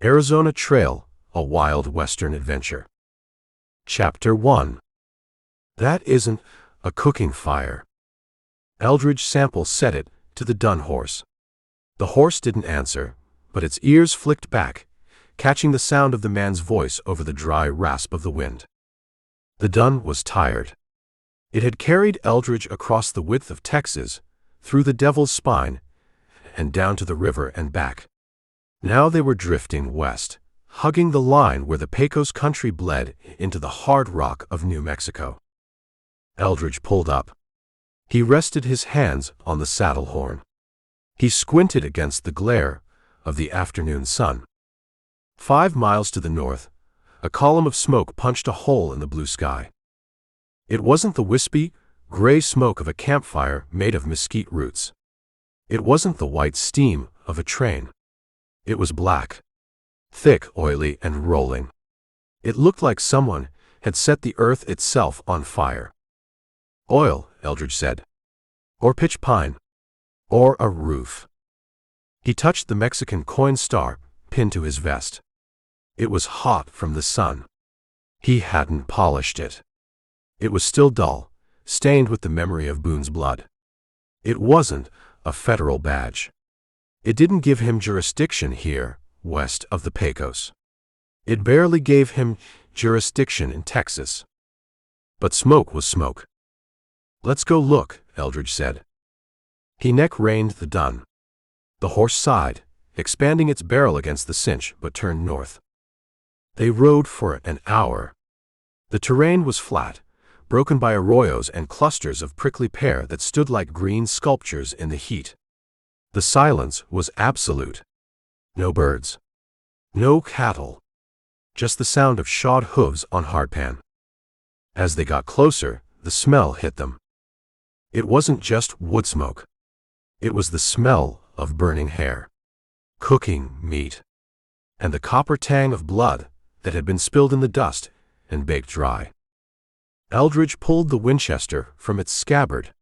Arizona Trail, a wild western adventure. Chapter 1. That isn't a cooking fire. Eldridge Sample said it to the dun horse. The horse didn't answer, but its ears flicked back, catching the sound of the man's voice over the dry rasp of the wind. The dun was tired. It had carried Eldridge across the width of Texas, through the Devil's Spine, and down to the river and back. Now they were drifting west, hugging the line where the Pecos country bled into the hard rock of New Mexico. Eldridge pulled up. He rested his hands on the saddle horn. He squinted against the glare of the afternoon sun. 5 miles to the north, a column of smoke punched a hole in the blue sky. It wasn't the wispy, gray smoke of a campfire made of mesquite roots. It wasn't the white steam of a train. It was black, thick, oily, and rolling. It looked like someone had set the earth itself on fire. Oil, Eldridge said. Or pitch pine. Or a roof. He touched the Mexican coin star pinned to his vest. It was hot from the sun. He hadn't polished it. It was still dull, stained with the memory of Boone's blood. It wasn't a federal badge. It didn't give him jurisdiction here, west of the Pecos. It barely gave him jurisdiction in Texas. But smoke was smoke. "Let's go look," Eldridge said. He neck-reined the dun. The horse sighed, expanding its barrel against the cinch, but turned north. They rode for an hour. The terrain was flat, broken by arroyos and clusters of prickly pear that stood like green sculptures in the heat. The silence was absolute. No birds. No cattle. Just the sound of shod hooves on hardpan. As they got closer, the smell hit them. It wasn't just wood smoke. It was the smell of burning hair, cooking meat, and the copper tang of blood that had been spilled in the dust and baked dry. Eldridge pulled the Winchester from its scabbard.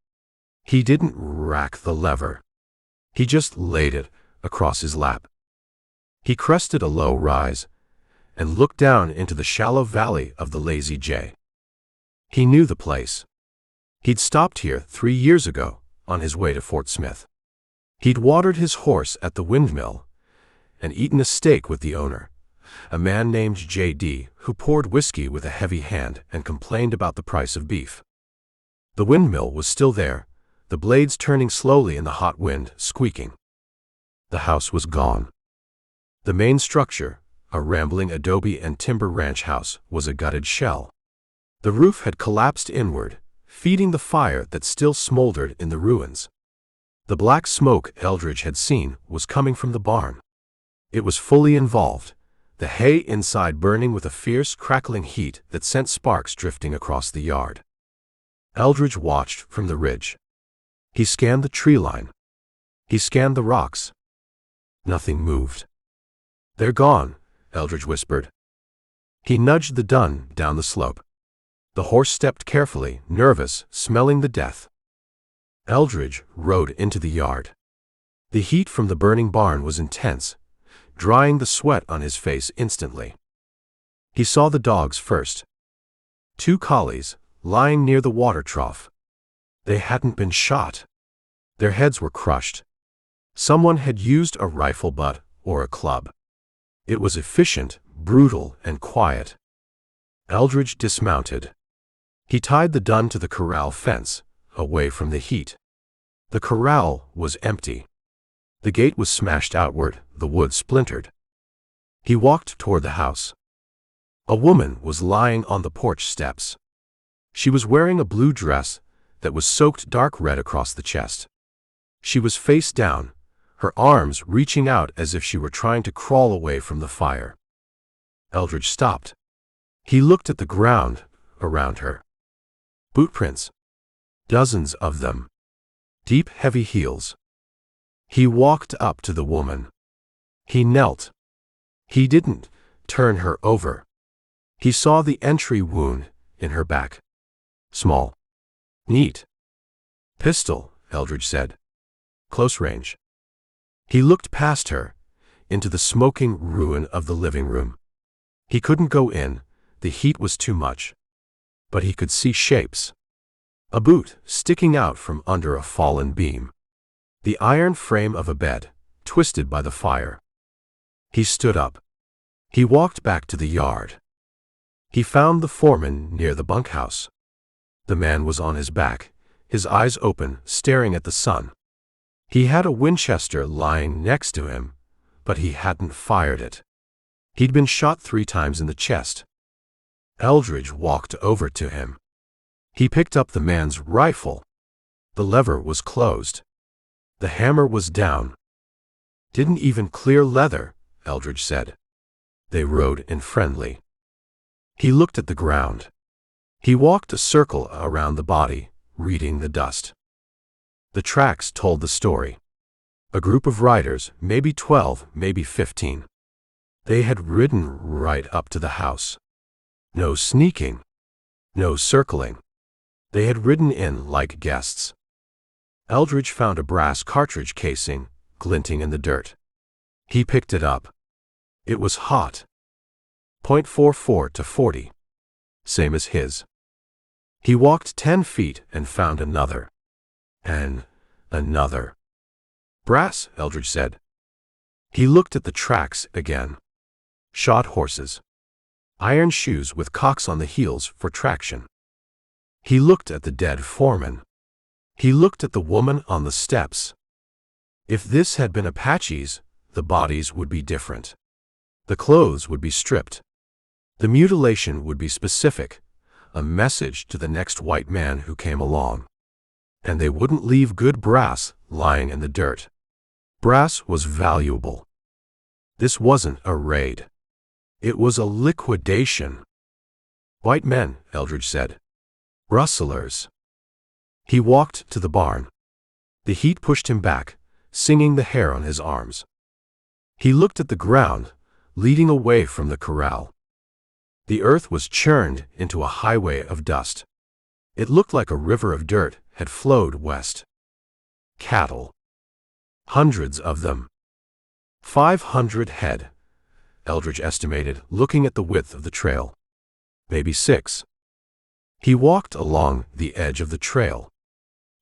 He didn't rack the lever. He just laid it across his lap. He crested a low rise and looked down into the shallow valley of the Lazy J. He knew the place. He'd stopped here 3 years ago on his way to Fort Smith. He'd watered his horse at the windmill and eaten a steak with the owner, a man named J.D. who poured whiskey with a heavy hand and complained about the price of beef. The windmill was still there, the blades turning slowly in the hot wind, squeaking. The house was gone. The main structure, a rambling adobe and timber ranch house, was a gutted shell. The roof had collapsed inward, feeding the fire that still smoldered in the ruins. The black smoke Eldridge had seen was coming from the barn. It was fully involved, the hay inside burning with a fierce, crackling heat that sent sparks drifting across the yard. Eldridge watched from the ridge. He scanned the tree line. He scanned the rocks. Nothing moved. "They're gone," Eldridge whispered. He nudged the dun down the slope. The horse stepped carefully, nervous, smelling the death. Eldridge rode into the yard. The heat from the burning barn was intense, drying the sweat on his face instantly. He saw the dogs first. 2 collies, lying near the water trough. They hadn't been shot. Their heads were crushed. Someone had used a rifle butt or a club. It was efficient, brutal, and quiet. Eldridge dismounted. He tied the dun to the corral fence, away from the heat. The corral was empty. The gate was smashed outward, the wood splintered. He walked toward the house. A woman was lying on the porch steps. She was wearing a blue dress that was soaked dark red across the chest. She was face down, her arms reaching out as if she were trying to crawl away from the fire. Eldridge stopped. He looked at the ground around her. Bootprints. Dozens of them. Deep, heavy heels. He walked up to the woman. He knelt. He didn't turn her over. He saw the entry wound in her back. Small. Neat. "Pistol," Eldridge said. "Close range." He looked past her, into the smoking ruin of the living room. He couldn't go in, the heat was too much. But he could see shapes. A boot sticking out from under a fallen beam. The iron frame of a bed, twisted by the fire. He stood up. He walked back to the yard. He found the foreman near the bunkhouse. The man was on his back, his eyes open, staring at the sun. He had a Winchester lying next to him, but he hadn't fired it. He'd been shot 3 times in the chest. Eldridge walked over to him. He picked up the man's rifle. The lever was closed. The hammer was down. Didn't even clear leather, Eldridge said. They rode in friendly. He looked at the ground. He walked a circle around the body, reading the dust. The tracks told the story. A group of riders, maybe 12, maybe 15. They had ridden right up to the house. No sneaking. No circling. They had ridden in like guests. Eldridge found a brass cartridge casing, glinting in the dirt. He picked it up. It was hot. .44 to 40. Same as his. He walked 10 feet and found another. And another. Brass, Eldridge said. He looked at the tracks again. Shod horses. Iron shoes with cocks on the heels for traction. He looked at the dead foreman. He looked at the woman on the steps. If this had been Apaches, the bodies would be different. The clothes would be stripped. The mutilation would be specific, a message to the next white man who came along. And they wouldn't leave good brass lying in the dirt. Brass was valuable. This wasn't a raid. It was a liquidation. White men, Eldridge said. Rustlers. He walked to the barn. The heat pushed him back, singing the hair on his arms. He looked at the ground, leading away from the corral. The earth was churned into a highway of dust. It looked like a river of dirt had flowed west. Cattle. Hundreds of them. 500 head, Eldridge estimated, looking at the width of the trail. Maybe 6. He walked along the edge of the trail.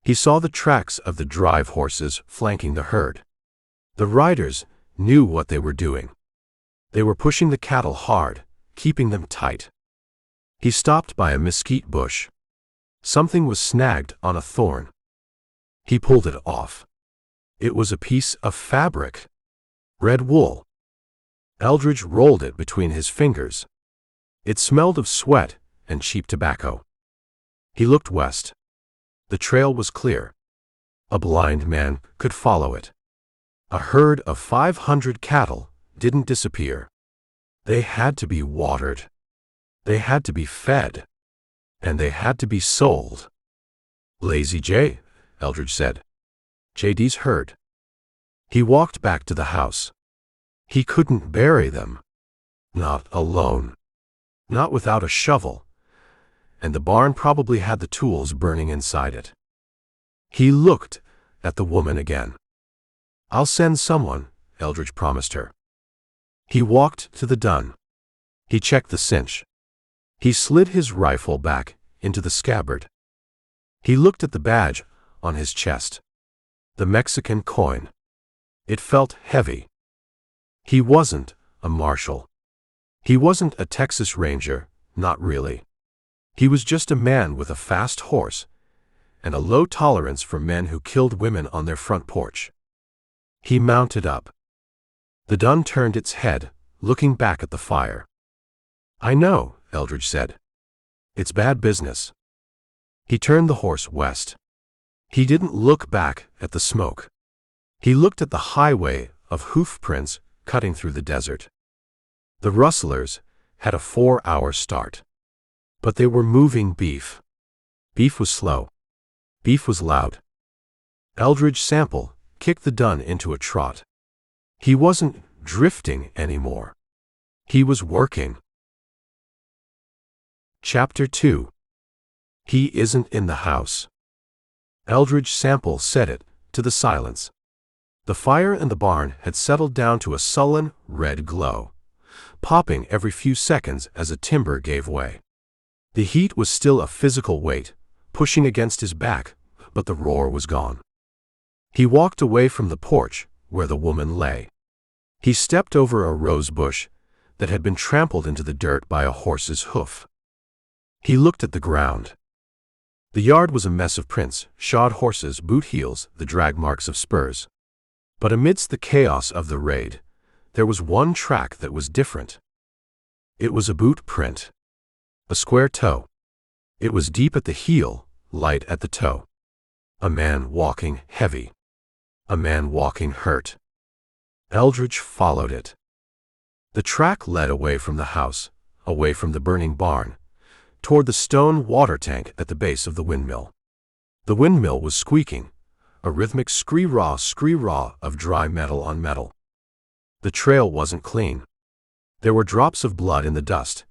He saw the tracks of the drive horses flanking the herd. The riders knew what they were doing. They were pushing the cattle hard, keeping them tight. He stopped by a mesquite bush. Something was snagged on a thorn. He pulled it off. It was a piece of fabric. Red wool. Eldridge rolled it between his fingers. It smelled of sweat and cheap tobacco. He looked west. The trail was clear. A blind man could follow it. A herd of 500 cattle didn't disappear. They had to be watered. They had to be fed. And they had to be sold. Lazy J, Eldridge said. JD's herd. He walked back to the house. He couldn't bury them. Not alone. Not without a shovel. And the barn probably had the tools burning inside it. He looked at the woman again. I'll send someone, Eldridge promised her. He walked to the dun. He checked the cinch. He slid his rifle back into the scabbard. He looked at the badge on his chest. The Mexican coin. It felt heavy. He wasn't a marshal. He wasn't a Texas Ranger, not really. He was just a man with a fast horse and a low tolerance for men who killed women on their front porch. He mounted up. The dun turned its head, looking back at the fire. I know, Eldridge said. It's bad business. He turned the horse west. He didn't look back at the smoke. He looked at the highway of hoof prints cutting through the desert. The rustlers had a 4-hour start. But they were moving beef. Beef was slow. Beef was loud. Eldridge Sample kicked the dun into a trot. He wasn't drifting anymore. He was working. Chapter 2. He isn't in the house. Eldridge Sample said it to the silence. The fire in the barn had settled down to a sullen, red glow, popping every few seconds as a timber gave way. The heat was still a physical weight, pushing against his back, but the roar was gone. He walked away from the porch where the woman lay. He stepped over a rose bush that had been trampled into the dirt by a horse's hoof. He looked at the ground. The yard was a mess of prints, shod horses, boot heels, the drag marks of spurs. But amidst the chaos of the raid, there was one track that was different. It was a boot print. A square toe. It was deep at the heel, light at the toe. A man walking heavy. A man walking hurt. Eldridge followed it. The track led away from the house, away from the burning barn, toward the stone water tank at the base of the windmill. The windmill was squeaking, a rhythmic scree-raw of dry metal on metal. The trail wasn't clean. There were drops of blood in the dust,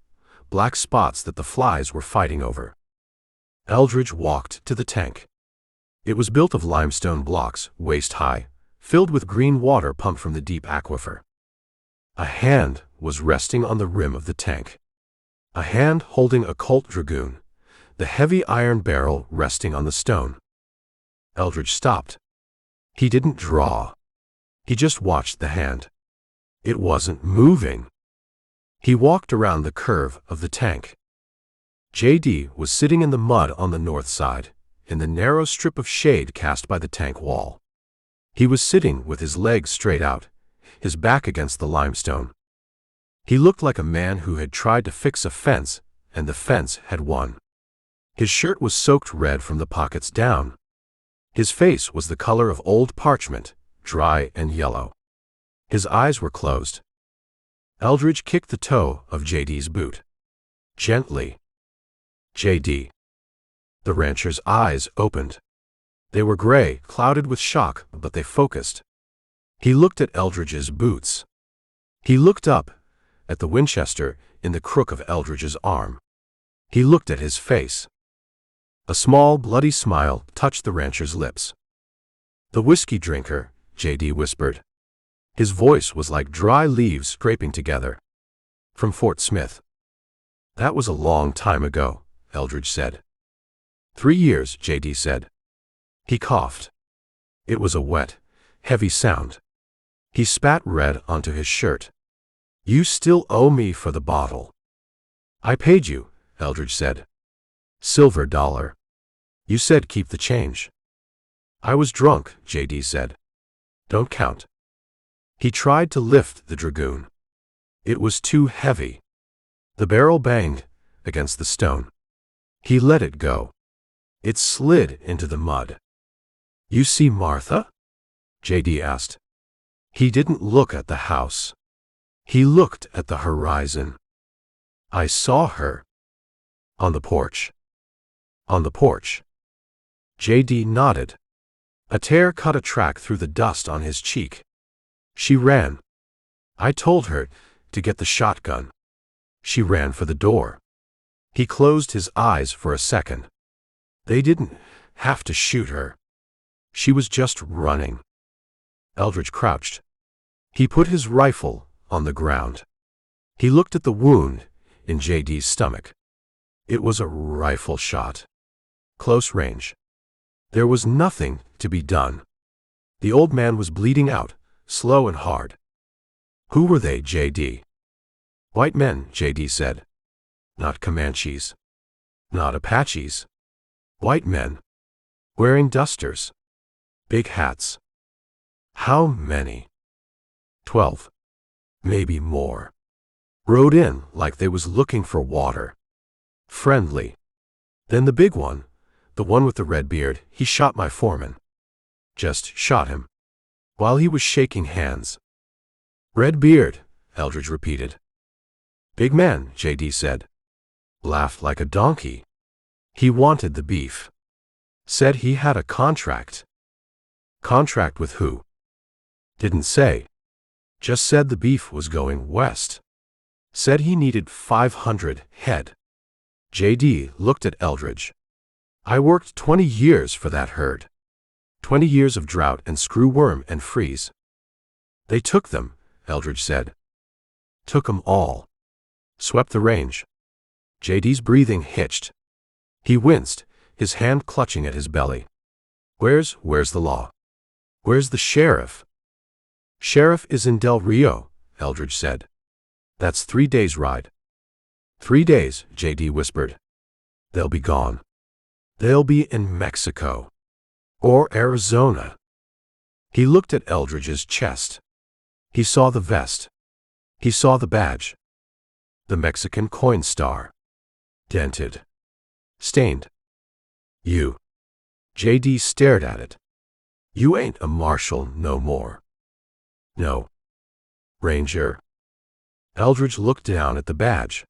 black spots that the flies were fighting over. Eldridge walked to the tank. It was built of limestone blocks, waist-high, filled with green water pumped from the deep aquifer. A hand was resting on the rim of the tank. A hand holding a Colt dragoon, the heavy iron barrel resting on the stone. Eldridge stopped. He didn't draw. He just watched the hand. It wasn't moving. He walked around the curve of the tank. JD was sitting in the mud on the north side, in the narrow strip of shade cast by the tank wall. He was sitting with his legs straight out, his back against the limestone. He looked like a man who had tried to fix a fence, and the fence had won. His shirt was soaked red from the pockets down. His face was the color of old parchment, dry and yellow. His eyes were closed. Eldridge kicked the toe of JD's boot. Gently. JD. The rancher's eyes opened. They were gray, clouded with shock, but they focused. He looked at Eldridge's boots. He looked up at the Winchester in the crook of Eldridge's arm. He looked at his face. A small, bloody smile touched the rancher's lips. "The whiskey drinker," JD whispered. His voice was like dry leaves scraping together. "From Fort Smith." "That was a long time ago," Eldridge said. 3 years, JD said. He coughed. It was a wet, heavy sound. He spat red onto his shirt. "You still owe me for the bottle." "I paid you," Eldridge said. "Silver dollar. You said keep the change." "I was drunk," JD said. "Don't count." He tried to lift the dragoon. It was too heavy. The barrel banged against the stone. He let it go. It slid into the mud. "You see Martha?" JD asked. He didn't look at the house. He looked at the horizon. "I saw her." "On the porch." "On the porch." JD nodded. A tear cut a track through the dust on his cheek. "She ran. I told her to get the shotgun. She ran for the door." He closed his eyes for a second. "They didn't have to shoot her. She was just running." Eldridge crouched. He put his rifle on the ground. He looked at the wound in JD's stomach. It was a rifle shot. Close range. There was nothing to be done. The old man was bleeding out, slow and hard. "Who were they, JD?" "White men," JD said. "Not Comanches. Not Apaches. White men. Wearing dusters. Big hats." "How many?" 12. Maybe more. Rode in like they was looking for water. Friendly. Then the big one, the one with the red beard, he shot my foreman. Just shot him. While he was shaking hands. "Red beard," Eldridge repeated. "Big man," JD said. Laughed like a donkey. He wanted the beef. Said he had a contract. Contract with who? Didn't say. Just said the beef was going west. Said he needed 500 head. JD looked at Eldridge. "I worked 20 years for that herd." 20 years of drought and screwworm and freeze. They took them, Eldridge said. Took 'em all. Swept the range. JD's breathing hitched. He winced, his hand clutching at his belly. Where's the law? Where's the sheriff? Sheriff is in Del Rio, Eldridge said. That's 3 days' ride. 3 days, JD whispered. They'll be gone. They'll be in Mexico. Or Arizona. He looked at Eldridge's chest. He saw the vest. He saw the badge. The Mexican coin star. Dented. Stained. You. JD stared at it. You ain't a marshal no more. No. Ranger. Eldridge looked down at the badge.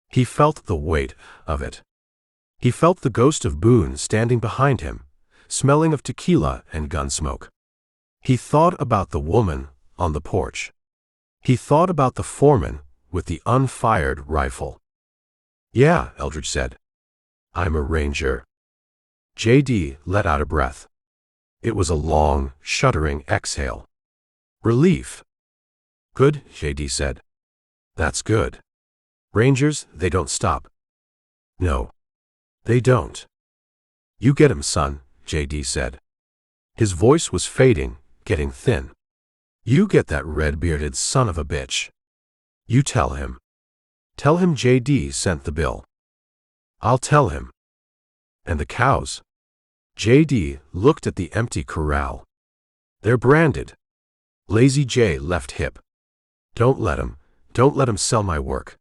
He felt the weight of it. He felt the ghost of Boone standing behind him, smelling of tequila and gun smoke. He thought about the woman on the porch. He thought about the foreman with the unfired rifle. Yeah, Eldridge said. I'm a ranger. JD let out a breath. It was a long, shuddering exhale. Relief. Good, JD said. That's good. Rangers, they don't stop. No. They don't. You get him, son, JD said. His voice was fading, getting thin. You get that red-bearded son of a bitch. You tell him. Tell him JD sent the bill. I'll tell him. And the cows? JD looked at the empty corral. They're branded. Lazy J left hip. Don't let him sell my work.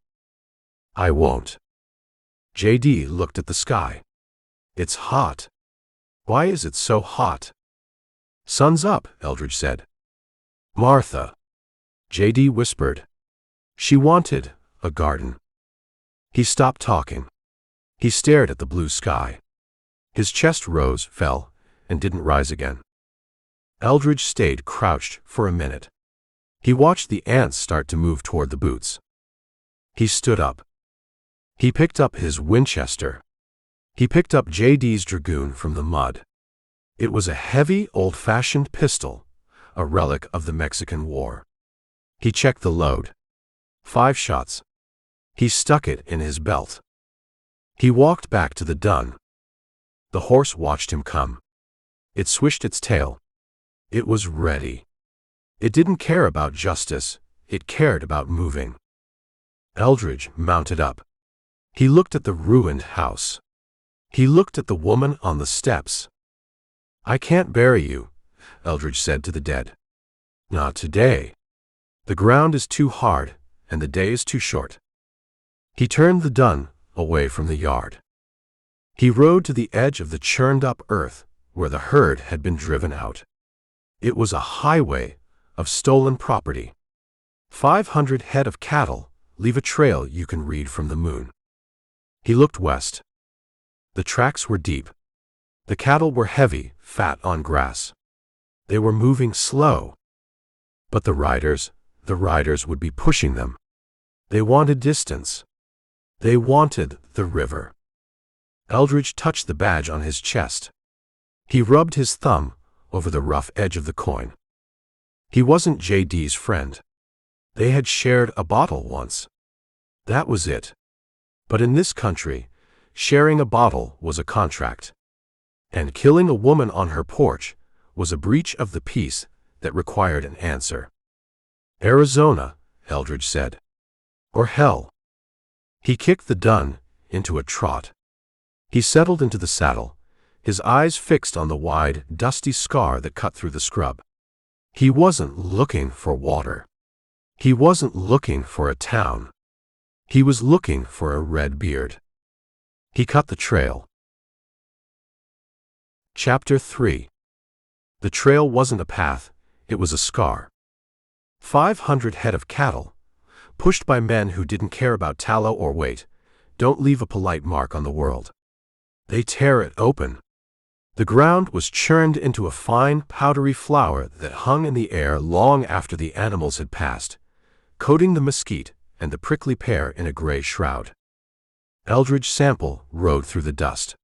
I won't. JD looked at the sky. It's hot. Why is it so hot? Sun's up, Eldridge said. Martha. JD whispered. She wanted a garden. He stopped talking. He stared at the blue sky. His chest rose, fell, and didn't rise again. Eldridge stayed crouched for a minute. He watched the ants start to move toward the boots. He stood up. He picked up his Winchester. He picked up JD's dragoon from the mud. It was a heavy, old-fashioned pistol, a relic of the Mexican War. He checked the load. 5 shots. He stuck it in his belt. He walked back to the dun. The horse watched him come. It swished its tail. It was ready. It didn't care about justice, it cared about moving. Eldridge mounted up. He looked at the ruined house. He looked at the woman on the steps. I can't bury you, Eldridge said to the dead. Not today. The ground is too hard, and the day is too short. He turned the dun away from the yard. He rode to the edge of the churned-up earth where the herd had been driven out. It was a highway of stolen property. 500 head of cattle leave a trail you can read from the moon. He looked west. The tracks were deep. The cattle were heavy, fat on grass. They were moving slow. But the riders would be pushing them. They wanted distance. They wanted the river. Eldridge touched the badge on his chest. He rubbed his thumb over the rough edge of the coin. He wasn't JD's friend. They had shared a bottle once. That was it. But in this country, sharing a bottle was a contract. And killing a woman on her porch was a breach of the peace that required an answer. Arizona, Eldridge said. Or hell. He kicked the dun into a trot. He settled into the saddle, his eyes fixed on the wide, dusty scar that cut through the scrub. He wasn't looking for water. He wasn't looking for a town. He was looking for a red beard. He cut the trail. Chapter 3. The trail wasn't a path, it was a scar. 500 head of cattle, pushed by men who didn't care about tallow or weight, don't leave a polite mark on the world. They tear it open. The ground was churned into a fine, powdery flour that hung in the air long after the animals had passed, coating the mesquite and the prickly pear in a gray shroud. Eldridge Sample rode through the dust.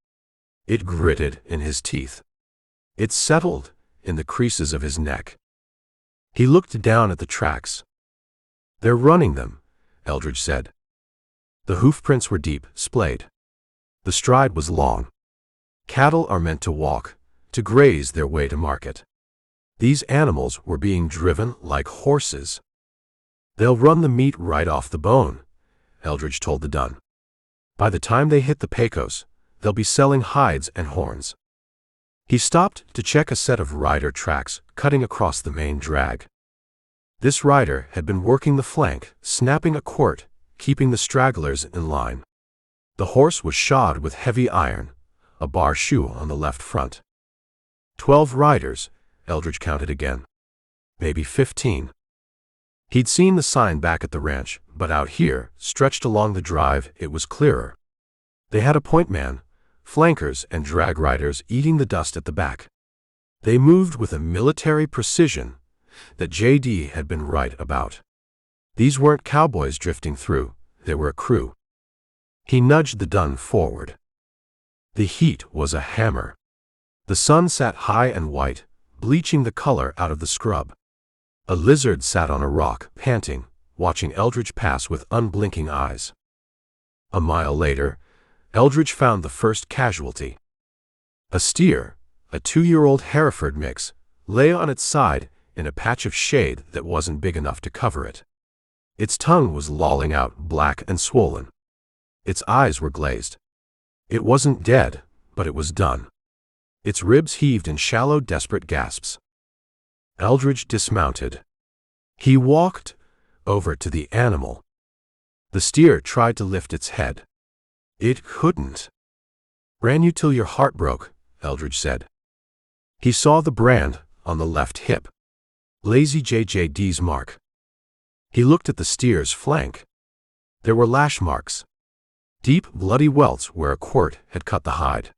It gritted in his teeth. It settled in the creases of his neck. He looked down at the tracks. "They're running them," Eldridge said. The hoofprints were deep, splayed. The stride was long. Cattle are meant to walk, to graze their way to market. These animals were being driven like horses. "They'll run the meat right off the bone," Eldridge told the dun. "By the time they hit the Pecos, they'll be selling hides and horns." He stopped to check a set of rider tracks cutting across the main drag. This rider had been working the flank, snapping a quirt, keeping the stragglers in line. The horse was shod with heavy iron, a bar shoe on the left front. 12 riders, Eldridge counted again. Maybe 15. He'd seen the sign back at the ranch, but out here, stretched along the drive, it was clearer. They had a point man, flankers and drag riders eating the dust at the back. They moved with a military precision that JD had been right about. These weren't cowboys drifting through, they were a crew. He nudged the dun forward. The heat was a hammer. The sun sat high and white, bleaching the color out of the scrub. A lizard sat on a rock, panting, watching Eldridge pass with unblinking eyes. A mile later, Eldridge found the first casualty. A steer, a 2-year-old Hereford mix, lay on its side in a patch of shade that wasn't big enough to cover it. Its tongue was lolling out, black and swollen. Its eyes were glazed. It wasn't dead, but it was done. Its ribs heaved in shallow, desperate gasps. Eldridge dismounted. He walked over to the animal. The steer tried to lift its head. It couldn't. "Ran you till your heart broke," Eldridge said. He saw the brand on the left hip. Lazy JJD's mark. He looked at the steer's flank. There were lash marks. Deep, bloody welts where a quirt had cut the hide.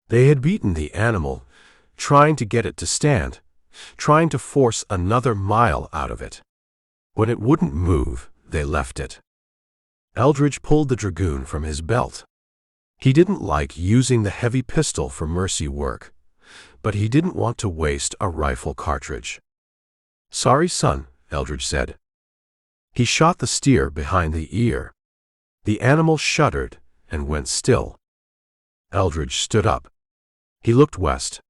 They had beaten the animal, trying to get it to stand, trying to force another mile out of it. When it wouldn't move, they left it. Eldridge pulled the dragoon from his belt. He didn't like using the heavy pistol for mercy work, but he didn't want to waste a rifle cartridge. "Sorry, son," Eldridge said. He shot the steer behind the ear. The animal shuddered and went still. Eldridge stood up. He looked west.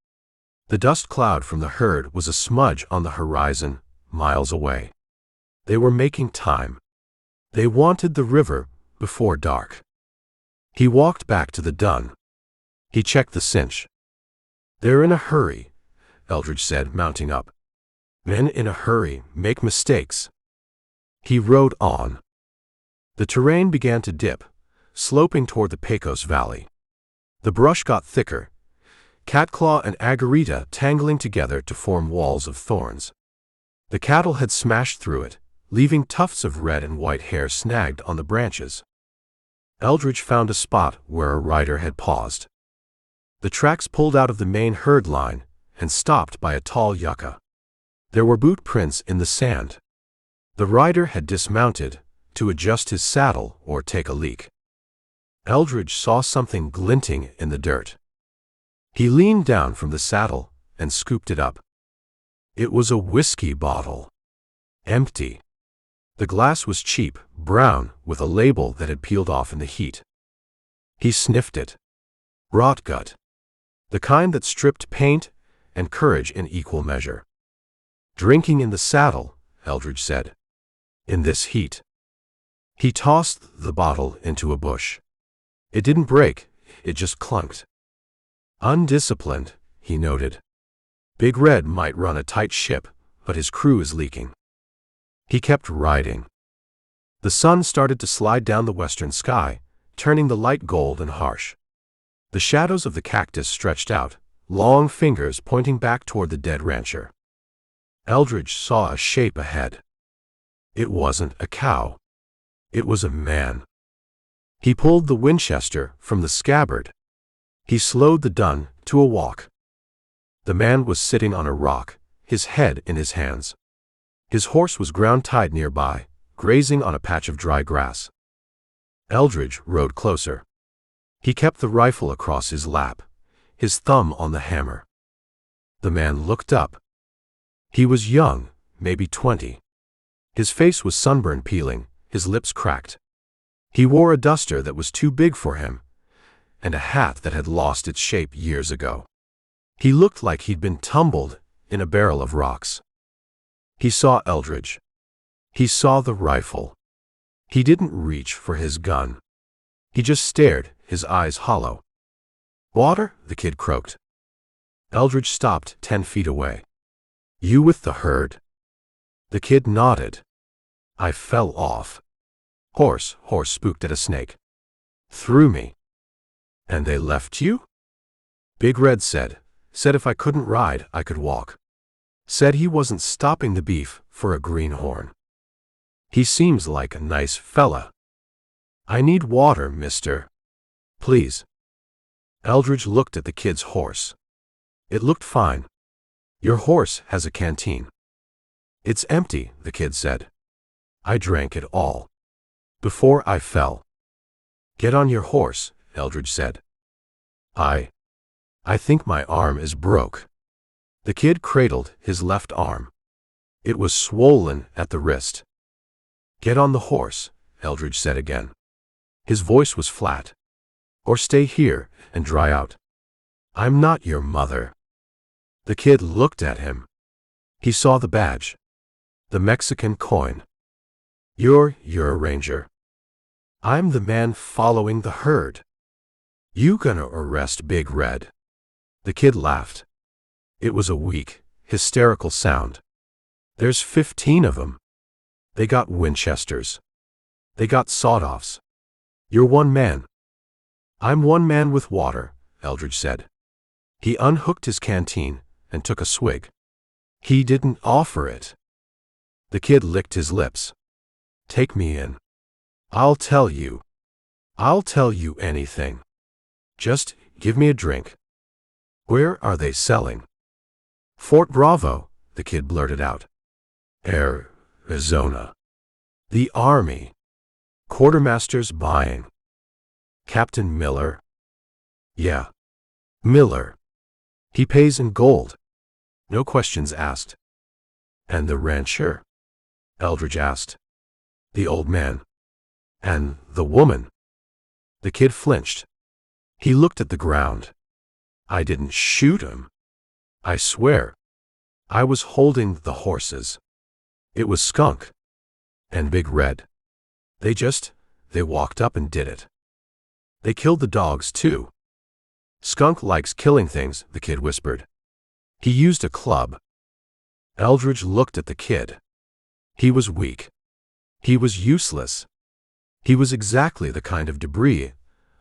The dust cloud from the herd was a smudge on the horizon, miles away. They were making time. They wanted the river before dark. He walked back to the dun. He checked the cinch. "They're in a hurry," Eldridge said, mounting up. "Men in a hurry make mistakes." He rode on. The terrain began to dip, sloping toward the Pecos Valley. The brush got thicker, catclaw and agarita tangling together to form walls of thorns. The cattle had smashed through it, leaving tufts of red and white hair snagged on the branches. Eldridge found a spot where a rider had paused. The tracks pulled out of the main herd line and stopped by a tall yucca. There were boot prints in the sand. The rider had dismounted to adjust his saddle or take a leak. Eldridge saw something glinting in the dirt. He leaned down from the saddle and scooped it up. It was a whiskey bottle. Empty. The glass was cheap, brown, with a label that had peeled off in the heat. He sniffed it. Rotgut. The kind that stripped paint and courage in equal measure. "Drinking in the saddle," Eldridge said. "In this heat." He tossed the bottle into a bush. It didn't break, it just clunked. "Undisciplined," he noted. "Big Red might run a tight ship, but his crew is leaking." He kept riding. The sun started to slide down the western sky, turning the light gold and harsh. The shadows of the cactus stretched out, long fingers pointing back toward the dead rancher. Eldridge saw a shape ahead. It wasn't a cow. It was a man. He pulled the Winchester from the scabbard. He slowed the dun to a walk. The man was sitting on a rock, his head in his hands. His horse was ground-tied nearby, grazing on a patch of dry grass. Eldridge rode closer. He kept the rifle across his lap, his thumb on the hammer. The man looked up. He was young, maybe 20. His face was sunburn peeling, his lips cracked. He wore a duster that was too big for him, and a hat that had lost its shape years ago. He looked like he'd been tumbled in a barrel of rocks. He saw Eldridge. He saw the rifle. He didn't reach for his gun. He just stared, his eyes hollow. "Water?" the kid croaked. Eldridge stopped 10 feet away. "You with the herd?" The kid nodded. "I fell off. Horse spooked at a snake. Threw me." "And they left you?" Big Red said if I couldn't ride, I could walk. Said he wasn't stopping the beef for a greenhorn. He seems like a nice fella. "I need water, mister. Please." Eldridge looked at the kid's horse. It looked fine. "Your horse has a canteen." "It's empty," the kid said. "I drank it all before I fell." "Get on your horse," Eldridge said. I think my arm is broke." The kid cradled his left arm. It was swollen at the wrist. "Get on the horse," Eldridge said again. His voice was flat. "Or stay here and dry out. I'm not your mother." The kid looked at him. He saw the badge. The Mexican coin. You're a ranger." "I'm the man following the herd." "You gonna arrest Big Red?" The kid laughed. It was a weak, hysterical sound. "There's 15 of them. They got Winchesters. They got sawed-offs. You're one man." "I'm one man with water," Eldridge said. He unhooked his canteen and took a swig. He didn't offer it. The kid licked his lips. "Take me in. I'll tell you anything. Just give me a drink." "Where are they selling?" "Fort Bravo," the kid blurted out. "Arizona. The Army. Quartermaster's buying." "Captain Miller?" "Yeah. Miller. He pays in gold. No questions asked." "And the rancher?" Eldridge asked. "The old man. And the woman?" The kid flinched. He looked at the ground. "I didn't shoot him. I swear. I was holding the horses. It was Skunk. And Big Red. They walked up and did it. They killed the dogs, too." "Skunk likes killing things," the kid whispered. "He used a club." Eldridge looked at the kid. He was weak. He was useless. He was exactly the kind of debris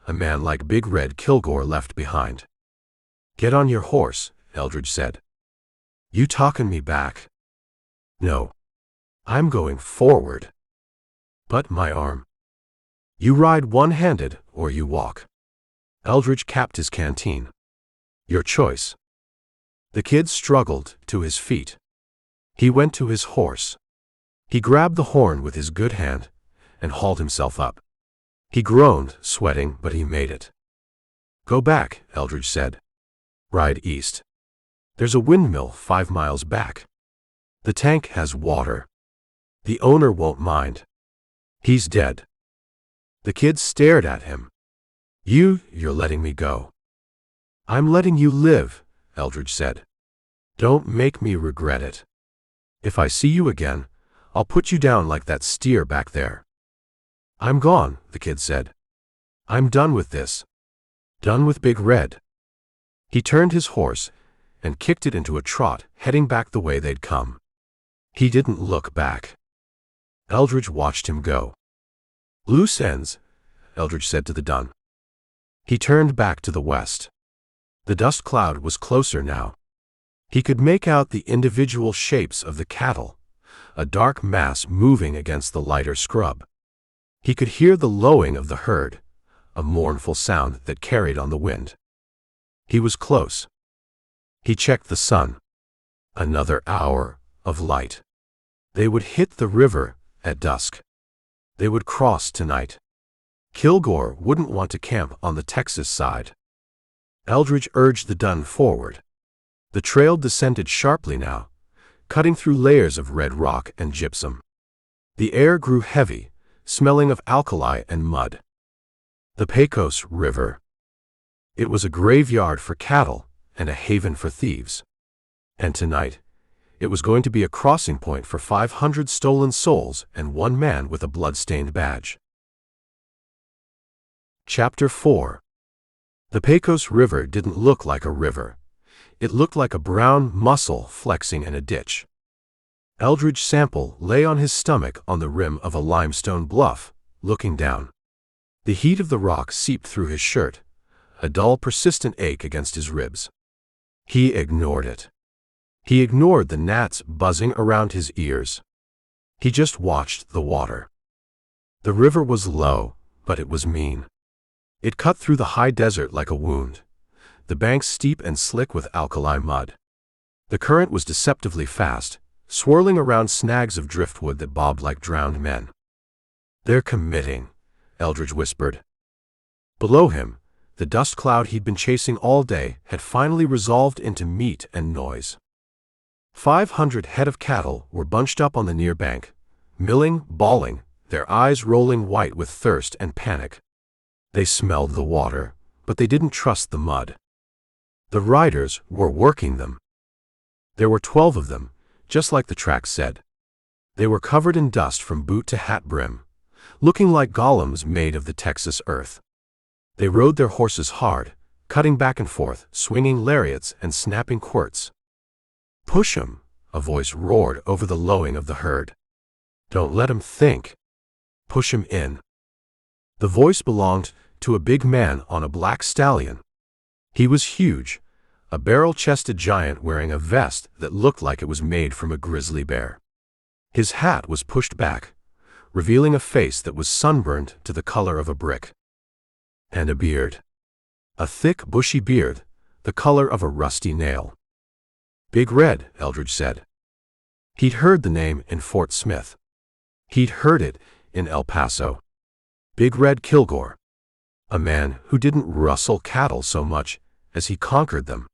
a man like Big Red Kilgore left behind. "Get on your horse," Eldridge said. "You talking me back?" "No. I'm going forward." "But my arm." "You ride one-handed or you walk." Eldridge capped his canteen. "Your choice." The kid struggled to his feet. He went to his horse. He grabbed the horn with his good hand and hauled himself up. He groaned, sweating, but he made it. "Go back," Eldridge said. "Ride east. There's a windmill 5 miles back. The tank has water. The owner won't mind. He's dead." The kid stared at him. You're letting me go." "I'm letting you live," Eldridge said. "Don't make me regret it. If I see you again, I'll put you down like that steer back there." "I'm gone," the kid said. "I'm done with this. Done with Big Red." He turned his horse and kicked it into a trot, heading back the way they'd come. He didn't look back. Eldridge watched him go. "Loose ends," Eldridge said to the dun. He turned back to the west. The dust cloud was closer now. He could make out the individual shapes of the cattle, a dark mass moving against the lighter scrub. He could hear the lowing of the herd, a mournful sound that carried on the wind. He was close. He checked the sun. Another hour of light. They would hit the river at dusk. They would cross tonight. Kilgore wouldn't want to camp on the Texas side. Eldridge urged the dun forward. The trail descended sharply now, cutting through layers of red rock and gypsum. The air grew heavy, smelling of alkali and mud. The Pecos River. It was a graveyard for cattle and a haven for thieves. And tonight, it was going to be a crossing point for 500 stolen souls and one man with a blood-stained badge. Chapter 4. The Pecos River didn't look like a river. It looked like a brown mussel flexing in a ditch. Eldridge Sample lay on his stomach on the rim of a limestone bluff, looking down. The heat of the rock seeped through his shirt, a dull, persistent ache against his ribs. He ignored it. He ignored the gnats buzzing around his ears. He just watched the water. The river was low, but it was mean. It cut through the high desert like a wound, the banks steep and slick with alkali mud. The current was deceptively fast, swirling around snags of driftwood that bobbed like drowned men. "They're committing," Eldridge whispered. Below him, the dust cloud he'd been chasing all day had finally resolved into meat and noise. 500 head of cattle were bunched up on the near bank, milling, bawling, their eyes rolling white with thirst and panic. They smelled the water, but they didn't trust the mud. The riders were working them. There were 12 of them, just like the track said. They were covered in dust from boot to hat brim, looking like golems made of the Texas earth. They rode their horses hard, cutting back and forth, swinging lariats and snapping quirts. "Push 'em," a voice roared over the lowing of the herd. "Don't let 'em think. Push 'em in." The voice belonged to a big man on a black stallion. He was huge, a barrel-chested giant wearing a vest that looked like it was made from a grizzly bear. His hat was pushed back, revealing a face that was sunburned to the color of a brick. And a beard. A thick, bushy beard, the color of a rusty nail. "Big Red," Eldridge said. He'd heard the name in Fort Smith. He'd heard it in El Paso. Big Red Kilgore. A man who didn't rustle cattle so much as he conquered them.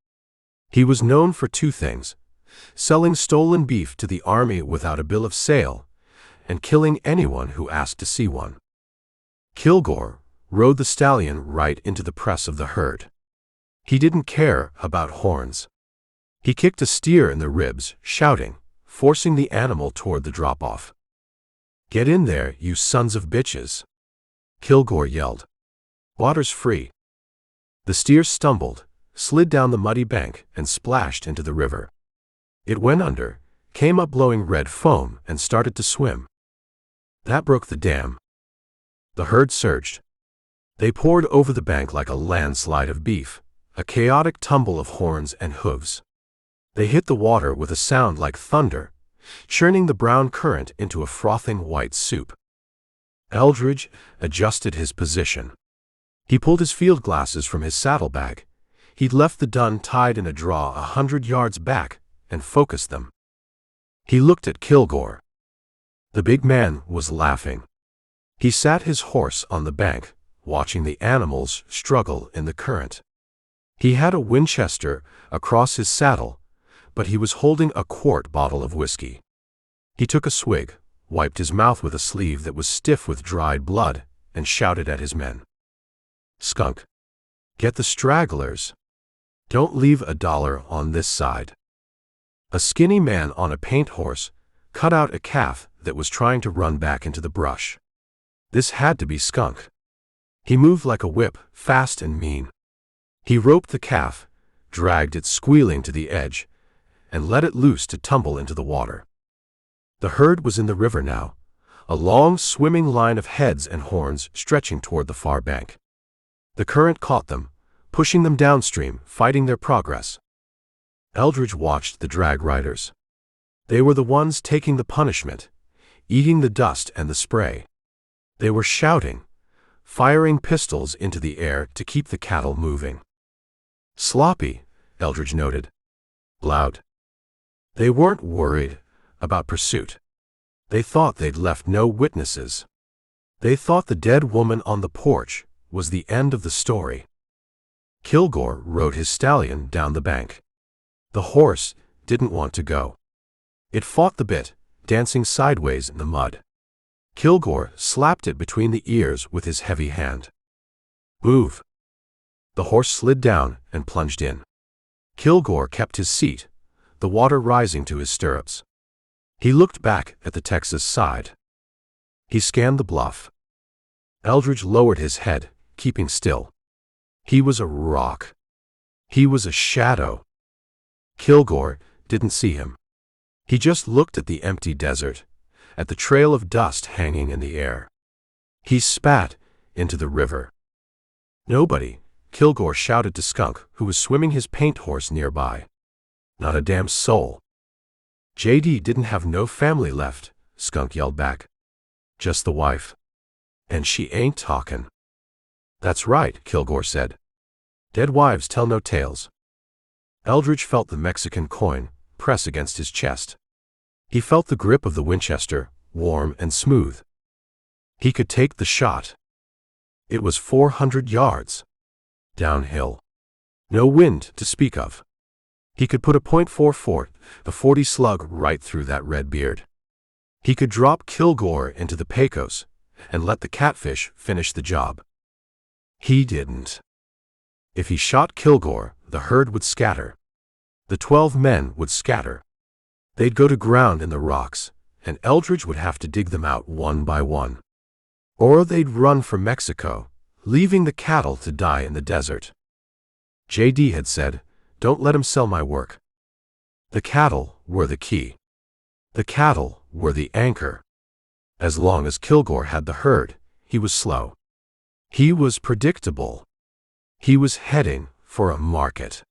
He was known for two things: selling stolen beef to the army without a bill of sale, and killing anyone who asked to see one. Kilgore rode the stallion right into the press of the herd. He didn't care about horns. He kicked a steer in the ribs, shouting, forcing the animal toward the drop-off. "Get in there, you sons of bitches!" Kilgore yelled. "Water's free." The steer stumbled, slid down the muddy bank, and splashed into the river. It went under, came up blowing red foam, and started to swim. That broke the dam. The herd surged. They poured over the bank like a landslide of beef, a chaotic tumble of horns and hooves. They hit the water with a sound like thunder, churning the brown current into a frothing white soup. Eldridge adjusted his position. He pulled his field glasses from his saddlebag. He'd left the dun tied in a draw 100 yards back, and focused them. He looked at Kilgore. The big man was laughing. He sat his horse on the bank, watching the animals struggle in the current. He had a Winchester across his saddle, but he was holding a quart bottle of whiskey. He took a swig, wiped his mouth with a sleeve that was stiff with dried blood, and shouted at his men. "Skunk, get the stragglers. Don't leave $1 on this side." A skinny man on a paint horse cut out a calf that was trying to run back into the brush. This had to be Skunk. He moved like a whip, fast and mean. He roped the calf, dragged it squealing to the edge, and let it loose to tumble into the water. The herd was in the river now, a long swimming line of heads and horns stretching toward the far bank. The current caught them, pushing them downstream, fighting their progress. Eldridge watched the drag riders. They were the ones taking the punishment, eating the dust and the spray. They were shouting, firing pistols into the air to keep the cattle moving. "Sloppy," Eldridge noted. "Loud." They weren't worried about pursuit. They thought they'd left no witnesses. They thought the dead woman on the porch was the end of the story. Kilgore rode his stallion down the bank. The horse didn't want to go. It fought the bit, dancing sideways in the mud. Kilgore slapped it between the ears with his heavy hand. Move! The horse slid down and plunged in. Kilgore kept his seat, the water rising to his stirrups. He looked back at the Texas side. He scanned the bluff. Eldridge lowered his head, keeping still. He was a rock. He was a shadow. Kilgore didn't see him. He just looked at the empty desert, at the trail of dust hanging in the air. He spat into the river. Nobody, Kilgore shouted to Skunk, who was swimming his paint horse nearby. Not a damn soul. JD didn't have no family left, Skunk yelled back. Just the wife. And she ain't talkin'. That's right, Kilgore said. Dead wives tell no tales. Eldridge felt the Mexican coin press against his chest. He felt the grip of the Winchester, warm and smooth. He could take the shot. It was 400 yards. Downhill. No wind to speak of. He could put a .44, a 40 slug right through that red beard. He could drop Kilgore into the Pecos and let the catfish finish the job. He didn't. If he shot Kilgore, the herd would scatter. The 12 men would scatter. They'd go to ground in the rocks, and Eldridge would have to dig them out one by one. Or they'd run for Mexico, leaving the cattle to die in the desert. JD had said, "Don't let him sell my work." The cattle were the key. The cattle were the anchor. As long as Kilgore had the herd, he was slow. He was predictable. He was heading for a market.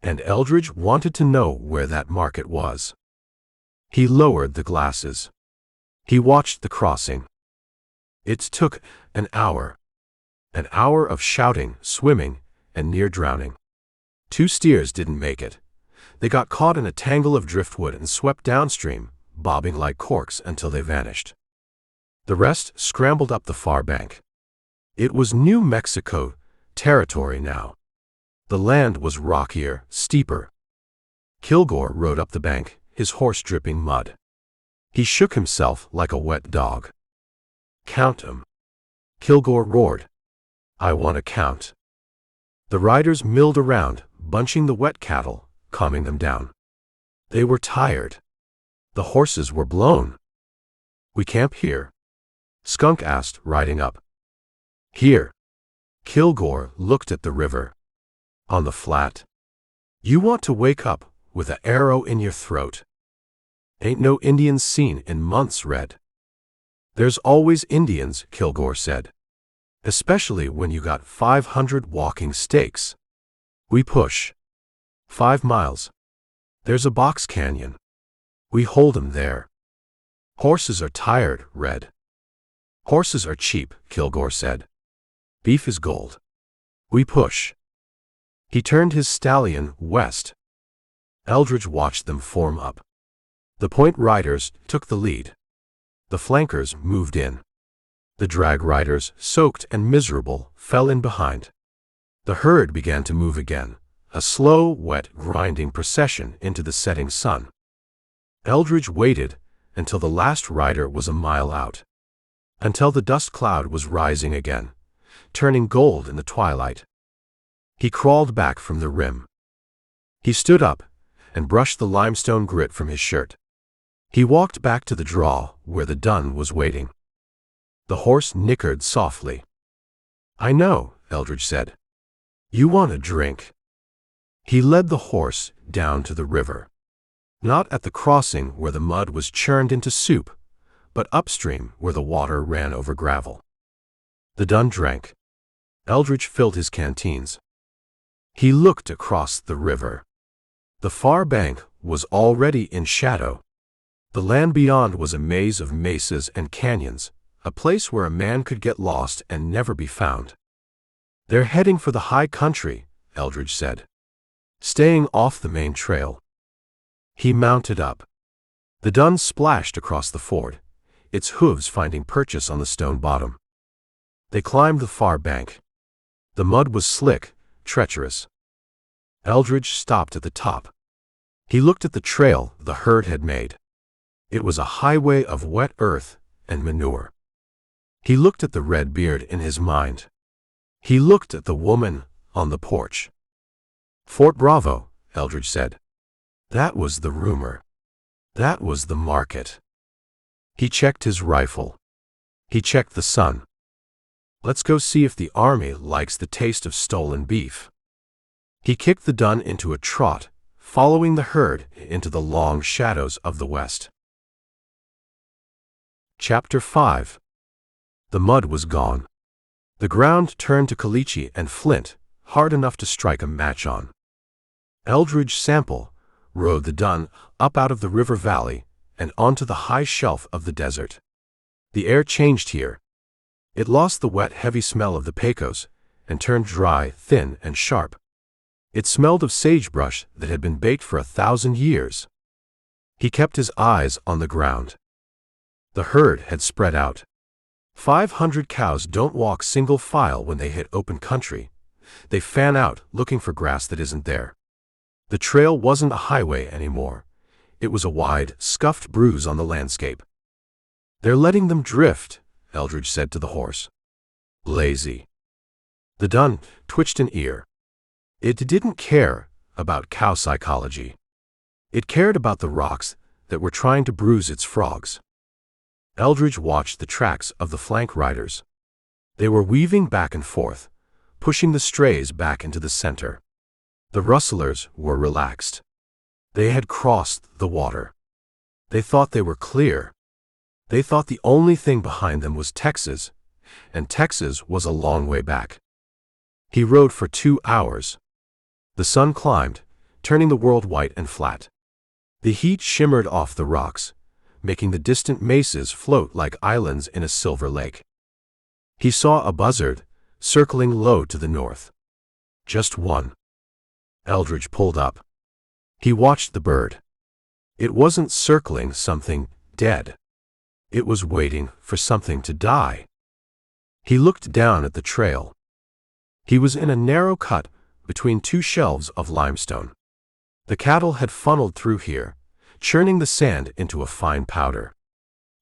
And Eldridge wanted to know where that market was. He lowered the glasses. He watched the crossing. It took an hour. An hour of shouting, swimming, and near drowning. 2 steers didn't make it. They got caught in a tangle of driftwood and swept downstream, bobbing like corks until they vanished. The rest scrambled up the far bank. It was New Mexico territory now. The land was rockier, steeper. Kilgore rode up the bank, his horse dripping mud. He shook himself like a wet dog. "Count 'em," Kilgore roared. "I want to count." The riders milled around, bunching the wet cattle, calming them down. They were tired. The horses were blown. "We camp here?" Skunk asked, riding up. "Here." Kilgore looked at the river. "On the flat? You want to wake up with an arrow in your throat. Ain't no Indians seen in months, Red." "There's always Indians," Kilgore said. "Especially when you got 500 walking stakes. We push. 5 miles. There's a box canyon. We hold 'em there. Horses are tired, Red." "Horses are cheap," Kilgore said. "Beef is gold. We push." He turned his stallion west. Eldridge watched them form up. The point riders took the lead. The flankers moved in. The drag riders, soaked and miserable, fell in behind. The herd began to move again, a slow, wet, grinding procession into the setting sun. Eldridge waited until the last rider was a mile out. Until the dust cloud was rising again, turning gold in the twilight. He crawled back from the rim. He stood up and brushed the limestone grit from his shirt. He walked back to the draw where the dun was waiting. The horse nickered softly. "I know," Eldridge said. "You want a drink." He led the horse down to the river. Not at the crossing where the mud was churned into soup, but upstream where the water ran over gravel. The dun drank. Eldridge filled his canteens. He looked across the river. The far bank was already in shadow. The land beyond was a maze of mesas and canyons, a place where a man could get lost and never be found. "They're heading for the high country," Eldridge said. "Staying off the main trail." He mounted up. The dun splashed across the ford, its hooves finding purchase on the stone bottom. They climbed the far bank. The mud was slick, treacherous. Eldridge stopped at the top. He looked at the trail the herd had made. It was a highway of wet earth and manure. He looked at the red beard in his mind. He looked at the woman on the porch. Fort Bravo, Eldridge said. That was the rumor. That was the market. He checked his rifle. He checked the sun. Let's go see if the army likes the taste of stolen beef. He kicked the dun into a trot, following the herd into the long shadows of the west. Chapter 5. The mud was gone. The ground turned to caliche and flint, hard enough to strike a match on. Eldridge Sample rode the dun up out of the river valley and onto the high shelf of the desert. The air changed here. It lost the wet, heavy smell of the Pecos and turned dry, thin, and sharp. It smelled of sagebrush that had been baked for 1,000 years. He kept his eyes on the ground. The herd had spread out. 500 cows don't walk single file when they hit open country. They fan out, looking for grass that isn't there. The trail wasn't a highway anymore. It was a wide, scuffed bruise on the landscape. They're letting them drift, Eldridge said to the horse. Lazy. The dun twitched an ear. It didn't care about cow psychology. It cared about the rocks that were trying to bruise its frogs. Eldridge watched the tracks of the flank riders. They were weaving back and forth, pushing the strays back into the center. The rustlers were relaxed. They had crossed the water. They thought they were clear. They thought the only thing behind them was Texas, and Texas was a long way back. He rode for 2 hours. The sun climbed, turning the world white and flat. The heat shimmered off the rocks, making the distant mesas float like islands in a silver lake. He saw a buzzard circling low to the north. Just one. Eldridge pulled up. He watched the bird. It wasn't circling something dead. It was waiting for something to die. He looked down at the trail. He was in a narrow cut between 2 shelves of limestone. The cattle had funneled through here, churning the sand into a fine powder.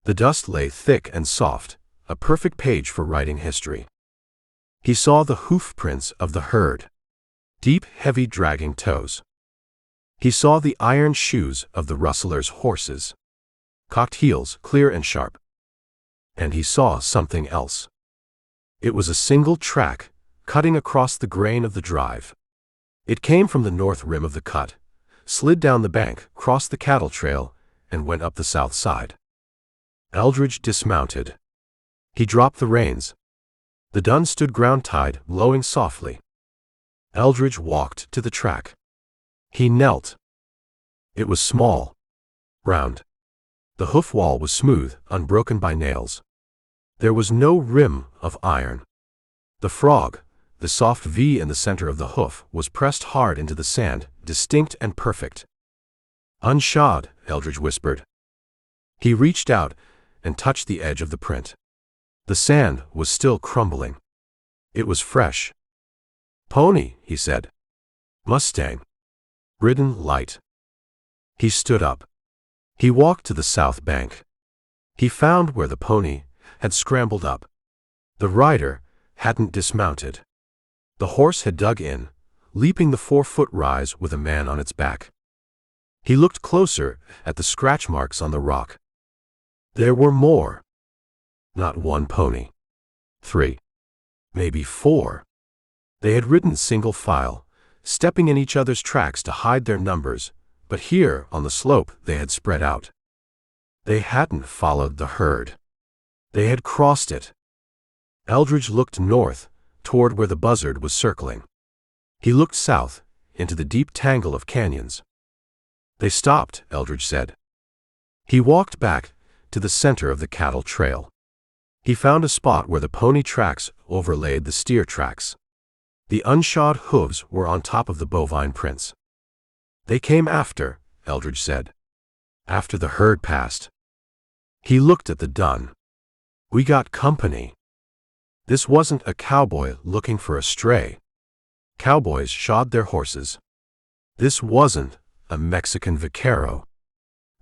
The dust lay thick and soft, a perfect page for writing history. He saw the hoof prints of the herd. Deep, heavy dragging toes. He saw the iron shoes of the rustlers' horses. Cocked heels, clear and sharp. And he saw something else. It was a single track, cutting across the grain of the drive. It came from the north rim of the cut, slid down the bank, crossed the cattle trail, and went up the south side. Eldridge dismounted. He dropped the reins. The dun stood ground-tied, blowing softly. Eldridge walked to the track. He knelt. It was small, round. The hoof wall was smooth, unbroken by nails. There was no rim of iron. The frog, the soft V in the center of the hoof, was pressed hard into the sand, distinct and perfect. Unshod, Eldridge whispered. He reached out and touched the edge of the print. The sand was still crumbling. It was fresh. Pony, he said. Mustang. Ridden light. He stood up. He walked to the south bank. He found where the pony had scrambled up. The rider hadn't dismounted. The horse had dug in, leaping the 4-foot rise with a man on its back. He looked closer at the scratch marks on the rock. There were more. Not 1 pony. 3. Maybe 4. They had ridden single file, stepping in each other's tracks to hide their numbers, but here, on the slope, they had spread out. They hadn't followed the herd. They had crossed it. Eldridge looked north, toward where the buzzard was circling. He looked south, into the deep tangle of canyons. They stopped, Eldridge said. He walked back to the center of the cattle trail. He found a spot where the pony tracks overlaid the steer tracks. The unshod hooves were on top of the bovine prints. They came after, Eldridge said. After the herd passed. He looked at the dun. We got company. This wasn't a cowboy looking for a stray. Cowboys shod their horses. This wasn't a Mexican vaquero.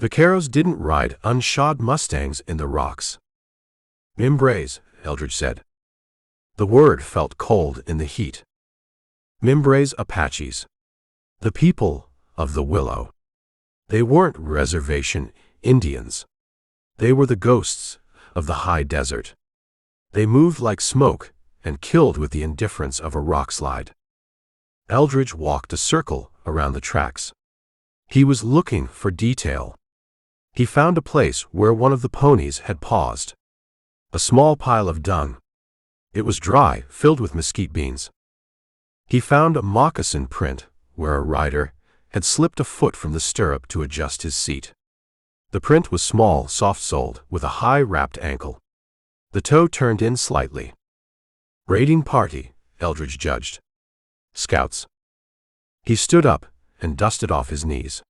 Vaqueros didn't ride unshod mustangs in the rocks. Mimbres, Eldridge said. The word felt cold in the heat. Mimbres Apaches. The people of the willow. They weren't reservation Indians. They were the ghosts of the high desert. They moved like smoke and killed with the indifference of a rockslide. Eldridge walked a circle around the tracks. He was looking for detail. He found a place where one of the ponies had paused. A small pile of dung. It was dry, filled with mesquite beans. He found a moccasin print where a rider had slipped a foot from the stirrup to adjust his seat. The print was small, soft-soled, with a high-wrapped ankle. The toe turned in slightly. Raiding party, Eldridge judged. Scouts. He stood up and dusted off his knees.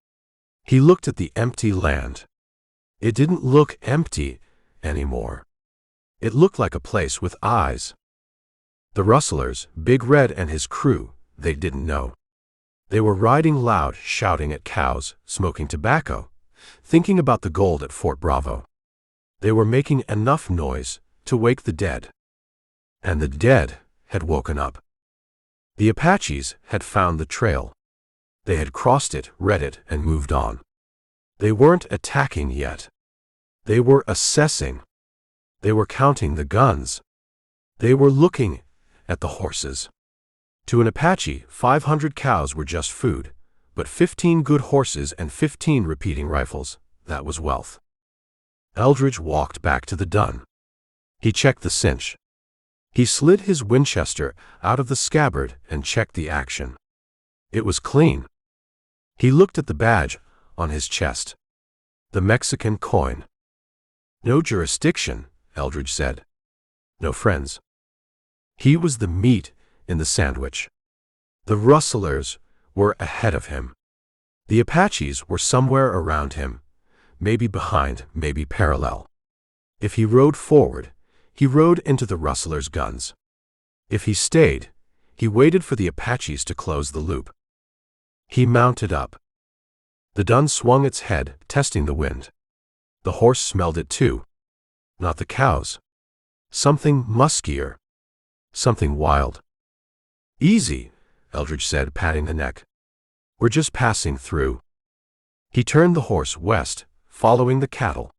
He looked at the empty land. It didn't look empty anymore. It looked like a place with eyes. The rustlers, Big Red and his crew, they didn't know. They were riding loud, shouting at cows, smoking tobacco, thinking about the gold at Fort Bravo. They were making enough noise to wake the dead. And the dead had woken up. The Apaches had found the trail. They had crossed it, read it, and moved on. They weren't attacking yet. They were assessing. They were counting the guns. They were looking at the horses. To an Apache, 500 cows were just food, but 15 good horses and 15 repeating rifles, that was wealth. Eldridge walked back to the dun. He checked the cinch. He slid his Winchester out of the scabbard and checked the action. It was clean. He looked at the badge on his chest. The Mexican coin. No jurisdiction, Eldridge said. No friends. He was the meat in the sandwich. The rustlers were ahead of him. The Apaches were somewhere around him, maybe behind, maybe parallel. If he rode forward, he rode into the rustlers' guns. If he stayed, he waited for the Apaches to close the loop. He mounted up. The dun swung its head, testing the wind. The horse smelled it too. Not the cows. Something muskier. Something wild. Easy, Eldridge said, patting the neck. We're just passing through. He turned the horse west, following the cattle.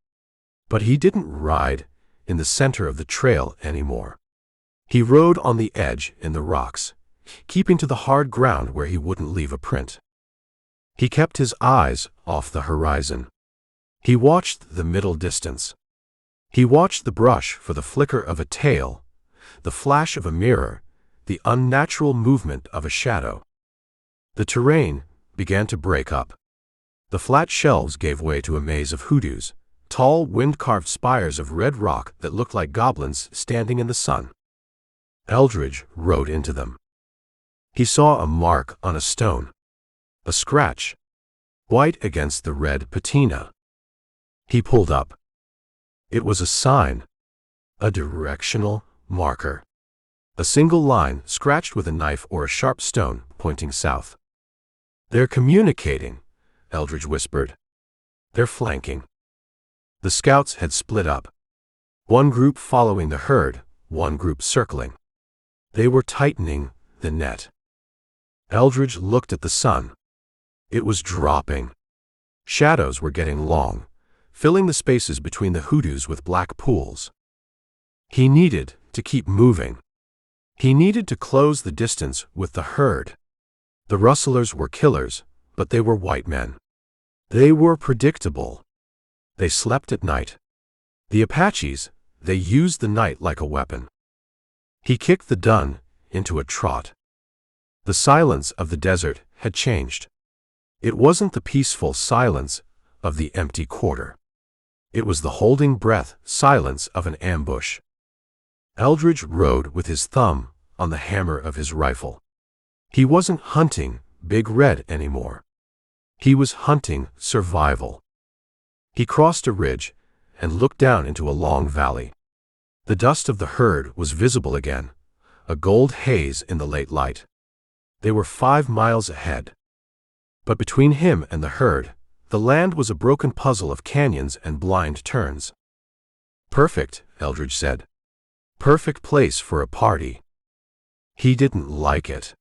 But he didn't ride in the center of the trail anymore. He rode on the edge in the rocks, keeping to the hard ground where he wouldn't leave a print. He kept his eyes off the horizon. He watched the middle distance. He watched the brush for the flicker of a tail, the flash of a mirror, the unnatural movement of a shadow. The terrain began to break up. The flat shelves gave way to a maze of hoodoos, tall, wind-carved spires of red rock that looked like goblins standing in the sun. Eldridge rode into them. He saw a mark on a stone. A scratch. White against the red patina. He pulled up. It was a sign. A directional marker. A single line scratched with a knife or a sharp stone pointing south. They're communicating, Eldridge whispered. They're flanking. The scouts had split up. One group following the herd, one group circling. They were tightening the net. Eldridge looked at the sun. It was dropping. Shadows were getting long, filling the spaces between the hoodoos with black pools. He needed to keep moving. He needed to close the distance with the herd. The rustlers were killers, but they were white men. They were predictable. They slept at night. The Apaches, they used the night like a weapon. He kicked the dun into a trot. The silence of the desert had changed. It wasn't the peaceful silence of the empty quarter. It was the holding breath silence of an ambush. Eldridge rode with his thumb on the hammer of his rifle. He wasn't hunting Big Red anymore. He was hunting survival. He crossed a ridge and looked down into a long valley. The dust of the herd was visible again, a gold haze in the late light. They were 5 miles ahead. But between him and the herd, the land was a broken puzzle of canyons and blind turns. "Perfect," Eldridge said. "Perfect place for a party." He didn't like it.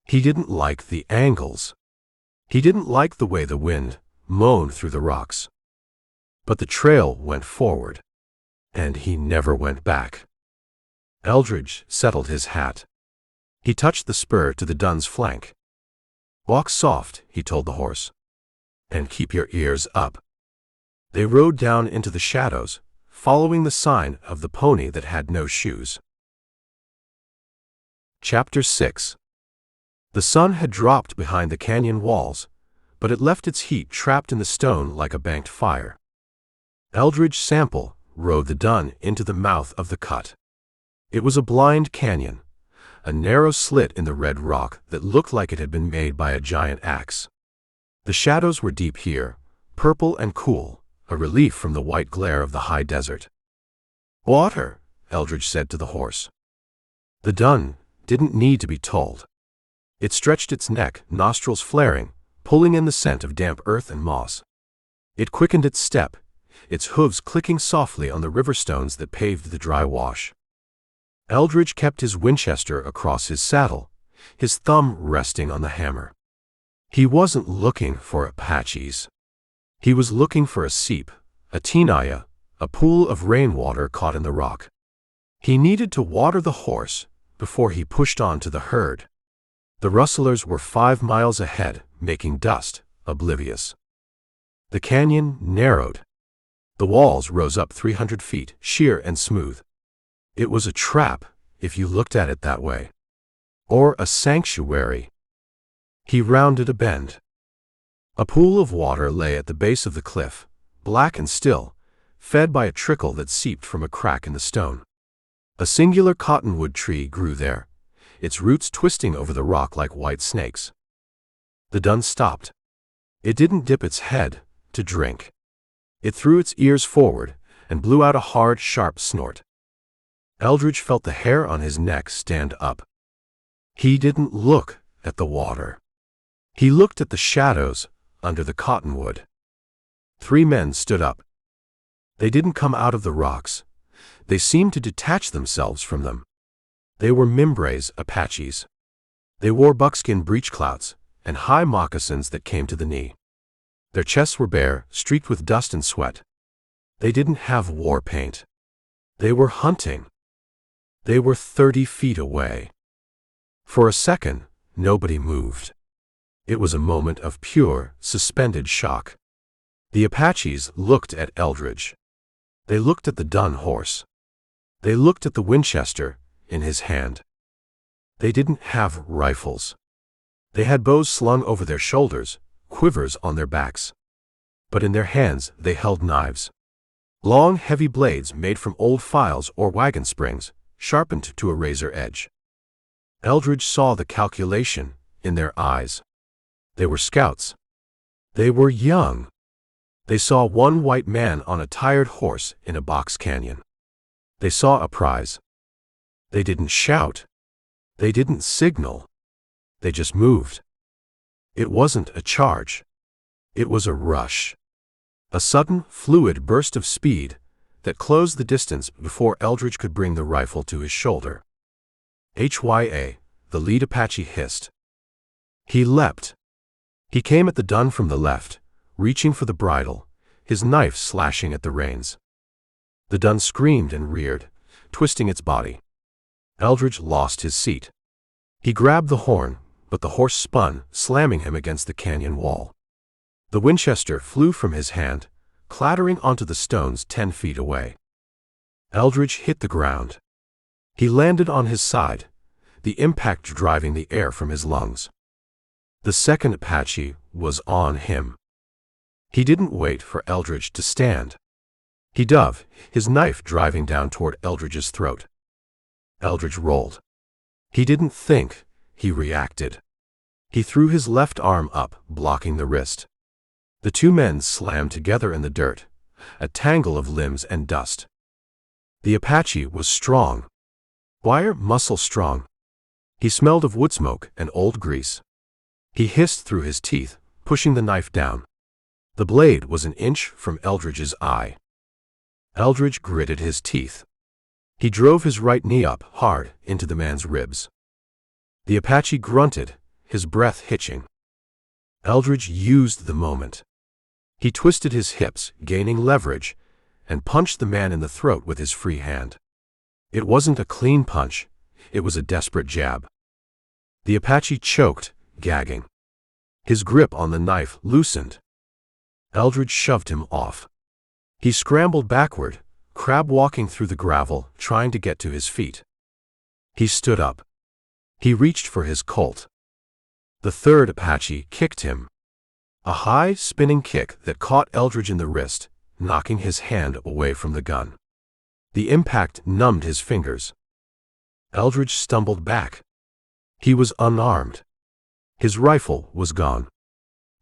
He didn't like the angles. He didn't like the way the wind moaned through the rocks. But the trail went forward, and he never went back. Eldridge settled his hat. He touched the spur to the dun's flank. "Walk soft," he told the horse, "and keep your ears up." They rode down into the shadows, following the sign of the pony that had no shoes. Chapter 6. The sun had dropped behind the canyon walls, but it left its heat trapped in the stone like a banked fire. Eldridge Sample rode the dun into the mouth of the cut. It was a blind canyon, a narrow slit in the red rock that looked like it had been made by a giant axe. The shadows were deep here, purple and cool, a relief from the white glare of the high desert. "Water," Eldridge said to the horse. The dun didn't need to be told. It stretched its neck, nostrils flaring, pulling in the scent of damp earth and moss. It quickened its step, its hooves clicking softly on the river stones that paved the dry wash. Eldridge kept his Winchester across his saddle, his thumb resting on the hammer. He wasn't looking for Apaches. He was looking for a seep, a tinaya, a pool of rainwater caught in the rock. He needed to water the horse before he pushed on to the herd. The rustlers were 5 miles ahead, making dust, oblivious. The canyon narrowed. The walls rose up 300 feet, sheer and smooth. It was a trap, if you looked at it that way. Or a sanctuary. He rounded a bend. A pool of water lay at the base of the cliff, black and still, fed by a trickle that seeped from a crack in the stone. A singular cottonwood tree grew there, its roots twisting over the rock like white snakes. The dun stopped. It didn't dip its head to drink. It threw its ears forward and blew out a hard, sharp snort. Eldridge felt the hair on his neck stand up. He didn't look at the water. He looked at the shadows under the cottonwood. 3 men stood up. They didn't come out of the rocks. They seemed to detach themselves from them. They were Mimbres Apaches. They wore buckskin breechclouts and high moccasins that came to the knee. Their chests were bare, streaked with dust and sweat. They didn't have war paint. They were hunting. They were 30 feet away. For a second, nobody moved. It was a moment of pure, suspended shock. The Apaches looked at Eldridge. They looked at the dun horse. They looked at the Winchester in his hand. They didn't have rifles. They had bows slung over their shoulders, quivers on their backs. But in their hands they held knives. Long, heavy blades made from old files or wagon springs, sharpened to a razor edge. Eldridge saw the calculation in their eyes. They were scouts. They were young. They saw one white man on a tired horse in a box canyon. They saw a prize. They didn't shout. They didn't signal. They just moved. It wasn't a charge. It was a rush. A sudden, fluid burst of speed that closed the distance before Eldridge could bring the rifle to his shoulder. "Hya," the lead Apache hissed. He leapt. He came at the dun from the left, reaching for the bridle, his knife slashing at the reins. The dun screamed and reared, twisting its body. Eldridge lost his seat. He grabbed the horn, but the horse spun, slamming him against the canyon wall. The Winchester flew from his hand, clattering onto the stones 10 feet away. Eldridge hit the ground. He landed on his side, the impact driving the air from his lungs. The second Apache was on him. He didn't wait for Eldridge to stand. He dove, his knife driving down toward Eldridge's throat. Eldridge rolled. He didn't think, he reacted. He threw his left arm up, blocking the wrist. The 2 men slammed together in the dirt, a tangle of limbs and dust. The Apache was strong. Wire muscle strong. He smelled of wood smoke and old grease. He hissed through his teeth, pushing the knife down. The blade was an inch from Eldridge's eye. Eldridge gritted his teeth. He drove his right knee up hard into the man's ribs. The Apache grunted, his breath hitching. Eldridge used the moment. He twisted his hips, gaining leverage, and punched the man in the throat with his free hand. It wasn't a clean punch, it was a desperate jab. The Apache choked, gagging. His grip on the knife loosened. Eldridge shoved him off. He scrambled backward, crab-walking through the gravel, trying to get to his feet. He stood up. He reached for his Colt. The third Apache kicked him. A high, spinning kick that caught Eldridge in the wrist, knocking his hand away from the gun. The impact numbed his fingers. Eldridge stumbled back. He was unarmed. His rifle was gone.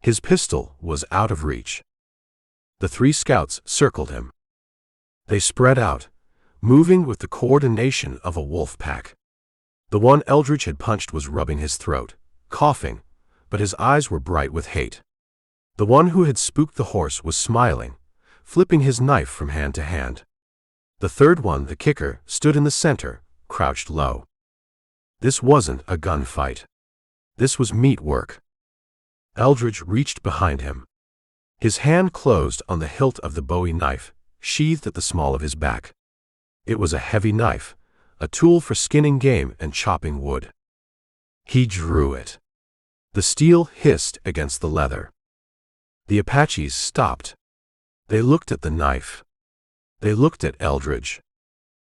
His pistol was out of reach. The three scouts circled him. They spread out, moving with the coordination of a wolf pack. The one Eldridge had punched was rubbing his throat, coughing, but his eyes were bright with hate. The one who had spooked the horse was smiling, flipping his knife from hand to hand. The third one, the kicker, stood in the center, crouched low. This wasn't a gunfight. This was meat work. Eldridge reached behind him. His hand closed on the hilt of the Bowie knife, sheathed at the small of his back. It was a heavy knife, a tool for skinning game and chopping wood. He drew it. The steel hissed against the leather. The Apaches stopped. They looked at the knife. They looked at Eldridge.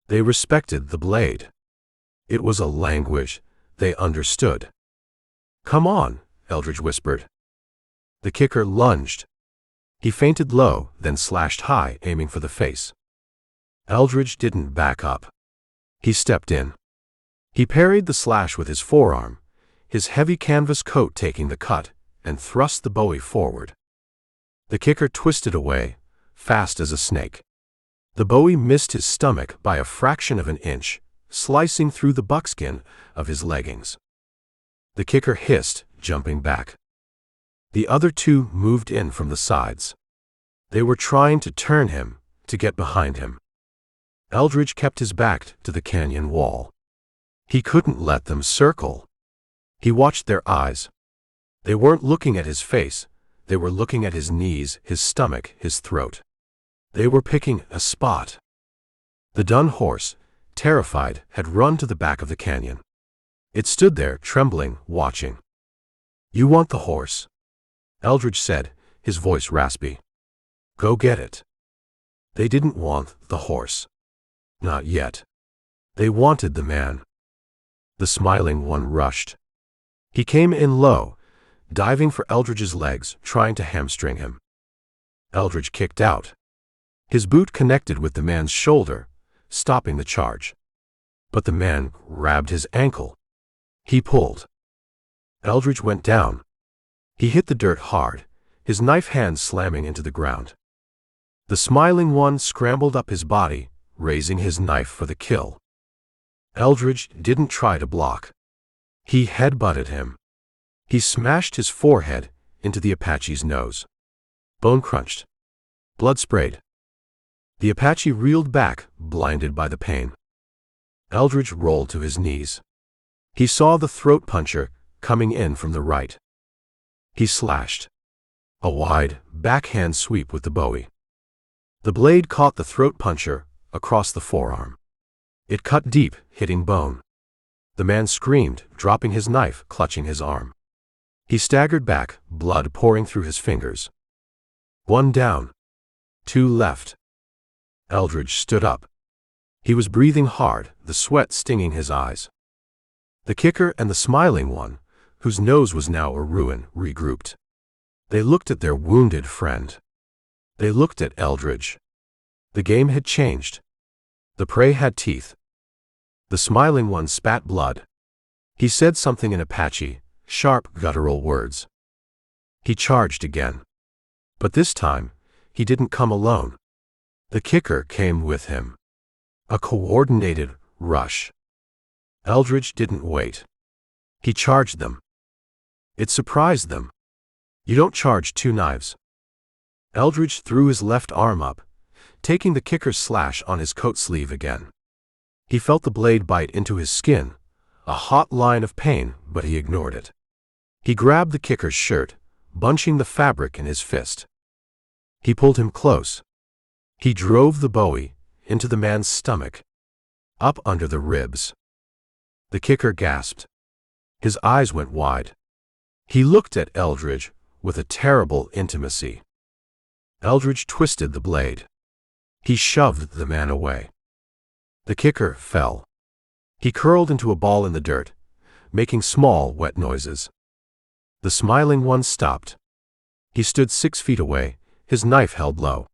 They respected the blade. It was a language they understood. "Come on," Eldridge whispered. The kicker lunged. He feinted low, then slashed high, aiming for the face. Eldridge didn't back up. He stepped in. He parried the slash with his forearm, his heavy canvas coat taking the cut, and thrust the Bowie forward. The kicker twisted away, fast as a snake. The Bowie missed his stomach by a fraction of an inch, slicing through the buckskin of his leggings. The kicker hissed, jumping back. The other two moved in from the sides. They were trying to turn him, to get behind him. Eldridge kept his back to the canyon wall. He couldn't let them circle. He watched their eyes. They weren't looking at his face, they were looking at his knees, his stomach, his throat. They were picking a spot. The dun horse, terrified, had run to the back of the canyon. It stood there, trembling, watching. "You want the horse," Eldridge said, his voice raspy. "Go get it." They didn't want the horse. Not yet. They wanted the man. The smiling one rushed. He came in low, diving for Eldridge's legs, trying to hamstring him. Eldridge kicked out. His boot connected with the man's shoulder, stopping the charge. But the man grabbed his ankle. He pulled. Eldridge went down. He hit the dirt hard, his knife hand slamming into the ground. The smiling one scrambled up his body, raising his knife for the kill. Eldridge didn't try to block. He headbutted him. He smashed his forehead into the Apache's nose. Bone crunched. Blood sprayed. The Apache reeled back, blinded by the pain. Eldridge rolled to his knees. He saw the throat puncher coming in from the right. He slashed. A wide, backhand sweep with the Bowie. The blade caught the throat puncher across the forearm. It cut deep, hitting bone. The man screamed, dropping his knife, clutching his arm. He staggered back, blood pouring through his fingers. One down. Two left. Eldridge stood up. He was breathing hard, the sweat stinging his eyes. The kicker and the smiling one, whose nose was now a ruin, regrouped. They looked at their wounded friend. They looked at Eldridge. The game had changed. The prey had teeth. The smiling one spat blood. He said something in Apache, sharp, guttural words. He charged again. But this time, he didn't come alone. The kicker came with him. A coordinated rush. Eldridge didn't wait. He charged them. It surprised them. You don't charge 2 knives. Eldridge threw his left arm up, taking the kicker's slash on his coat sleeve again. He felt the blade bite into his skin, a hot line of pain, but he ignored it. He grabbed the kicker's shirt, bunching the fabric in his fist. He pulled him close. He drove the bowie into the man's stomach, up under the ribs. The kicker gasped. His eyes went wide. He looked at Eldridge with a terrible intimacy. Eldridge twisted the blade. He shoved the man away. The kicker fell. He curled into a ball in the dirt, making small, wet noises. The smiling one stopped. He stood 6 feet away, his knife held low.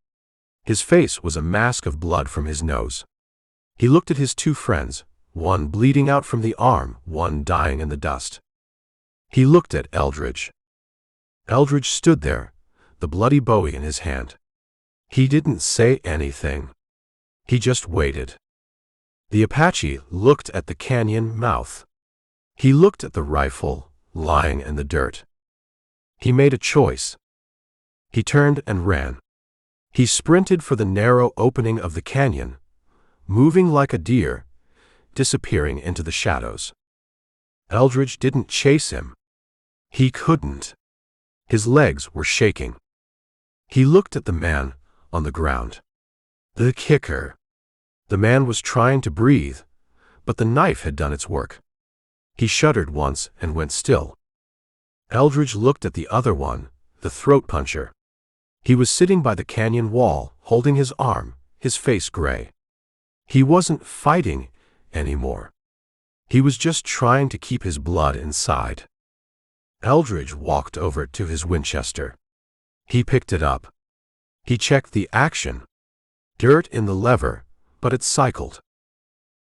His face was a mask of blood from his nose. He looked at his 2 friends, one bleeding out from the arm, one dying in the dust. He looked at Eldridge. Eldridge stood there, the bloody bowie in his hand. He didn't say anything. He just waited. The Apache looked at the canyon mouth. He looked at the rifle, lying in the dirt. He made a choice. He turned and ran. He sprinted for the narrow opening of the canyon, moving like a deer, disappearing into the shadows. Eldridge didn't chase him. He couldn't. His legs were shaking. He looked at the man on the ground. The kicker. The man was trying to breathe, but the knife had done its work. He shuddered once and went still. Eldridge looked at the other one, the throat puncher. He was sitting by the canyon wall, holding his arm, his face gray. He wasn't fighting anymore. He was just trying to keep his blood inside. Eldridge walked over to his Winchester. He picked it up. He checked the action. Dirt in the lever, but it cycled.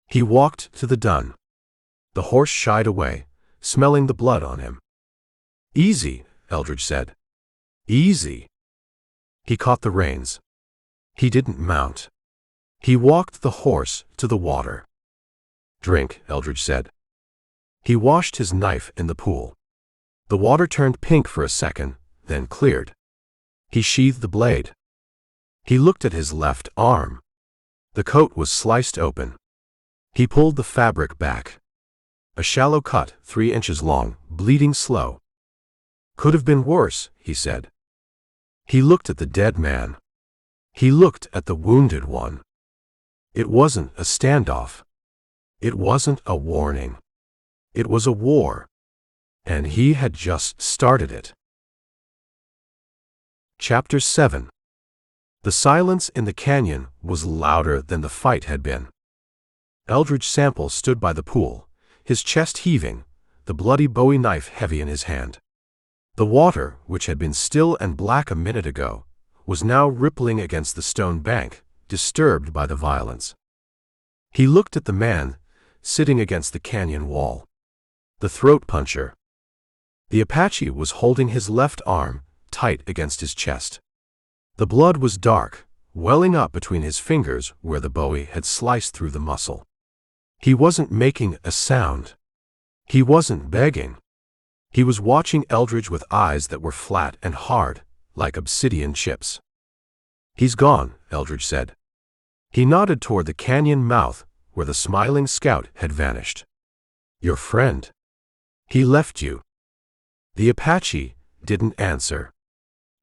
He walked to the dun. The horse shied away, smelling the blood on him. "Easy," Eldridge said. "Easy." He caught the reins. He didn't mount. He walked the horse to the water. "Drink," Eldridge said. He washed his knife in the pool. The water turned pink for a second, then cleared. He sheathed the blade. He looked at his left arm. The coat was sliced open. He pulled the fabric back. A shallow cut, 3 inches long, bleeding slow. "Could have been worse," he said. He looked at the dead man. He looked at the wounded one. It wasn't a standoff. It wasn't a warning. It was a war. And he had just started it. Chapter 7. The silence in the canyon was louder than the fight had been. Eldridge Sample stood by the pool, his chest heaving, the bloody bowie knife heavy in his hand. The water, which had been still and black a minute ago, was now rippling against the stone bank, disturbed by the violence. He looked at the man sitting against the canyon wall. The throat puncher. The Apache was holding his left arm tight against his chest. The blood was dark, welling up between his fingers where the bowie had sliced through the muscle. He wasn't making a sound. He wasn't begging. He was watching Eldridge with eyes that were flat and hard, like obsidian chips. "He's gone," Eldridge said. He nodded toward the canyon mouth where the smiling scout had vanished. "Your friend. He left you." The Apache didn't answer.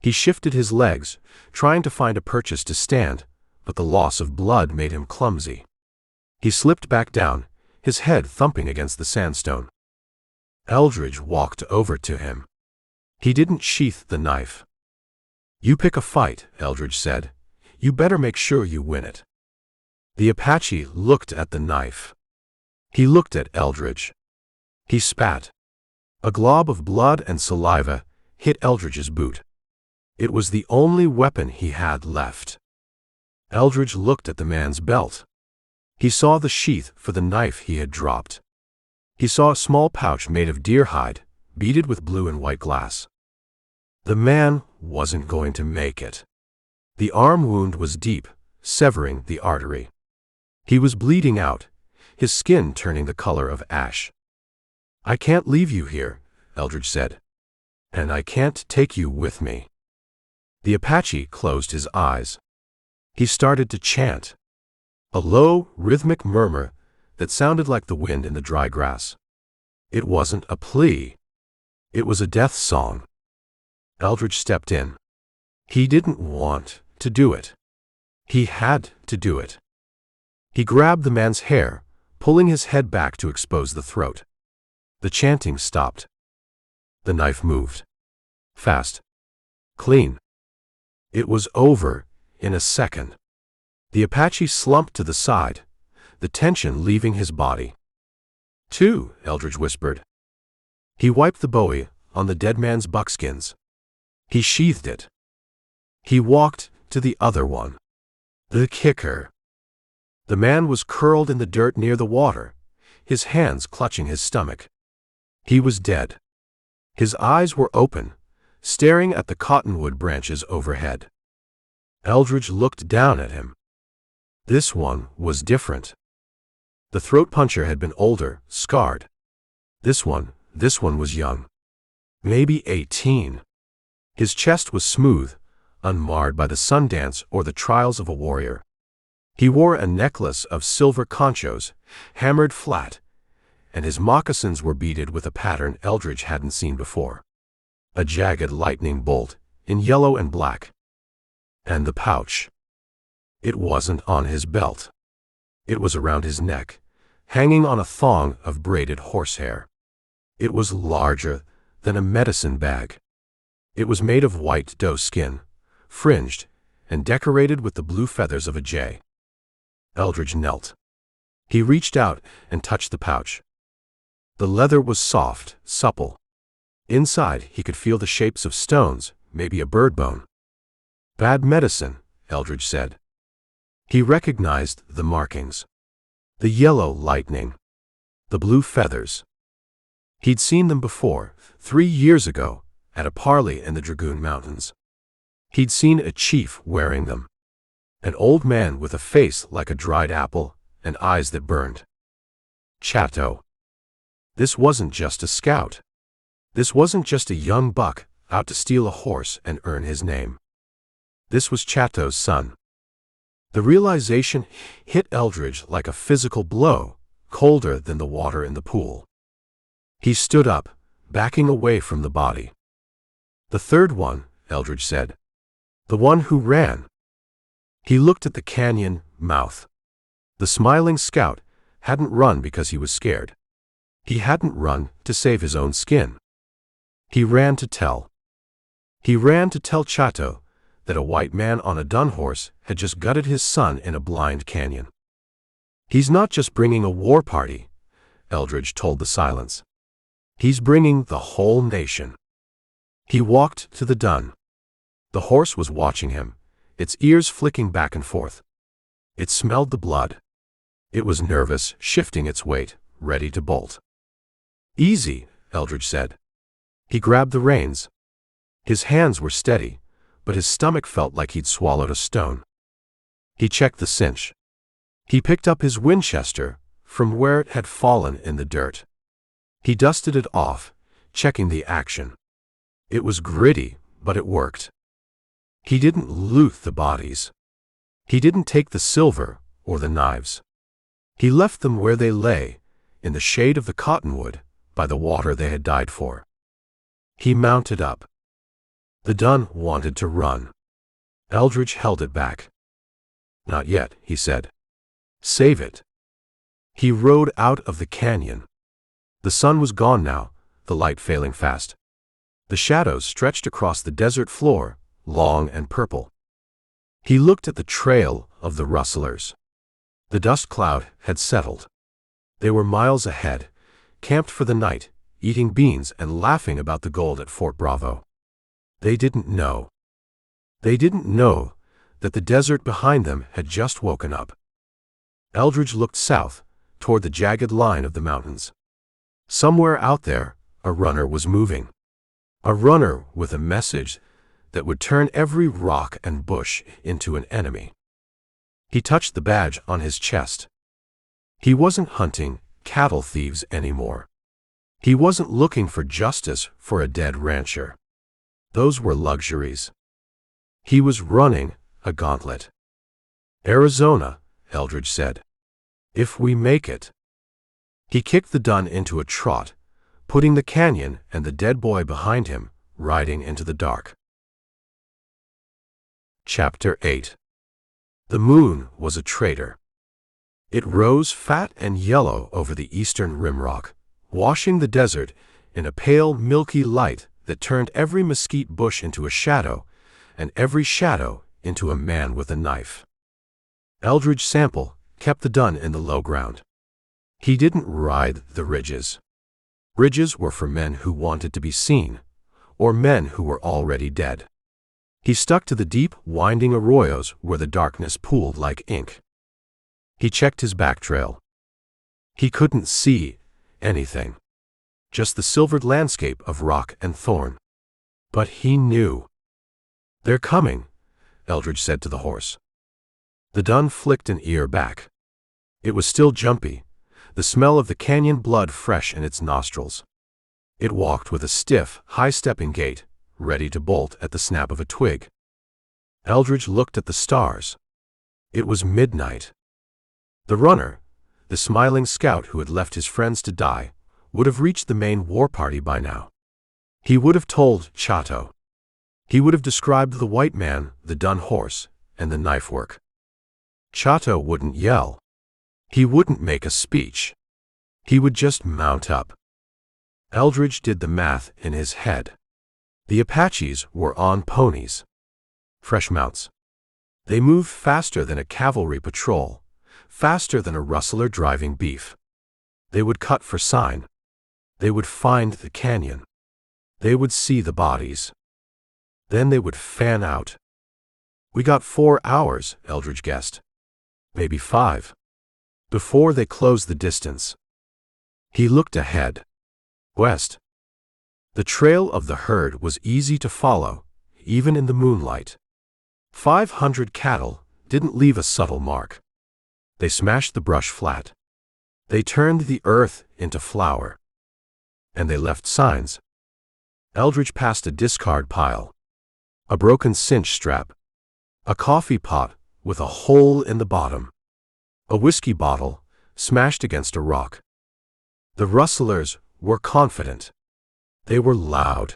He shifted his legs, trying to find a purchase to stand, but the loss of blood made him clumsy. He slipped back down, his head thumping against the sandstone. Eldridge walked over to him. He didn't sheath the knife. "You pick a fight," Eldridge said. "You better make sure you win it." The Apache looked at the knife. He looked at Eldridge. He spat. A glob of blood and saliva hit Eldridge's boot. It was the only weapon he had left. Eldridge looked at the man's belt. He saw the sheath for the knife he had dropped. He saw a small pouch made of deer hide, beaded with blue and white glass. The man wasn't going to make it. The arm wound was deep, severing the artery. He was bleeding out, his skin turning the color of ash. "I can't leave you here," Eldridge said. And I can't take you with me. The Apache closed his eyes. He started to chant, a low, rhythmic murmur that sounded like the wind in the dry grass. It wasn't a plea. It was a death song. Eldridge stepped in. He didn't want to do it. He had to do it. He grabbed the man's hair, pulling his head back to expose the throat. The chanting stopped. The knife moved. Fast. Clean. It was over in a second. The Apache slumped to the side, the tension leaving his body. "Two," Eldridge whispered. He wiped the bowie on the dead man's buckskins. He sheathed it. He walked to the other one. The kicker. The man was curled in the dirt near the water, his hands clutching his stomach. He was dead. His eyes were open, staring at the cottonwood branches overhead. Eldridge looked down at him. This one was different. The throat puncher had been older, scarred. This one was young. Maybe 18. His chest was smooth, unmarred by the Sundance or the trials of a warrior. He wore a necklace of silver conchos, hammered flat, and his moccasins were beaded with a pattern Eldridge hadn't seen before. A jagged lightning bolt, in yellow and black. And the pouch. It wasn't on his belt. It was around his neck, hanging on a thong of braided horsehair. It was larger than a medicine bag. It was made of white doe skin, fringed, and decorated with the blue feathers of a jay. Eldridge knelt. He reached out and touched the pouch. The leather was soft, supple. Inside, he could feel the shapes of stones, maybe a bird bone. "Bad medicine," Eldridge said. He recognized the markings. The yellow lightning. The blue feathers. He'd seen them before, 3 years ago, at a parley in the Dragoon Mountains. He'd seen a chief wearing them. An old man with a face like a dried apple and eyes that burned. Chatau. This wasn't just a scout. This wasn't just a young buck out to steal a horse and earn his name. This was Chatau's son. The realization hit Eldridge like a physical blow, colder than the water in the pool. He stood up, backing away from the body. "The third one," Eldridge said. "The one who ran." He looked at the canyon mouth. The smiling scout hadn't run because he was scared. He hadn't run to save his own skin. He ran to tell. He ran to tell Chatau that a white man on a dun horse had just gutted his son in a blind canyon. "He's not just bringing a war party," Eldridge told the silence. "He's bringing the whole nation." He walked to the dun. The horse was watching him, its ears flicking back and forth. It smelled the blood. It was nervous, shifting its weight, ready to bolt. "Easy," Eldridge said. He grabbed the reins. His hands were steady, but his stomach felt like he'd swallowed a stone. He checked the cinch. He picked up his Winchester from where it had fallen in the dirt. He dusted it off, checking the action. It was gritty, but it worked. He didn't loot the bodies. He didn't take the silver or the knives. He left them where they lay, in the shade of the cottonwood, by the water they had died for. He mounted up. The dun wanted to run. Eldridge held it back. "Not yet," he said. "Save it." He rode out of the canyon. The sun was gone now, the light failing fast. The shadows stretched across the desert floor, long and purple. He looked at the trail of the rustlers. The dust cloud had settled. They were miles ahead, camped for the night, eating beans and laughing about the gold at Fort Bravo. They didn't know. They didn't know that the desert behind them had just woken up. Eldridge looked south, toward the jagged line of the mountains. Somewhere out there, a runner was moving. A runner with a message that would turn every rock and bush into an enemy. He touched the badge on his chest. He wasn't hunting cattle thieves anymore. He wasn't looking for justice for a dead rancher. Those were luxuries. He was running a gauntlet. Arizona, Eldridge said. If we make it. He kicked the dun into a trot, putting the canyon and the dead boy behind him, riding into the dark. Chapter 8. The moon was a traitor. It rose fat and yellow over the eastern rimrock, washing the desert in a pale, milky light that turned every mesquite bush into a shadow, and every shadow into a man with a knife. Eldridge Sample kept the dun in the low ground. He didn't ride the ridges. Ridges were for men who wanted to be seen, or men who were already dead. He stuck to the deep, winding arroyos where the darkness pooled like ink. He checked his back trail. He couldn't see anything, just the silvered landscape of rock and thorn. But he knew. They're coming, Eldridge said to the horse. The dun flicked an ear back. It was still jumpy, the smell of the canyon blood fresh in its nostrils. It walked with a stiff, high-stepping gait, ready to bolt at the snap of a twig. Eldridge looked at the stars. It was midnight. The runner, the smiling scout who had left his friends to die, would have reached the main war party by now. He would have told Chatau. He would have described the white man, the dun horse, and the knife work. Chatau wouldn't yell. He wouldn't make a speech. He would just mount up. Eldridge did the math in his head. The Apaches were on ponies. Fresh mounts. They moved faster than a cavalry patrol, faster than a rustler driving beef. They would cut for sign. They would find the canyon. They would see the bodies. Then they would fan out. We got 4 hours, Eldridge guessed. Maybe 5. Before they closed the distance. He looked ahead. West. The trail of the herd was easy to follow, even in the moonlight. 500 cattle didn't leave a subtle mark. They smashed the brush flat. They turned the earth into flour. And they left signs. Eldridge passed a discard pile. A broken cinch strap. A coffee pot with a hole in the bottom. A whiskey bottle smashed against a rock. The rustlers were confident. They were loud.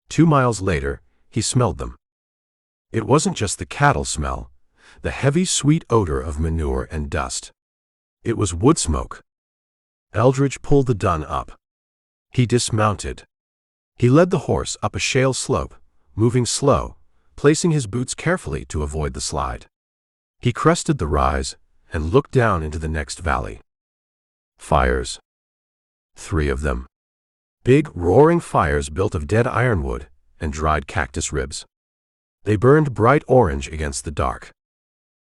2 miles later, he smelled them. It wasn't just the cattle smell, the heavy, sweet odor of manure and dust. It was wood smoke. Eldridge pulled the dun up. He dismounted. He led the horse up a shale slope, moving slow, placing his boots carefully to avoid the slide. He crested the rise and looked down into the next valley. Fires. 3 of them. Big, roaring fires built of dead ironwood and dried cactus ribs. They burned bright orange against the dark.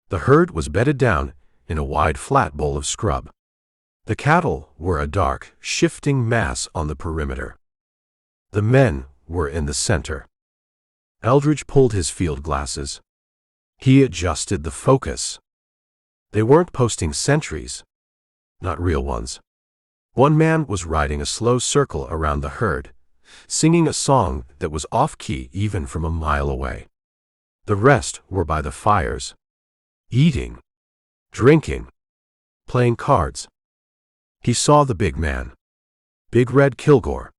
The herd was bedded down in a wide flat bowl of scrub. The cattle were a dark, shifting mass on the perimeter. The men were in the center. Eldridge pulled his field glasses. He adjusted the focus. They weren't posting sentries. Not real ones. One man was riding a slow circle around the herd, singing a song that was off-key even from a mile away. The rest were by the fires, eating, drinking, playing cards. He saw the big man. Big Red Kilgore.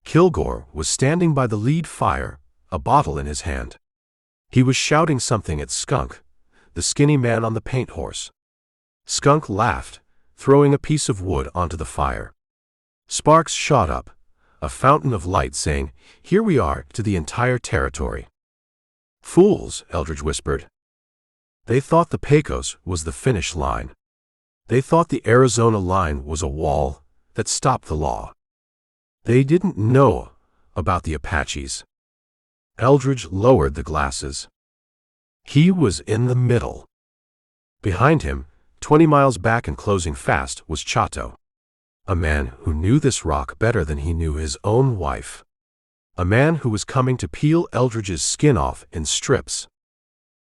Kilgore was standing by the lead fire, a bottle in his hand. He was shouting something at Skunk, the skinny man on the paint horse. Skunk laughed, throwing a piece of wood onto the fire. Sparks shot up, a fountain of light saying, "Here we are," to the entire territory. "Fools," Eldridge whispered. They thought the Pecos was the finish line. They thought the Arizona line was a wall that stopped the law. They didn't know about the Apaches. Eldridge lowered the glasses. He was in the middle. Behind him, 20 miles back and closing fast, was Chatau. A man who knew this rock better than he knew his own wife. A man who was coming to peel Eldridge's skin off in strips.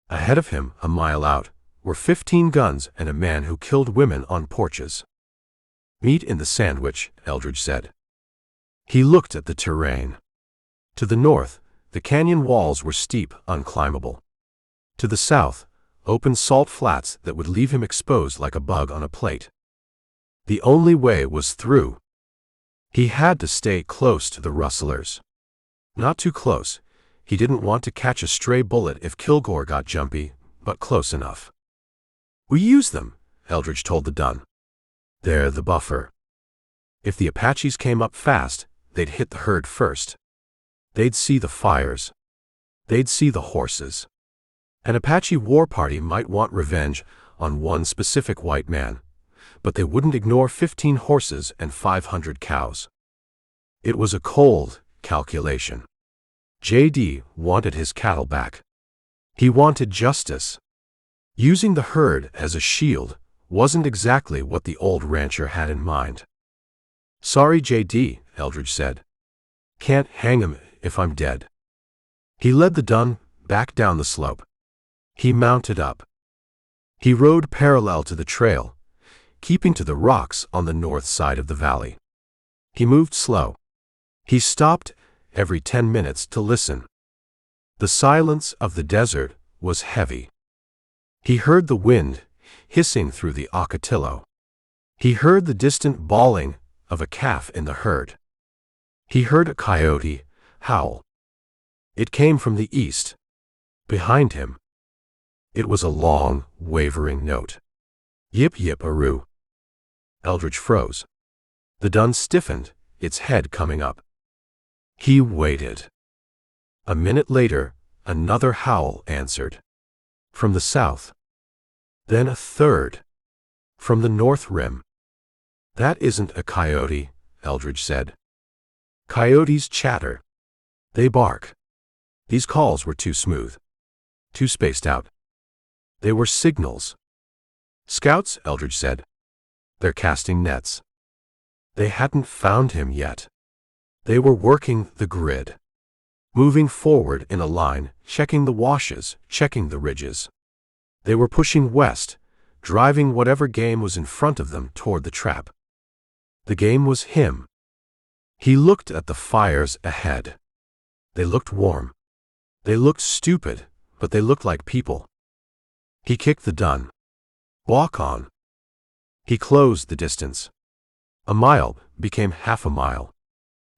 Ahead of him, a mile out, were 15 guns and a man who killed women on porches. "Meat in the sandwich," Eldridge said. He looked at the terrain. To the north, the canyon walls were steep, unclimbable. To the south, open salt flats that would leave him exposed like a bug on a plate. The only way was through. He had to stay close to the rustlers. Not too close. He didn't want to catch a stray bullet if Kilgore got jumpy, but close enough. "We use them," Eldridge told the Dun. "They're the buffer. If the Apaches came up fast, they'd hit the herd first. They'd see the fires. They'd see the horses. An Apache war party might want revenge on one specific white man, but they wouldn't ignore 15 horses and 500 cows." It was a cold calculation. JD wanted his cattle back. He wanted justice. Using the herd as a shield wasn't exactly what the old rancher had in mind. "Sorry, JD," Eldridge said. "Can't hang him if I'm dead." He led the Dun back down the slope. He mounted up. He rode parallel to the trail, keeping to the rocks on the north side of the valley. He moved slow. He stopped every 10 minutes to listen. The silence of the desert was heavy. He heard the wind hissing through the ocotillo. He heard the distant bawling of a calf in the herd. He heard a coyote howl. It came from the east. Behind him. It was a long, wavering note. "Yip yip aroo." Eldridge froze. The Dun stiffened, its head coming up. He waited. A minute later, another howl answered. From the south. Then a third. From the north rim. "That isn't a coyote," Eldridge said. "Coyotes chatter. They bark." These calls were too smooth. Too spaced out. They were signals. "Scouts," Eldridge said. "They're casting nets." They hadn't found him yet. They were working the grid. Moving forward in a line, checking the washes, checking the ridges. They were pushing west, driving whatever game was in front of them toward the trap. The game was him. He looked at the fires ahead. They looked warm. They looked stupid, but they looked like people. He kicked the Dun. "Walk on." He closed the distance. A mile became half a mile.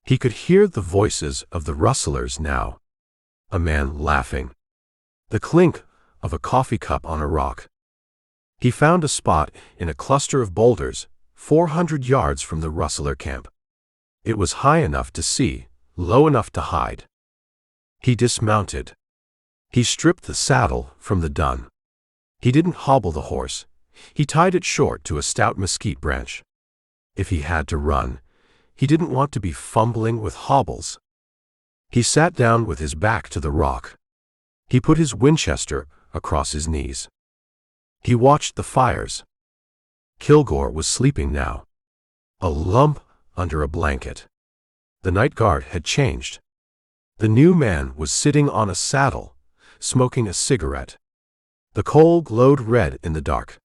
He could hear the voices of the rustlers now. A man laughing. The clink of a coffee cup on a rock. He found a spot in a cluster of boulders, 400 yards from the rustler camp. It was high enough to see, low enough to hide. He dismounted. He stripped the saddle from the Dun. He didn't hobble the horse. He tied it short to a stout mesquite branch. If he had to run, he didn't want to be fumbling with hobbles. He sat down with his back to the rock. He put his Winchester across his knees. He watched the fires. Kilgore was sleeping now. A lump under a blanket. The night guard had changed. The new man was sitting on a saddle, smoking a cigarette. The coal glowed red in the dark.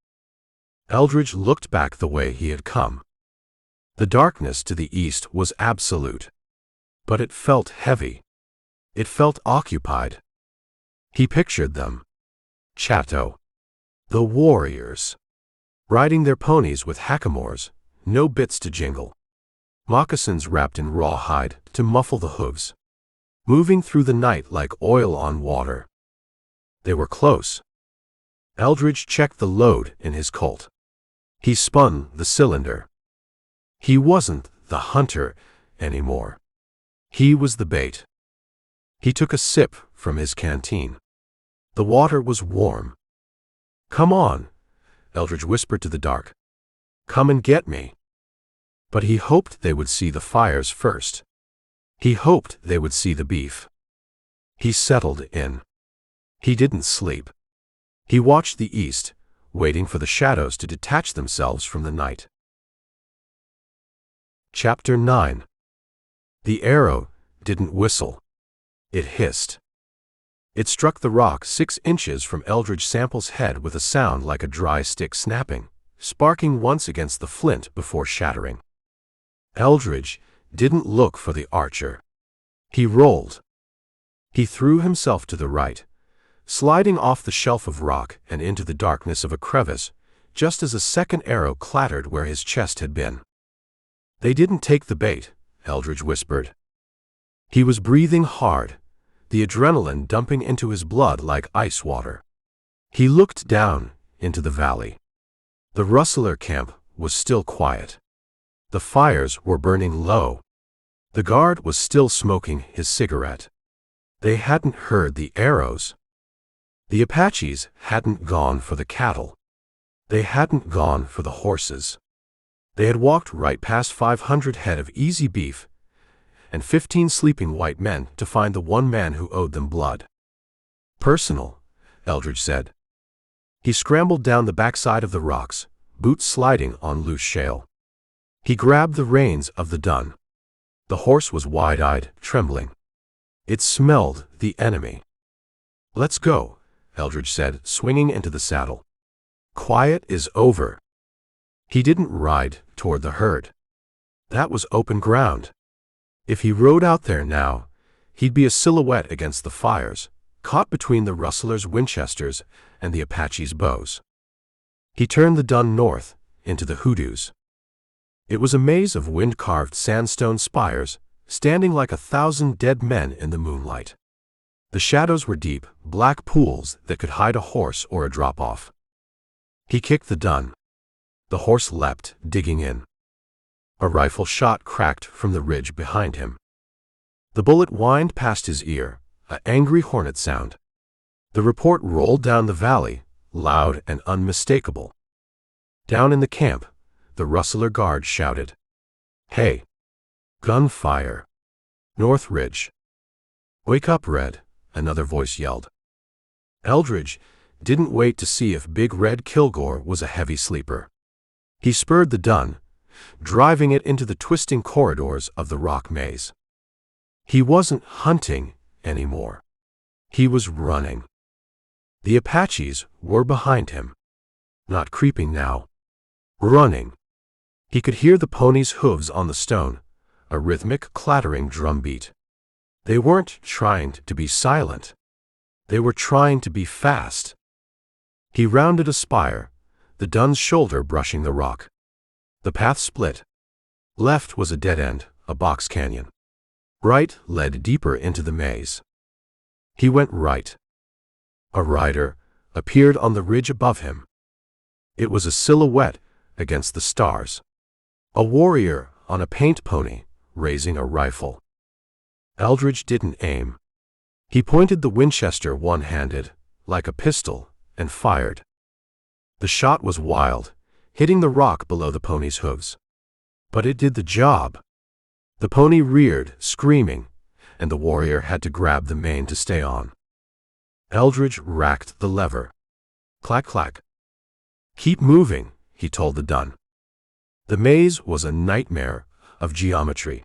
Eldridge looked back the way he had come. The darkness to the east was absolute. But it felt heavy. It felt occupied. He pictured them. Chatau. The warriors. Riding their ponies with hackamores, no bits to jingle. Moccasins wrapped in rawhide to muffle the hooves. Moving through the night like oil on water. They were close. Eldridge checked the load in his Colt. He spun the cylinder. He wasn't the hunter anymore. He was the bait. He took a sip from his canteen. The water was warm. "Come on," Eldridge whispered to the dark. "Come and get me." But he hoped they would see the fires first. He hoped they would see the beef. He settled in. He didn't sleep. He watched the east, waiting for the shadows to detach themselves from the night. Chapter 9. The arrow didn't whistle. It hissed. It struck the rock 6 inches from Eldridge Sample's head with a sound like a dry stick snapping, sparking once against the flint before shattering. Eldridge didn't look for the archer. He rolled. He threw himself to the right, sliding off the shelf of rock and into the darkness of a crevice, just as a second arrow clattered where his chest had been. "They didn't take the bait," Eldridge whispered. He was breathing hard, the adrenaline dumping into his blood like ice water. He looked down into the valley. The rustler camp was still quiet. The fires were burning low. The guard was still smoking his cigarette. They hadn't heard the arrows. The Apaches hadn't gone for the cattle. They hadn't gone for the horses. They had walked right past 500 head of easy beef and 15 sleeping white men to find the one man who owed them blood. "Personal," Eldridge said. He scrambled down the backside of the rocks, boots sliding on loose shale. He grabbed the reins of the dun. The horse was wide-eyed, trembling. It smelled the enemy. "Let's go," Eldridge said, swinging into the saddle. "Quiet is over." He didn't ride toward the herd. That was open ground. If he rode out there now, he'd be a silhouette against the fires, caught between the rustlers' Winchesters and the Apaches' bows. He turned the dun north, into the hoodoos. It was a maze of wind-carved sandstone spires, standing like 1,000 dead men in the moonlight. The shadows were deep, black pools that could hide a horse or a drop-off. He kicked the dun. The horse leapt, digging in. A rifle shot cracked from the ridge behind him. The bullet whined past his ear, an angry hornet sound. The report rolled down the valley, loud and unmistakable. Down in the camp, the rustler guard shouted, "Hey! Gunfire! North Ridge!" "Wake up, Red," another voice yelled. Eldridge didn't wait to see if Big Red Kilgore was a heavy sleeper. He spurred the dun, driving it into the twisting corridors of the rock maze. He wasn't hunting anymore. He was running. The Apaches were behind him. Not creeping now. Running. He could hear the pony's hooves on the stone, a rhythmic clattering drumbeat. They weren't trying to be silent. They were trying to be fast. He rounded a spire, the dun's shoulder brushing the rock. The path split. Left was a dead end, a box canyon. Right led deeper into the maze. He went right. A rider appeared on the ridge above him. It was a silhouette against the stars. A warrior on a paint pony, raising a rifle. Eldridge didn't aim. He pointed the Winchester one-handed, like a pistol, and fired. The shot was wild, hitting the rock below the pony's hooves. But it did the job. The pony reared, screaming, and the warrior had to grab the mane to stay on. Eldridge racked the lever. Clack, clack. "Keep moving," he told the dun. The maze was a nightmare of geometry.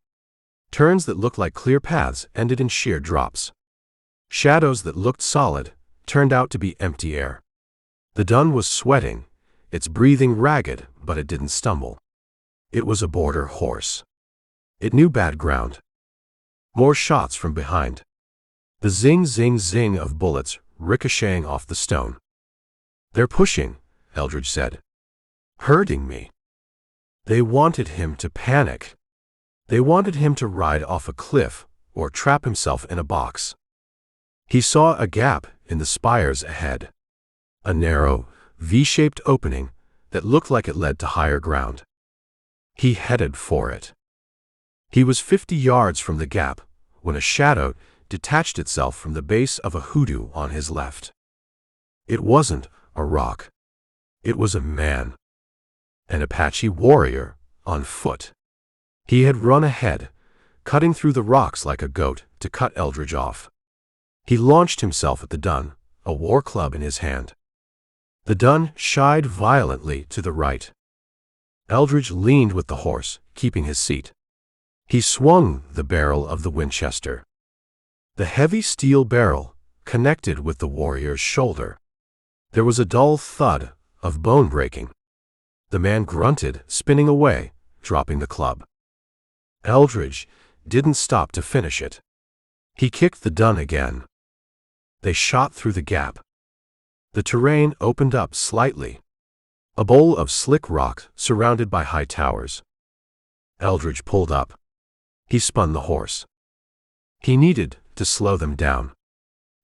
Turns that looked like clear paths ended in sheer drops. Shadows that looked solid turned out to be empty air. The dun was sweating, its breathing ragged, but it didn't stumble. It was a border horse. It knew bad ground. More shots from behind. The zing, zing, zing of bullets ricocheting off the stone. "They're pushing," Eldridge said. "Hurting me." They wanted him to panic. They wanted him to ride off a cliff or trap himself in a box. He saw a gap in the spires ahead. A narrow, V-shaped opening that looked like it led to higher ground. He headed for it. He was 50 yards from the gap when a shadow detached itself from the base of a hoodoo on his left. It wasn't a rock. It was a man. An Apache warrior on foot. He had run ahead, cutting through the rocks like a goat to cut Eldridge off. He launched himself at the dun, a war club in his hand. The dun shied violently to the right. Eldridge leaned with the horse, keeping his seat. He swung the barrel of the Winchester. The heavy steel barrel connected with the warrior's shoulder. There was a dull thud of bone breaking. The man grunted, spinning away, dropping the club. Eldridge didn't stop to finish it. He kicked the dun again. They shot through the gap. The terrain opened up slightly. A bowl of slick rock surrounded by high towers. Eldridge pulled up. He spun the horse. He needed to slow them down.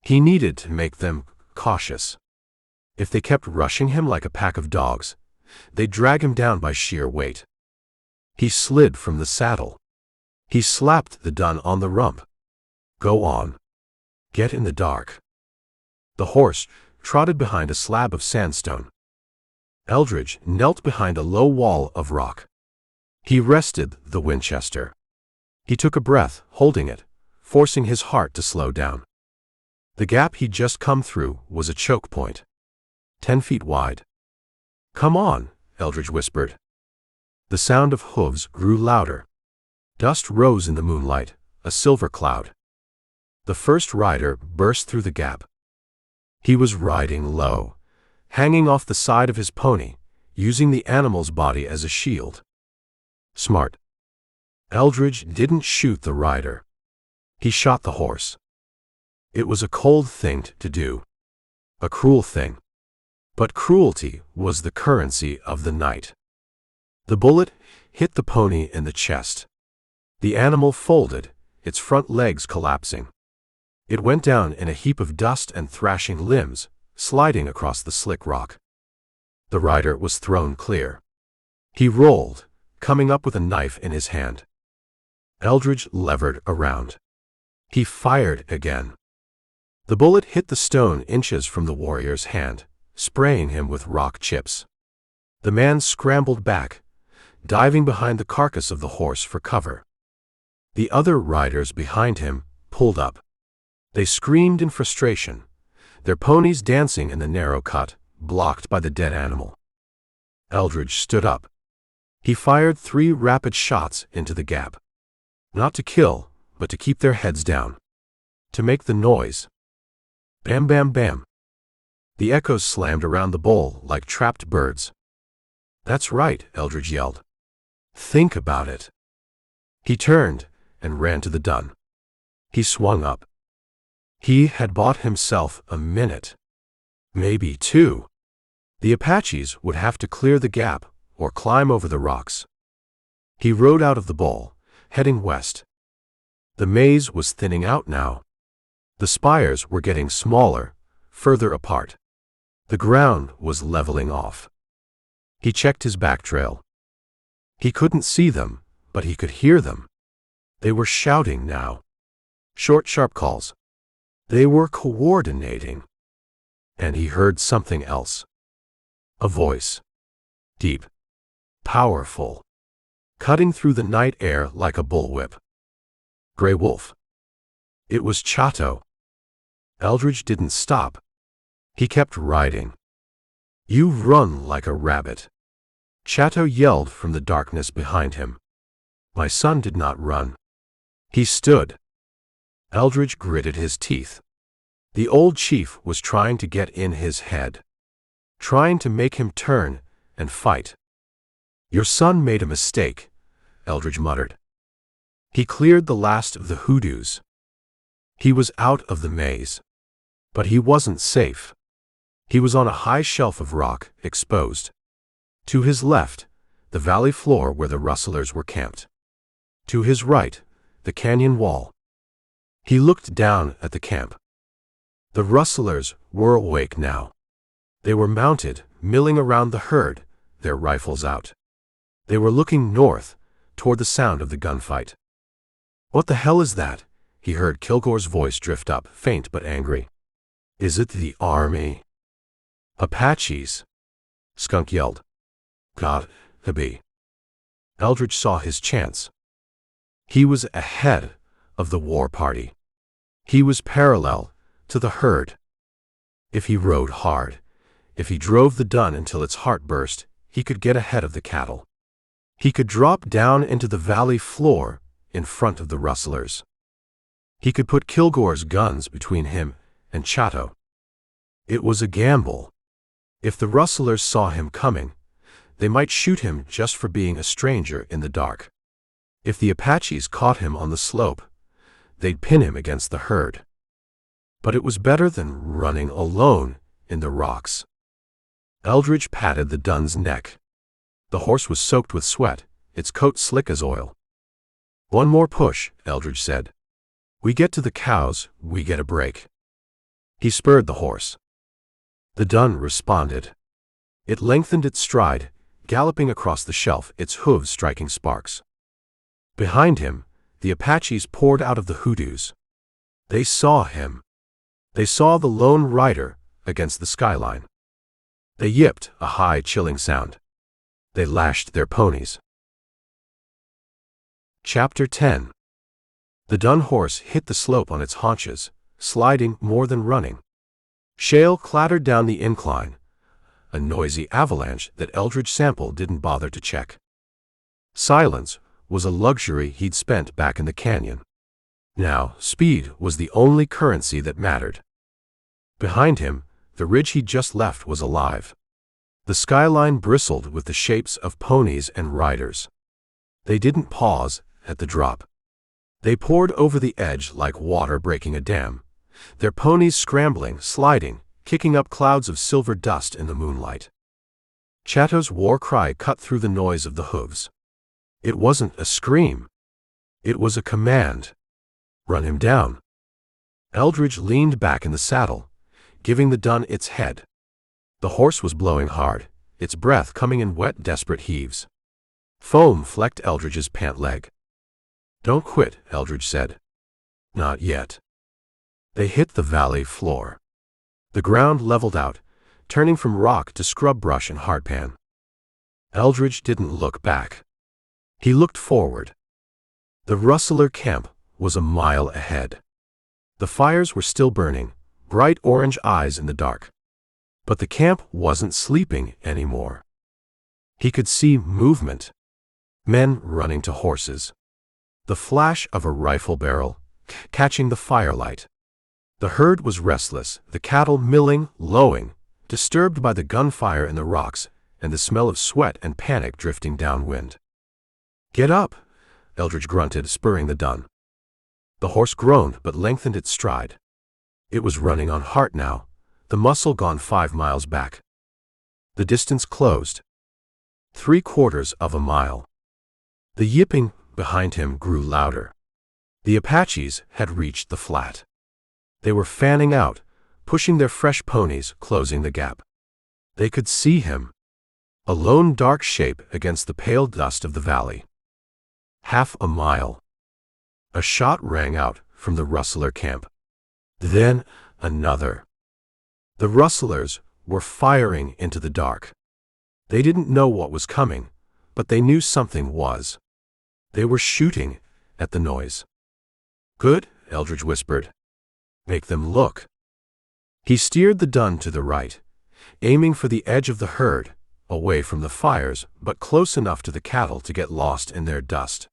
He needed to make them cautious. If they kept rushing him like a pack of dogs, they'd drag him down by sheer weight. He slid from the saddle. He slapped the dun on the rump. Go on. Get in the dark. The horse trotted behind a slab of sandstone. Eldridge knelt behind a low wall of rock. He rested the Winchester. He took a breath, holding it, forcing his heart to slow down. The gap he'd just come through was a choke point, 10 feet wide. Come on, Eldridge whispered. The sound of hooves grew louder. Dust rose in the moonlight, a silver cloud. The first rider burst through the gap. He was riding low, hanging off the side of his pony, using the animal's body as a shield. Smart. Eldridge didn't shoot the rider. He shot the horse. It was a cold thing to do. A cruel thing. But cruelty was the currency of the night. The bullet hit the pony in the chest. The animal folded, its front legs collapsing. It went down in a heap of dust and thrashing limbs, sliding across the slick rock. The rider was thrown clear. He rolled, coming up with a knife in his hand. Eldridge levered around. He fired again. The bullet hit the stone inches from the warrior's hand, spraying him with rock chips. The man scrambled back, diving behind the carcass of the horse for cover. The other riders behind him pulled up. They screamed in frustration, their ponies dancing in the narrow cut, blocked by the dead animal. Eldridge stood up. He fired 3 rapid shots into the gap. Not to kill, but to keep their heads down. To make the noise. Bam, bam, bam. The echoes slammed around the bowl like trapped birds. That's right, Eldridge yelled. Think about it. He turned and ran to the dun. He swung up. He had bought himself a minute. Maybe 2. The Apaches would have to clear the gap or climb over the rocks. He rode out of the bowl, heading west. The maze was thinning out now. The spires were getting smaller, further apart. The ground was leveling off. He checked his back trail. He couldn't see them, but he could hear them. They were shouting now. Short, sharp calls. They were coordinating. And he heard something else. A voice. Deep. Powerful. Cutting through the night air like a bullwhip. Gray Wolf. It was Chatau. Eldridge didn't stop. He kept riding. You run like a rabbit. Chatau yelled from the darkness behind him. My son did not run. He stood. Eldridge gritted his teeth. The old chief was trying to get in his head. Trying to make him turn and fight. Your son made a mistake, Eldridge muttered. He cleared the last of the hoodoos. He was out of the maze. But he wasn't safe. He was on a high shelf of rock, exposed. To his left, the valley floor where the rustlers were camped. To his right, the canyon wall. He looked down at the camp. The rustlers were awake now. They were mounted, milling around the herd, their rifles out. They were looking north, toward the sound of the gunfight. What the hell is that? He heard Kilgore's voice drift up, faint but angry. Is it the army? Apaches? Skunk yelled. Got to be. Eldridge saw his chance. He was ahead of the war party. He was parallel to the herd. If he rode hard, if he drove the dun until its heart burst, he could get ahead of the cattle. He could drop down into the valley floor in front of the rustlers. He could put Kilgore's guns between him and Chatau. It was a gamble. If the rustlers saw him coming, they might shoot him just for being a stranger in the dark. If the Apaches caught him on the slope, they'd pin him against the herd. But it was better than running alone in the rocks. Eldridge patted the dun's neck. The horse was soaked with sweat, its coat slick as oil. "One more push," Eldridge said. "We get to the cows, we get a break." He spurred the horse. The dun responded. It lengthened its stride, galloping across the shelf, its hooves striking sparks. Behind him, the Apaches poured out of the hoodoos. They saw him. They saw the lone rider against the skyline. They yipped, a high, chilling sound. They lashed their ponies. Chapter 10. The dun horse hit the slope on its haunches, sliding more than running. Shale clattered down the incline, a noisy avalanche that Eldridge Sample didn't bother to check. Silence was a luxury he'd spent back in the canyon. Now, speed was the only currency that mattered. Behind him, the ridge he'd just left was alive. The skyline bristled with the shapes of ponies and riders. They didn't pause at the drop. They poured over the edge like water breaking a dam, their ponies scrambling, sliding, kicking up clouds of silver dust in the moonlight. Chatau's war cry cut through the noise of the hooves. It wasn't a scream. It was a command. Run him down. Eldridge leaned back in the saddle, giving the dun its head. The horse was blowing hard, its breath coming in wet, desperate heaves. Foam flecked Eldridge's pant leg. "Don't quit," Eldridge said. "Not yet." They hit the valley floor. The ground leveled out, turning from rock to scrub brush and hardpan. Eldridge didn't look back. He looked forward. The rustler camp was a mile ahead. The fires were still burning, bright orange eyes in the dark. But the camp wasn't sleeping anymore. He could see movement. Men running to horses. The flash of a rifle barrel, catching the firelight. The herd was restless, the cattle milling, lowing, disturbed by the gunfire in the rocks and the smell of sweat and panic drifting downwind. "Get up," Eldridge grunted, spurring the dun. The horse groaned but lengthened its stride. It was running on heart now, the muscle gone 5 miles back. The distance closed. 3/4 of a mile. The yipping behind him grew louder. The Apaches had reached the flat. They were fanning out, pushing their fresh ponies, closing the gap. They could see him. A lone dark shape against the pale dust of the valley. 1/2 a mile. A shot rang out from the rustler camp. Then another. The rustlers were firing into the dark. They didn't know what was coming, but they knew something was. They were shooting at the noise. "Good," Eldridge whispered. "Make them look." He steered the dun to the right, aiming for the edge of the herd, away from the fires but close enough to the cattle to get lost in their dust.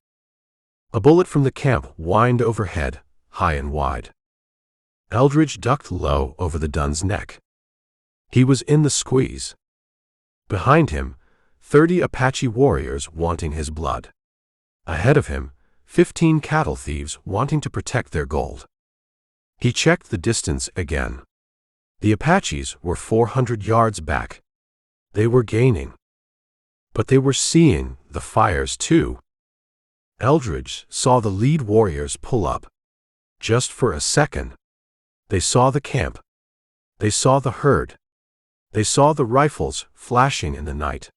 A bullet from the camp whined overhead, high and wide. Eldridge ducked low over the dun's neck. He was in the squeeze. Behind him, 30 Apache warriors wanting his blood. Ahead of him, 15 cattle thieves wanting to protect their gold. He checked the distance again. The Apaches were 400 yards back. They were gaining. But they were seeing the fires too. Eldridge saw the lead warriors pull up. Just for a second. They saw the camp. They saw the herd. They saw the rifles flashing in the night.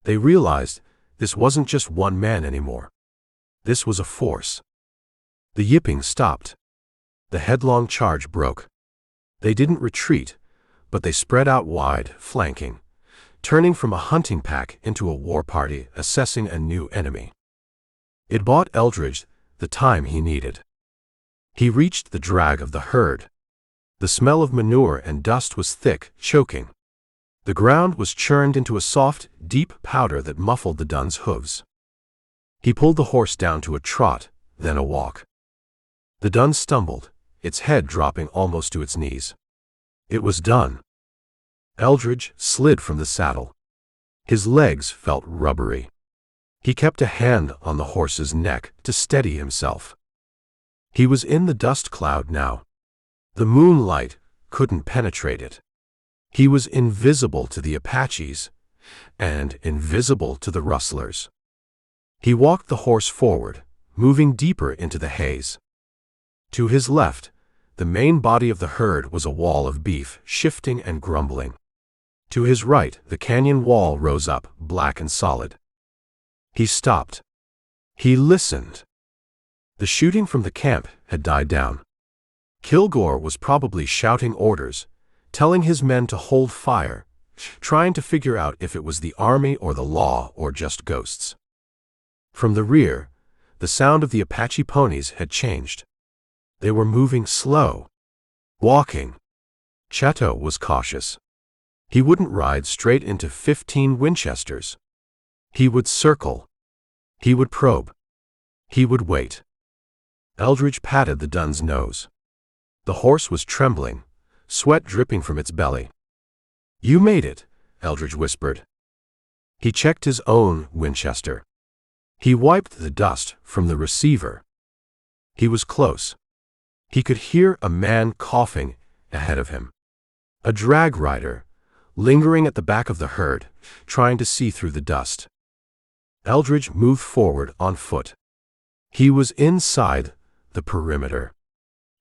They realized this wasn't just one man anymore. This was a force. The yipping stopped. The headlong charge broke. They didn't retreat, but they spread out wide, flanking, turning from a hunting pack into a war party, assessing a new enemy. It bought Eldridge the time he needed. He reached the drag of the herd. The smell of manure and dust was thick, choking. The ground was churned into a soft, deep powder that muffled the dun's hooves. He pulled the horse down to a trot, then a walk. The dun stumbled, its head dropping almost to its knees. It was done. Eldridge slid from the saddle. His legs felt rubbery. He kept a hand on the horse's neck to steady himself. He was in the dust cloud now. The moonlight couldn't penetrate it. He was invisible to the Apaches and invisible to the rustlers. He walked the horse forward, moving deeper into the haze. To his left, the main body of the herd was a wall of beef, shifting and grumbling. To his right, the canyon wall rose up, black and solid. He stopped. He listened. The shooting from the camp had died down. Kilgore was probably shouting orders, telling his men to hold fire, trying to figure out if it was the army or the law or just ghosts. From the rear, the sound of the Apache ponies had changed. They were moving slow, walking. Chatau was cautious. He wouldn't ride straight into 15 Winchesters. He would circle. He would probe. He would wait. Eldridge patted the Dun's nose. The horse was trembling, sweat dripping from its belly. "You made it," Eldridge whispered. He checked his own Winchester. He wiped the dust from the receiver. He was close. He could hear a man coughing ahead of him. A drag rider, lingering at the back of the herd, trying to see through the dust. Eldridge moved forward on foot. He was inside the perimeter.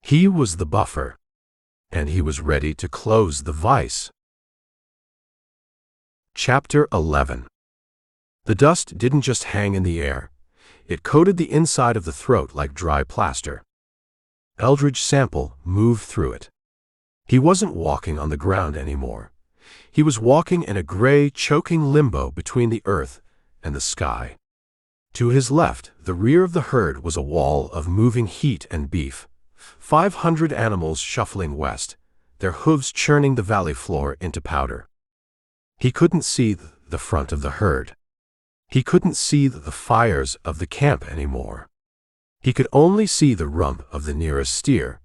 He was the buffer, and he was ready to close the vice. Chapter 11. The dust didn't just hang in the air. It coated the inside of the throat like dry plaster. Eldridge Sample moved through it. He wasn't walking on the ground anymore. He was walking in a gray, choking limbo between the earth and the sky. To his left, the rear of the herd was a wall of moving heat and beef. 500 animals shuffling west, their hooves churning the valley floor into powder. He couldn't see the front of the herd. He couldn't see the fires of the camp anymore. He could only see the rump of the nearest steer,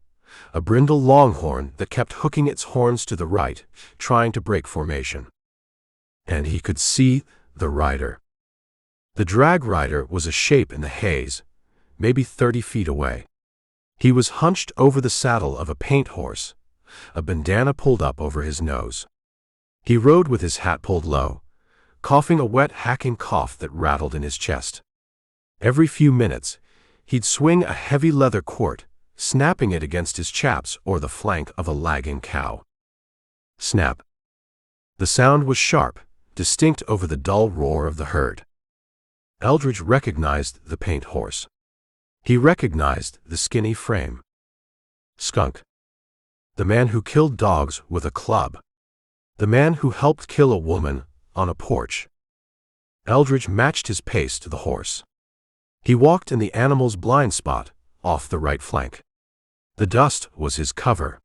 a brindle longhorn that kept hooking its horns to the right, trying to break formation. And he could see the rider. The drag rider was a shape in the haze, maybe 30 feet away. He was hunched over the saddle of a paint horse, a bandana pulled up over his nose. He rode with his hat pulled low, coughing a wet, hacking cough that rattled in his chest. Every few minutes, he'd swing a heavy leather quirt, snapping it against his chaps or the flank of a lagging cow. Snap. The sound was sharp, distinct over the dull roar of the herd. Eldridge recognized the paint horse. He recognized the skinny frame. Skunk. The man who killed dogs with a club. The man who helped kill a woman on a porch. Eldridge matched his pace to the horse. He walked in the animal's blind spot, off the right flank. The dust was his cover.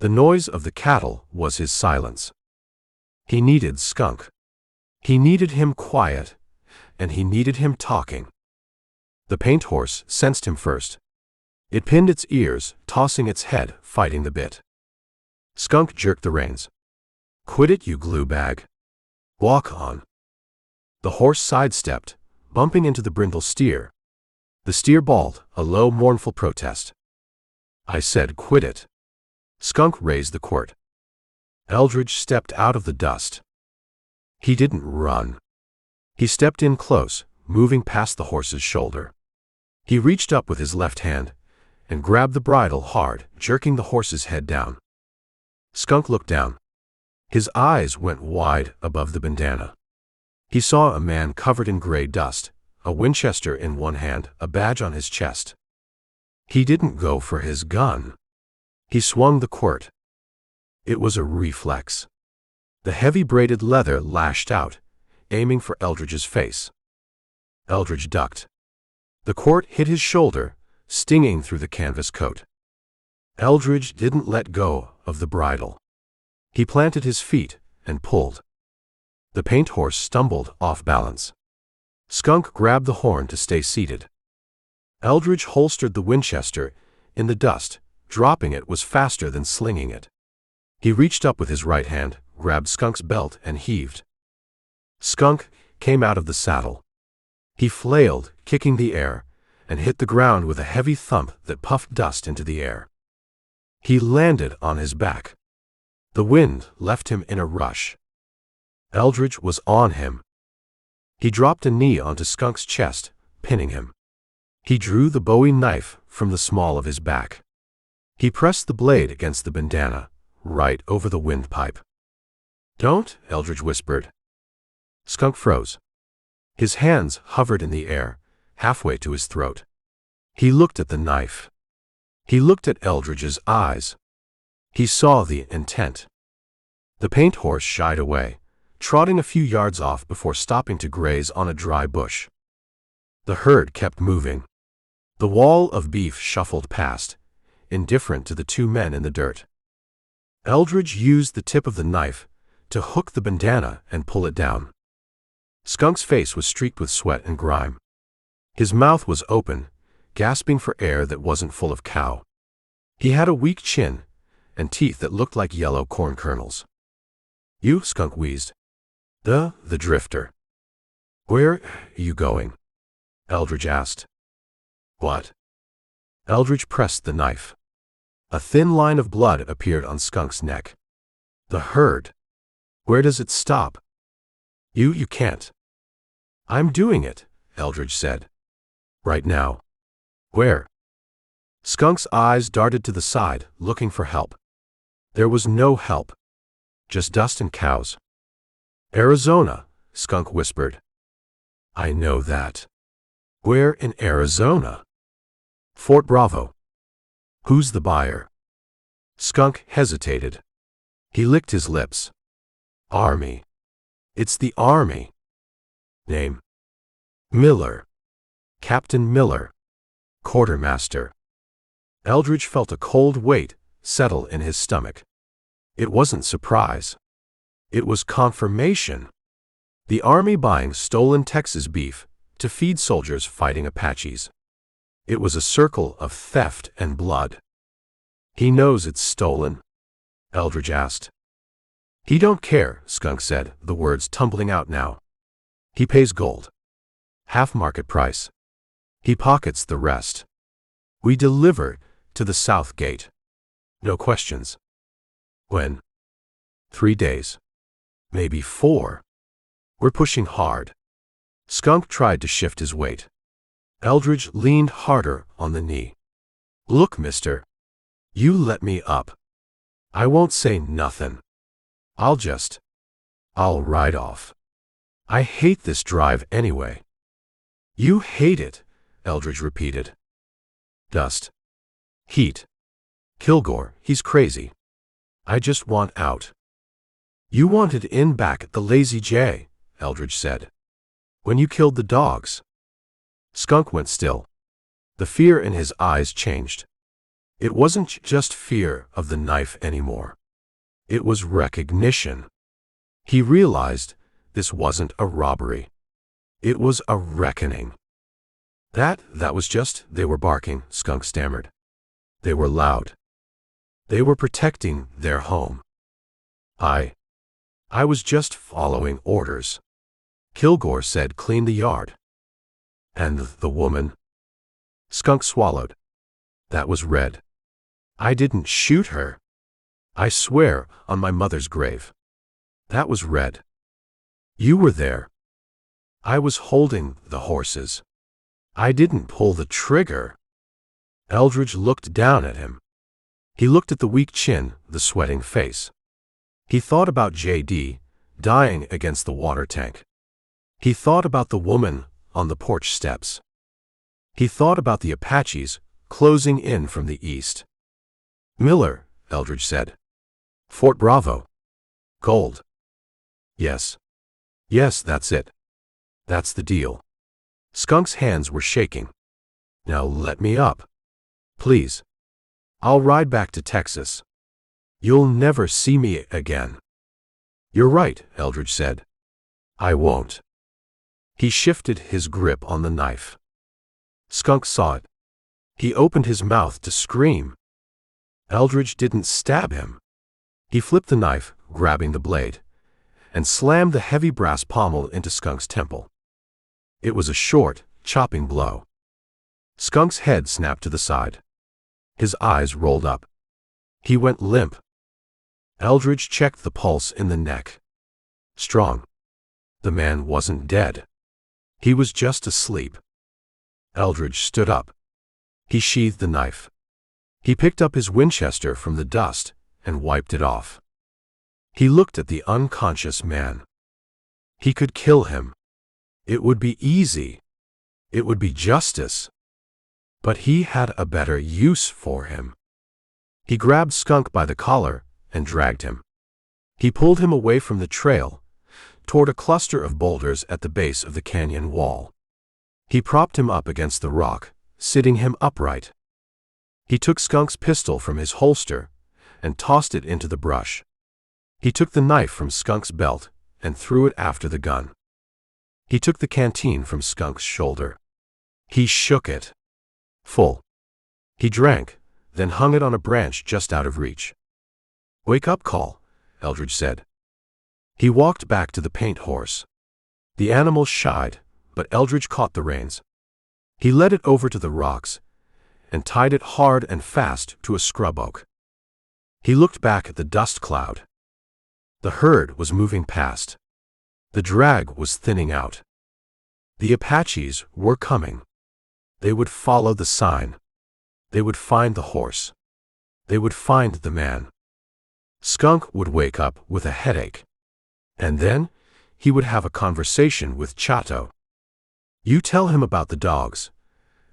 The noise of the cattle was his silence. He needed Skunk. He needed him quiet, and he needed him talking. The paint horse sensed him first. It pinned its ears, tossing its head, fighting the bit. Skunk jerked the reins. "Quit it, you glue bag. Walk on." The horse sidestepped, bumping into the brindle steer. The steer bawled, a low, mournful protest. "I said quit it." Skunk raised the quirt. Eldridge stepped out of the dust. He didn't run. He stepped in close, moving past the horse's shoulder. He reached up with his left hand and grabbed the bridle hard, jerking the horse's head down. Skunk looked down. His eyes went wide above the bandana. He saw a man covered in gray dust, a Winchester in one hand, a badge on his chest. He didn't go for his gun. He swung the quirt. It was a reflex. The heavy braided leather lashed out, aiming for Eldridge's face. Eldridge ducked. The quirt hit his shoulder, stinging through the canvas coat. Eldridge didn't let go of the bridle. He planted his feet and pulled. The paint horse stumbled off balance. Skunk grabbed the horn to stay seated. Eldridge holstered the Winchester in the dust. Dropping it was faster than slinging it. He reached up with his right hand, grabbed Skunk's belt, and heaved. Skunk came out of the saddle. He flailed, kicking the air, and hit the ground with a heavy thump that puffed dust into the air. He landed on his back. The wind left him in a rush. Eldridge was on him. He dropped a knee onto Skunk's chest, pinning him. He drew the Bowie knife from the small of his back. He pressed the blade against the bandana, right over the windpipe. "Don't," Eldridge whispered. Skunk froze. His hands hovered in the air, halfway to his throat. He looked at the knife. He looked at Eldridge's eyes. He saw the intent. The paint horse shied away, trotting a few yards off before stopping to graze on a dry bush. The herd kept moving. The wall of beef shuffled past, indifferent to the two men in the dirt. Eldridge used the tip of the knife to hook the bandana and pull it down. Skunk's face was streaked with sweat and grime. His mouth was open, gasping for air that wasn't full of cow. He had a weak chin and teeth that looked like yellow corn kernels. "You," Skunk wheezed. The drifter." "Where are you going?" Eldridge asked. "What?" Eldridge pressed the knife. A thin line of blood appeared on Skunk's neck. "The herd. Where does it stop?" You can't." "I'm doing it," Eldridge said. "Right now." "Where?" Skunk's eyes darted to the side, looking for help. There was no help. Just dust and cows. "Arizona," Skunk whispered. "I know that." "Where in Arizona?" "Fort Bravo." "Who's the buyer?" Skunk hesitated. He licked his lips. "Army. It's the Army." "Name?" "Miller. Captain Miller. Quartermaster." Eldridge felt a cold weight settle in his stomach. It wasn't surprise. It was confirmation. The Army buying stolen Texas beef to feed soldiers fighting Apaches. It was a circle of theft and blood. "He knows it's stolen?" Eldridge asked. "He don't care," Skunk said, the words tumbling out now. "He pays gold. Half market price. He pockets the rest. We deliver to the south gate. No questions." "When?" 3 days. Maybe 4. We're pushing hard." Skunk tried to shift his weight. Eldridge leaned harder on the knee. "Look, mister. You let me up. I won't say nothin'. I'll ride off. I hate this drive anyway." "You hate it," Eldridge repeated. "Dust. Heat. Kilgore, he's crazy. I just want out." "You wanted in back at the Lazy J," Eldridge said. "When you killed the dogs." Skunk went still. The fear in his eyes changed. It wasn't just fear of the knife anymore. It was recognition. He realized this wasn't a robbery. It was a reckoning. That was just, they were barking," Skunk stammered. "They were loud. They were protecting their home. I was just following orders." Kilgore said, "Clean the yard." "And the woman?" Skunk swallowed. "That was Red. I didn't shoot her. I swear on my mother's grave. That was Red. You were there. I was holding the horses. I didn't pull the trigger." Eldridge looked down at him. He looked at the weak chin, the sweating face. He thought about J.D. dying against the water tank. He thought about the woman on the porch steps. He thought about the Apaches closing in from the east. "Miller," Eldridge said. "Fort Bravo. Gold." Yes, that's it. That's the deal." Skunk's hands were shaking. "Now let me up. Please. I'll ride back to Texas. You'll never see me again." "You're right," Eldridge said. "I won't." He shifted his grip on the knife. Skunk saw it. He opened his mouth to scream. Eldridge didn't stab him. He flipped the knife, grabbing the blade, and slammed the heavy brass pommel into Skunk's temple. It was a short, chopping blow. Skunk's head snapped to the side. His eyes rolled up. He went limp. Eldridge checked the pulse in the neck. Strong. The man wasn't dead. He was just asleep. Eldridge stood up. He sheathed the knife. He picked up his Winchester from the dust and wiped it off. He looked at the unconscious man. He could kill him. It would be easy. It would be justice. But he had a better use for him. He grabbed Skunk by the collar and dragged him. He pulled him away from the trail, toward a cluster of boulders at the base of the canyon wall. He propped him up against the rock, sitting him upright. He took Skunk's pistol from his holster and tossed it into the brush. He took the knife from Skunk's belt and threw it after the gun. He took the canteen from Skunk's shoulder. He shook it. Full. He drank, then hung it on a branch just out of reach. "Wake up call," Eldridge said. He walked back to the paint horse. The animal shied, but Eldridge caught the reins. He led it over to the rocks and tied it hard and fast to a scrub oak. He looked back at the dust cloud. The herd was moving past. The drag was thinning out. The Apaches were coming. They would follow the sign. They would find the horse. They would find the man. Skunk would wake up with a headache. And then he would have a conversation with Chatau. "You tell him about the dogs,"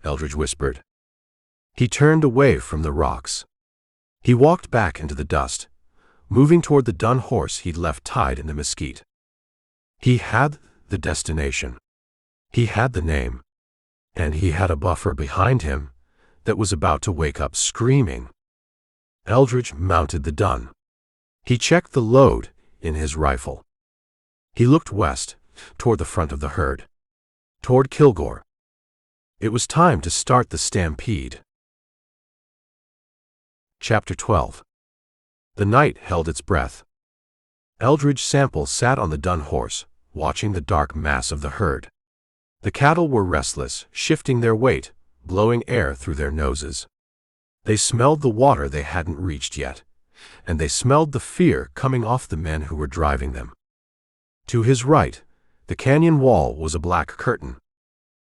Eldridge whispered. He turned away from the rocks. He walked back into the dust, moving toward the dun horse he'd left tied in the mesquite. He had the destination. He had the name. And he had a buffer behind him that was about to wake up screaming. Eldridge mounted the dun. He checked the load in his rifle. He looked west, toward the front of the herd, toward Kilgore. It was time to start the stampede. Chapter 12. The night held its breath. Eldridge Sample sat on the dun horse, watching the dark mass of the herd. The cattle were restless, shifting their weight, blowing air through their noses. They smelled the water they hadn't reached yet, and they smelled the fear coming off the men who were driving them. To his right, the canyon wall was a black curtain.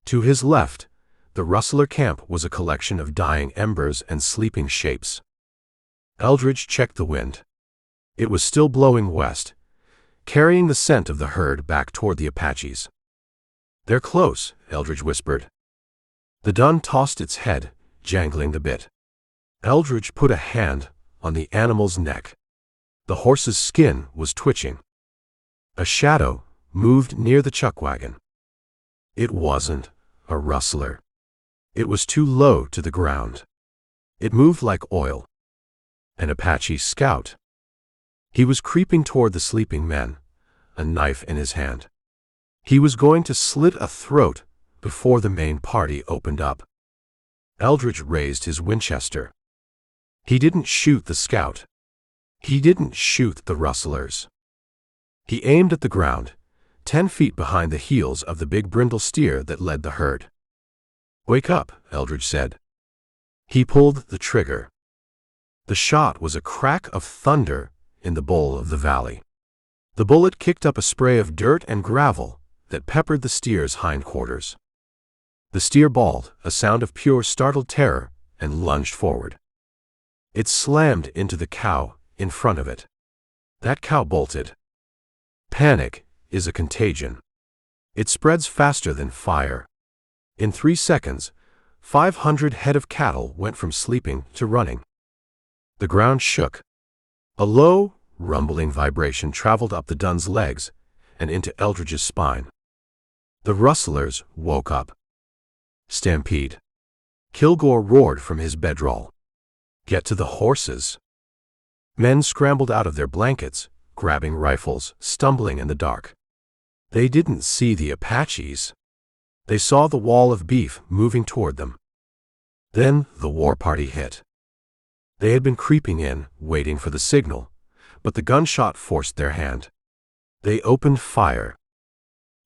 To his left, the rustler camp was a collection of dying embers and sleeping shapes. Eldridge checked the wind. It was still blowing west, carrying the scent of the herd back toward the Apaches. "They're close," Eldridge whispered. The dun tossed its head, jangling the bit. Eldridge put a hand on the animal's neck. The horse's skin was twitching. A shadow moved near the chuck wagon. It wasn't a rustler. It was too low to the ground. It moved like oil. An Apache scout. He was creeping toward the sleeping men, a knife in his hand. He was going to slit a throat before the main party opened up. Eldridge raised his Winchester. He didn't shoot the scout. He didn't shoot the rustlers. He aimed at the ground, 10 feet behind the heels of the big brindle steer that led the herd. "Wake up," Eldridge said. He pulled the trigger. The shot was a crack of thunder in the bowl of the valley. The bullet kicked up a spray of dirt and gravel that peppered the steer's hindquarters. The steer bawled, a sound of pure startled terror, and lunged forward. It slammed into the cow in front of it. That cow bolted. Panic is a contagion. It spreads faster than fire. In 3 seconds, 500 head of cattle went from sleeping to running. The ground shook. A low, rumbling vibration traveled up the dun's legs and into Eldridge's spine. The rustlers woke up. Stampede. Kilgore roared from his bedroll. "Get to the horses." Men scrambled out of their blankets, grabbing rifles, stumbling in the dark. They didn't see the Apaches. They saw the wall of beef moving toward them. Then the war party hit. They had been creeping in, waiting for the signal, but the gunshot forced their hand. They opened fire.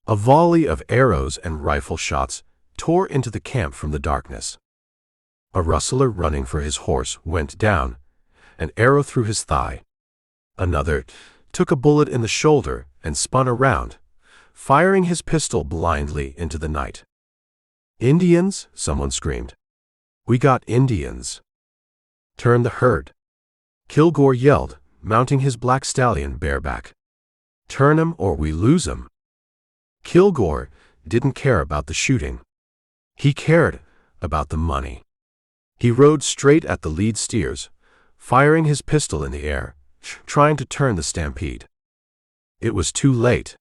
A volley of arrows and rifle shots tore into the camp from the darkness. A rustler running for his horse went down, an arrow through his thigh. Another took a bullet in the shoulder and spun around, firing his pistol blindly into the night. "Indians!" someone screamed. "We got Indians!" "Turn the herd!" Kilgore yelled, mounting his black stallion bareback. "Turn 'em or we lose 'em!" Kilgore didn't care about the shooting. He cared about the money. He rode straight at the lead steers, firing his pistol in the air, trying to turn the stampede. It was too late.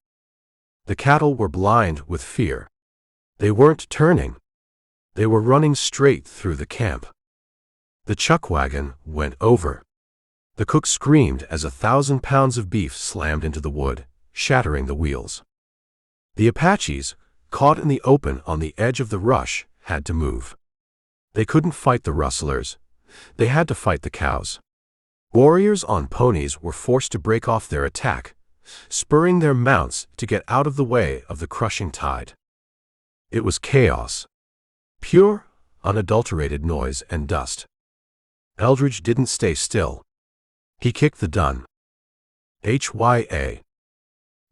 The cattle were blind with fear. They weren't turning. They were running straight through the camp. The chuck wagon went over. The cook screamed as 1,000 pounds of beef slammed into the wood, shattering the wheels. The Apaches, caught in the open on the edge of the rush, had to move. They couldn't fight the rustlers. They had to fight the cows. Warriors on ponies were forced to break off their attack, spurring their mounts to get out of the way of the crushing tide. It was chaos. Pure, unadulterated noise and dust. Eldridge didn't stay still. He kicked the dun. Hya.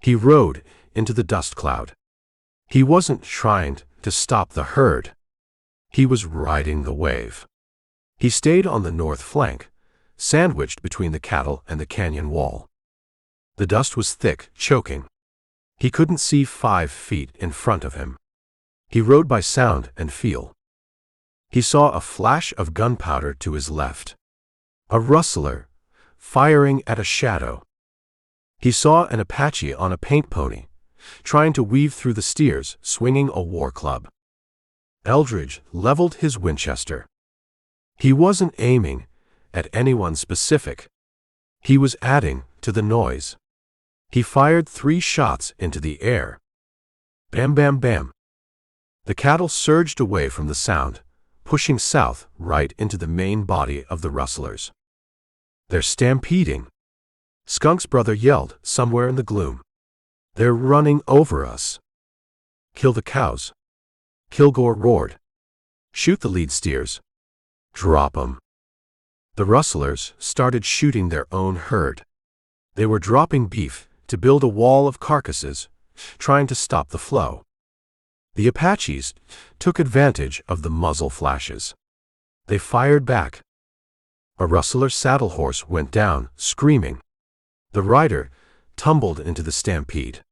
He rode into the dust cloud. He wasn't trying to stop the herd. He was riding the wave. He stayed on the north flank, sandwiched between the cattle and the canyon wall. The dust was thick, choking. He couldn't see 5 feet in front of him. He rode by sound and feel. He saw a flash of gunpowder to his left. A rustler, firing at a shadow. He saw an Apache on a paint pony, trying to weave through the steers, swinging a war club. Eldridge leveled his Winchester. He wasn't aiming at anyone specific. He was adding to the noise. He fired 3 shots into the air. Bam, bam, bam. The cattle surged away from the sound, pushing south right into the main body of the rustlers. "They're stampeding!" Skunk's brother yelled somewhere in the gloom. "They're running over us!" "Kill the cows!" Kilgore roared. "Shoot the lead steers!" "Drop 'em!" The rustlers started shooting their own herd. They were dropping beef to build a wall of carcasses, trying to stop the flow. The Apaches took advantage of the muzzle flashes. They fired back. A rustler's saddle horse went down, screaming. The rider tumbled into the stampede.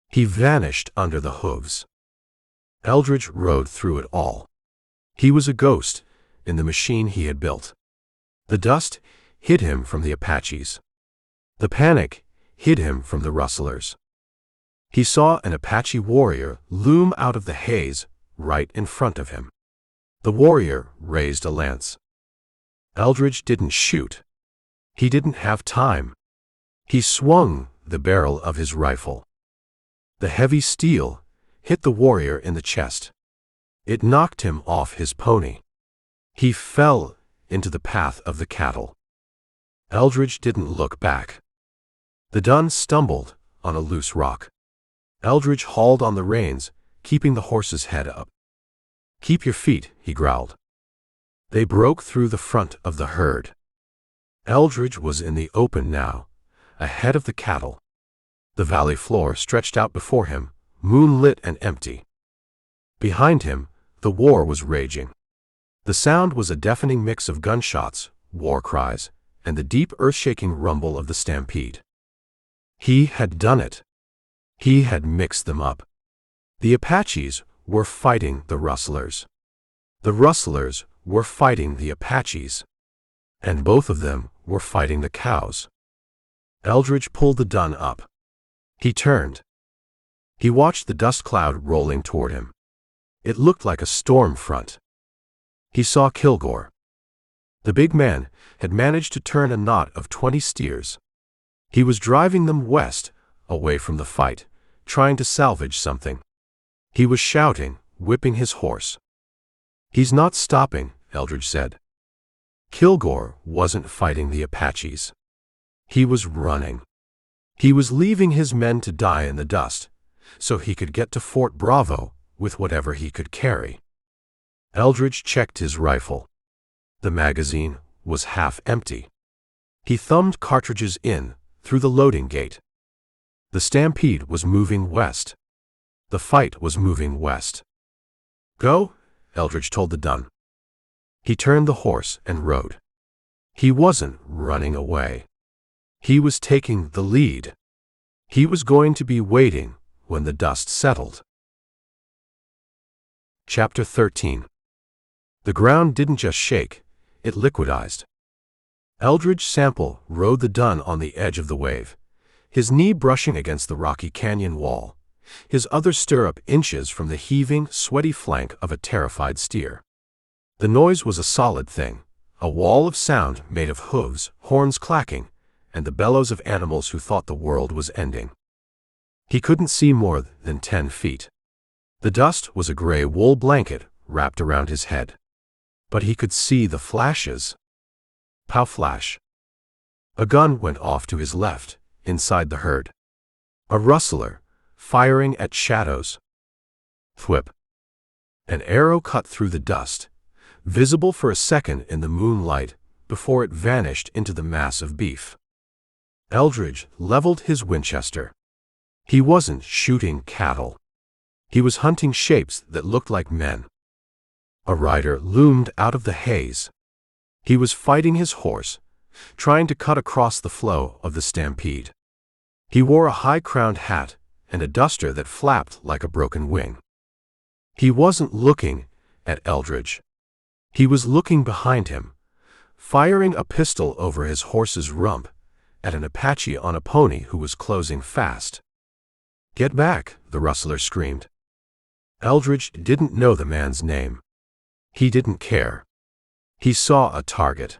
He vanished under the hooves. Eldridge rode through it all. He was a ghost in the machine he had built. The dust hid him from the Apaches. The panic hid him from the rustlers. He saw an Apache warrior loom out of the haze right in front of him. The warrior raised a lance. Eldridge didn't shoot. He didn't have time. He swung the barrel of his rifle. The heavy steel hit the warrior in the chest. It knocked him off his pony. He fell into the path of the cattle. Eldridge didn't look back. The dun stumbled on a loose rock. Eldridge hauled on the reins, keeping the horse's head up. "Keep your feet," he growled. They broke through the front of the herd. Eldridge was in the open now, ahead of the cattle. The valley floor stretched out before him, moonlit and empty. Behind him, the war was raging. The sound was a deafening mix of gunshots, war cries, and the deep earth-shaking rumble of the stampede. He had done it. He had mixed them up. The Apaches were fighting the rustlers. The rustlers were fighting the Apaches. And both of them were fighting the cows. Eldridge pulled the dun up. He turned. He watched the dust cloud rolling toward him. It looked like a storm front. He saw Kilgore. The big man had managed to turn a knot of 20 steers. He was driving them west, away from the fight, trying to salvage something. He was shouting, whipping his horse. "He's not stopping," Eldridge said. Kilgore wasn't fighting the Apaches. He was running. He was leaving his men to die in the dust, so he could get to Fort Bravo with whatever he could carry. Eldridge checked his rifle. The magazine was half empty. He thumbed cartridges in through the loading gate. The stampede was moving west. The fight was moving west. "Go," Eldridge told the dun. He turned the horse and rode. He wasn't running away. He was taking the lead. He was going to be waiting when the dust settled. Chapter 13. The ground didn't just shake, it liquidized. Eldridge Sample rode the dun on the edge of the wave, his knee brushing against the rocky canyon wall, his other stirrup inches from the heaving, sweaty flank of a terrified steer. The noise was a solid thing, a wall of sound made of hooves, horns clacking, and the bellows of animals who thought the world was ending. He couldn't see more than 10 feet. The dust was a gray wool blanket wrapped around his head. But he could see the flashes. Pow flash. A gun went off to his left, inside the herd. A rustler, firing at shadows. Thwip. An arrow cut through the dust, visible for a second in the moonlight before it vanished into the mass of beef. Eldridge leveled his Winchester. He wasn't shooting cattle. He was hunting shapes that looked like men. A rider loomed out of the haze. He was fighting his horse, trying to cut across the flow of the stampede. He wore a high-crowned hat and a duster that flapped like a broken wing. He wasn't looking at Eldridge. He was looking behind him, firing a pistol over his horse's rump at an Apache on a pony who was closing fast. "Get back," the rustler screamed. Eldridge didn't know the man's name. He didn't care. He saw a target.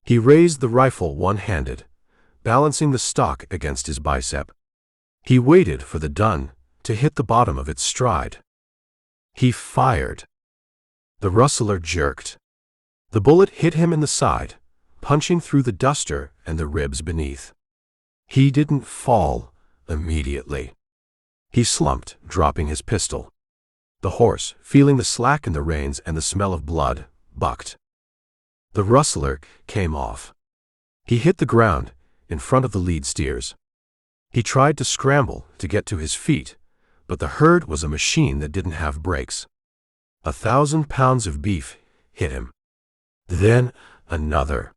He raised the rifle one-handed, balancing the stock against his bicep. He waited for the dun to hit the bottom of its stride. He fired. The rustler jerked. The bullet hit him in the side, punching through the duster and the ribs beneath. He didn't fall immediately. He slumped, dropping his pistol. The horse, feeling the slack in the reins and the smell of blood, bucked. The rustler came off. He hit the ground in front of the lead steers. He tried to scramble to get to his feet, but the herd was a machine that didn't have brakes. 1,000 pounds of beef hit him. Then another.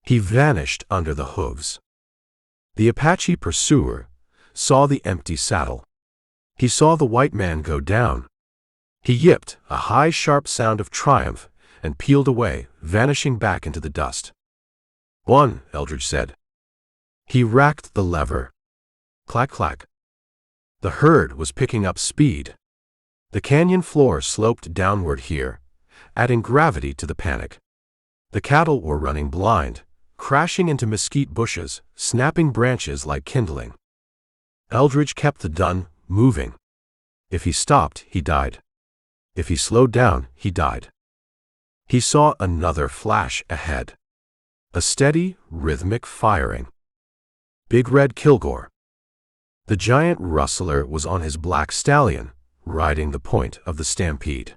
He vanished under the hooves. The Apache pursuer saw the empty saddle. He saw the white man go down. He yipped, a high, sharp sound of triumph, and peeled away, vanishing back into the dust. "One," Eldridge said. He racked the lever. Clack, clack. The herd was picking up speed. The canyon floor sloped downward here, adding gravity to the panic. The cattle were running blind, crashing into mesquite bushes, snapping branches like kindling. Eldridge kept the dun moving. If he stopped, he died. If he slowed down, he died. He saw another flash ahead. A steady, rhythmic firing. Big Red Kilgore. The giant rustler was on his black stallion, riding the point of the stampede.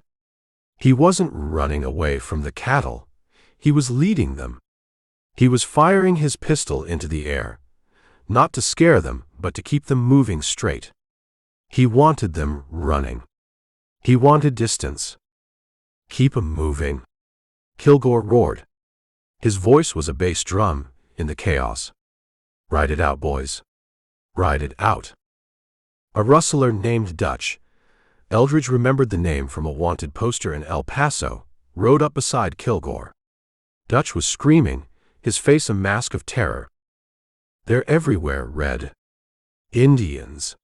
He wasn't running away from the cattle. He was leading them. He was firing his pistol into the air, not to scare them, but to keep them moving straight. He wanted them running. He wanted distance. "Keep 'em moving," Kilgore roared. His voice was a bass drum in the chaos. "Ride it out, boys. Ride it out." A rustler named Dutch, Eldridge remembered the name from a wanted poster in El Paso, rode up beside Kilgore. Dutch was screaming, his face a mask of terror. "They're everywhere, Red. Indians.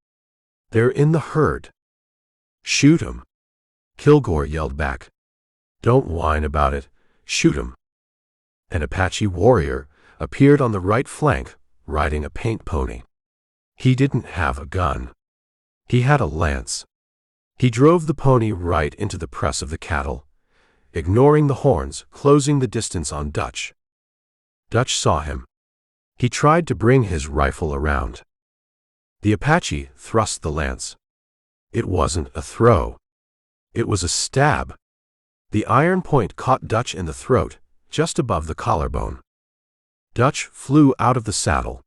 They're in the herd. Shoot 'em." Kilgore yelled back. "Don't whine about it. Shoot 'em." An Apache warrior appeared on the right flank, riding a paint pony. He didn't have a gun. He had a lance. He drove the pony right into the press of the cattle, ignoring the horns, closing the distance on Dutch. Dutch saw him. He tried to bring his rifle around. The Apache thrust the lance. It wasn't a throw. It was a stab. The iron point caught Dutch in the throat, just above the collarbone. Dutch flew out of the saddle.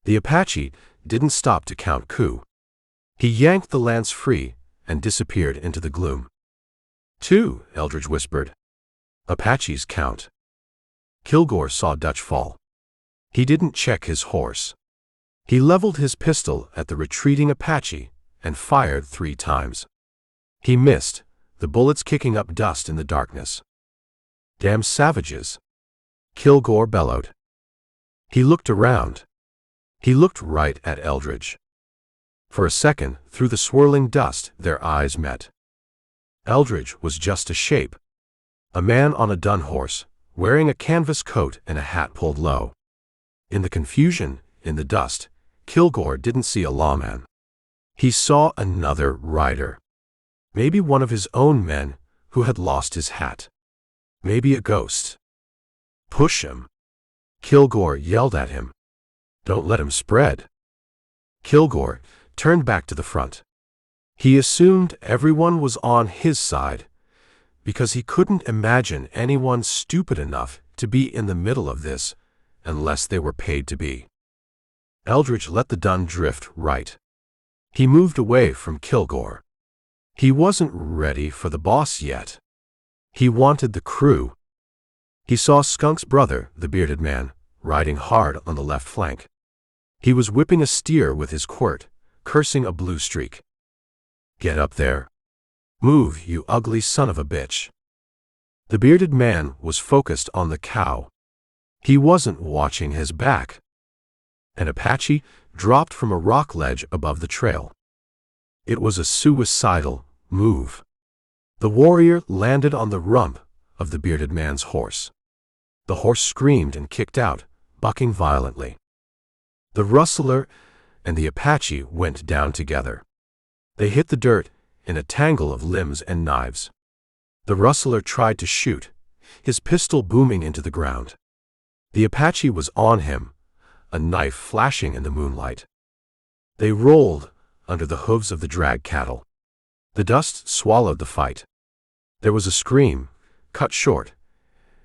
The Apache didn't stop to count coup. He yanked the lance free and disappeared into the gloom. 2, Eldridge whispered. Apaches count. Kilgore saw Dutch fall. He didn't check his horse. He leveled his pistol at the retreating Apache and fired 3 times. He missed, the bullets kicking up dust in the darkness. Damn savages! Kilgore bellowed. He looked around. He looked right at Eldridge. For a second, through the swirling dust, their eyes met. Eldridge was just a shape. A man on a dun horse, wearing a canvas coat and a hat pulled low. In the confusion, in the dust, Kilgore didn't see a lawman. He saw another rider. Maybe one of his own men who had lost his hat. Maybe a ghost. Push him! Kilgore yelled at him. Don't let him spread. Kilgore turned back to the front. He assumed everyone was on his side, because he couldn't imagine anyone stupid enough to be in the middle of this unless they were paid to be. Eldridge let the dun drift right. He moved away from Kilgore. He wasn't ready for the boss yet. He wanted the crew. He saw Skunk's brother, the bearded man, riding hard on the left flank. He was whipping a steer with his quirt, cursing a blue streak. Get up there. Move, you ugly son of a bitch. The bearded man was focused on the cow. He wasn't watching his back. An Apache dropped from a rock ledge above the trail. It was a suicidal move. The warrior landed on the rump of the bearded man's horse. The horse screamed and kicked out, bucking violently. The rustler and the Apache went down together. They hit the dirt in a tangle of limbs and knives. The rustler tried to shoot, his pistol booming into the ground. The Apache was on him, a knife flashing in the moonlight. They rolled under the hooves of the drag cattle. The dust swallowed the fight. There was a scream, cut short,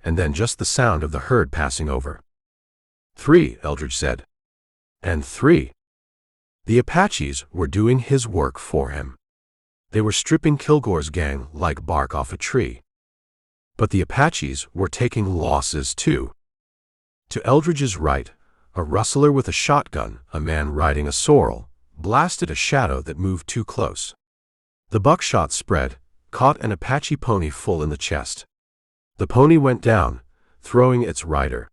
and then just the sound of the herd passing over. 3, Eldridge said. And 3. The Apaches were doing his work for him. They were stripping Kilgore's gang like bark off a tree. But the Apaches were taking losses too. To Eldridge's right, a rustler with a shotgun, a man riding a sorrel, blasted a shadow that moved too close. The buckshot spread, caught an Apache pony full in the chest. The pony went down, throwing its rider.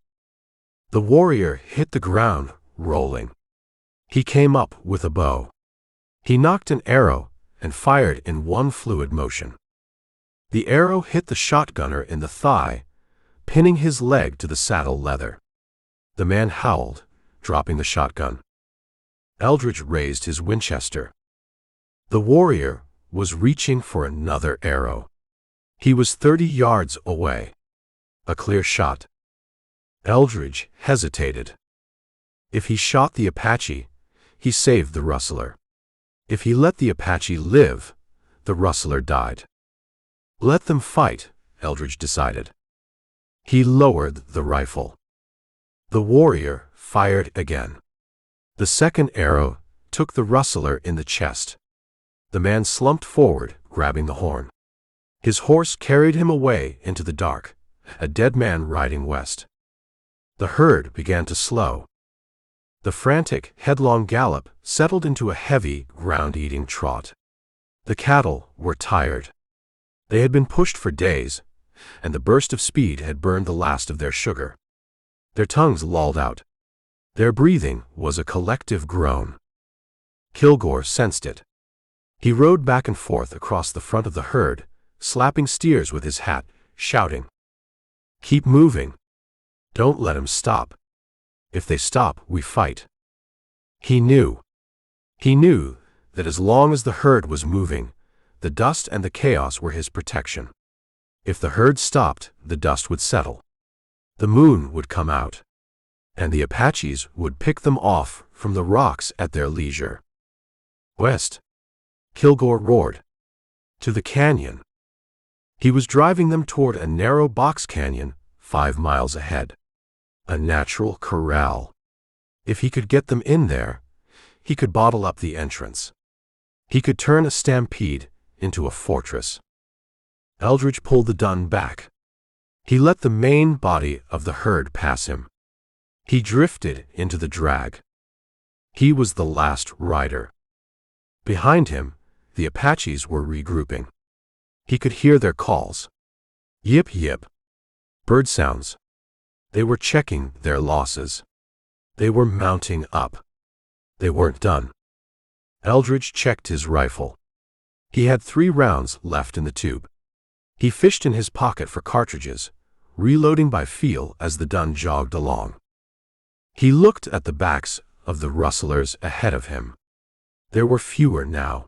The warrior hit the ground, rolling. He came up with a bow. He knocked an arrow and fired in one fluid motion. The arrow hit the shotgunner in the thigh, pinning his leg to the saddle leather. The man howled, dropping the shotgun. Eldridge raised his Winchester. The warrior was reaching for another arrow. He was 30 yards away. A clear shot. Eldridge hesitated. If he shot the Apache, he saved the rustler. If he let the Apache live, the rustler died. Let them fight, Eldridge decided. He lowered the rifle. The warrior fired again. The second arrow took the rustler in the chest. The man slumped forward, grabbing the horn. His horse carried him away into the dark, a dead man riding west. The herd began to slow. The frantic, headlong gallop settled into a heavy, ground-eating trot. The cattle were tired. They had been pushed for days, and the burst of speed had burned the last of their sugar. Their tongues lolled out. Their breathing was a collective groan. Kilgore sensed it. He rode back and forth across the front of the herd, slapping steers with his hat, shouting, "Keep moving. Don't let 'em stop. If they stop, we fight." He knew. He knew that as long as the herd was moving, the dust and the chaos were his protection. If the herd stopped, the dust would settle. The moon would come out, and the Apaches would pick them off from the rocks at their leisure. West, Kilgore roared. To the canyon. He was driving them toward a narrow box canyon 5 miles ahead. A natural corral. If he could get them in there, he could bottle up the entrance. He could turn a stampede into a fortress. Eldridge pulled the dun back. He let the main body of the herd pass him. He drifted into the drag. He was the last rider. Behind him, the Apaches were regrouping. He could hear their calls. Yip yip. Bird sounds. They were checking their losses. They were mounting up. They weren't done. Eldridge checked his rifle. He had 3 rounds left in the tube. He fished in his pocket for cartridges, reloading by feel as the dun jogged along. He looked at the backs of the rustlers ahead of him. There were fewer now.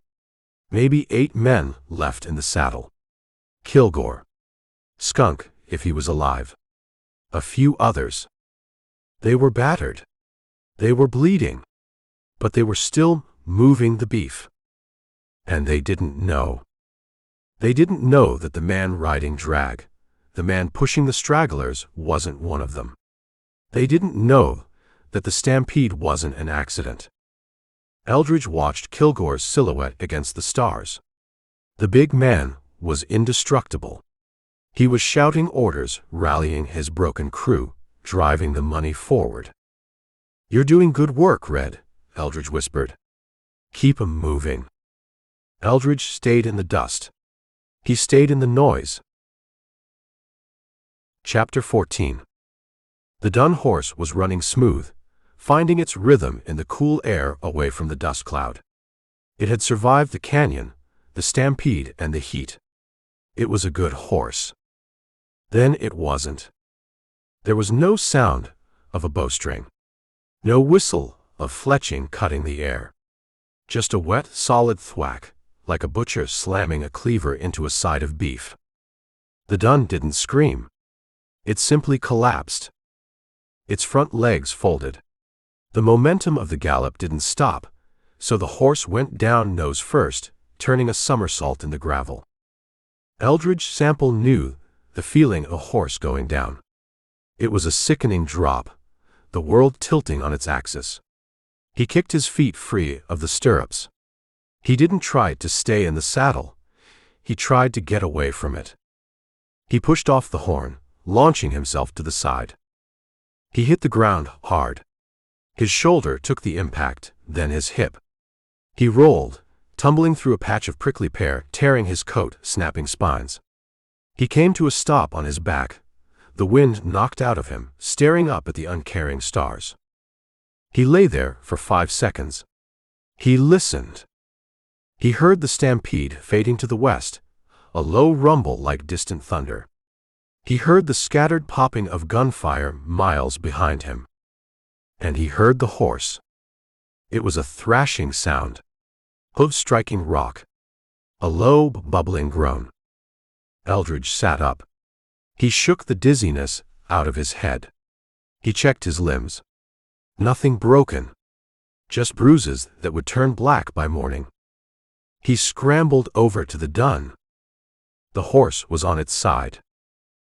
Maybe 8 men left in the saddle. Kilgore. Skunk, if he was alive. A few others. They were battered. They were bleeding. But they were still moving the beef. And they didn't know. They didn't know that the man riding drag, the man pushing the stragglers, wasn't one of them. They didn't know that the stampede wasn't an accident. Eldridge watched Kilgore's silhouette against the stars. The big man was indestructible. He was shouting orders, rallying his broken crew, driving the money forward. "You're doing good work, Red," Eldridge whispered. "Keep 'em moving." Eldridge stayed in the dust. He stayed in the noise. Chapter 14. The dun horse was running smooth, finding its rhythm in the cool air away from the dust cloud. It had survived the canyon, the stampede, and the heat. It was a good horse. Then it wasn't. There was no sound of a bowstring. No whistle of fletching cutting the air. Just a wet, solid thwack, like a butcher slamming a cleaver into a side of beef. The dun didn't scream. It simply collapsed. Its front legs folded. The momentum of the gallop didn't stop, so the horse went down nose first, turning a somersault in the gravel. Eldridge Sample knew the feeling of a horse going down. It was a sickening drop, the world tilting on its axis. He kicked his feet free of the stirrups. He didn't try to stay in the saddle. He tried to get away from it. He pushed off the horn, launching himself to the side. He hit the ground hard. His shoulder took the impact, then his hip. He rolled, tumbling through a patch of prickly pear, tearing his coat, snapping spines. He came to a stop on his back, the wind knocked out of him, staring up at the uncaring stars. He lay there for 5 seconds. He listened. He heard the stampede fading to the west, a low rumble like distant thunder. He heard the scattered popping of gunfire miles behind him. And he heard the horse. It was a thrashing sound. Hooves striking rock. A low, bubbling groan. Eldridge sat up. He shook the dizziness out of his head. He checked his limbs. Nothing broken. Just bruises that would turn black by morning. He scrambled over to the dun. The horse was on its side.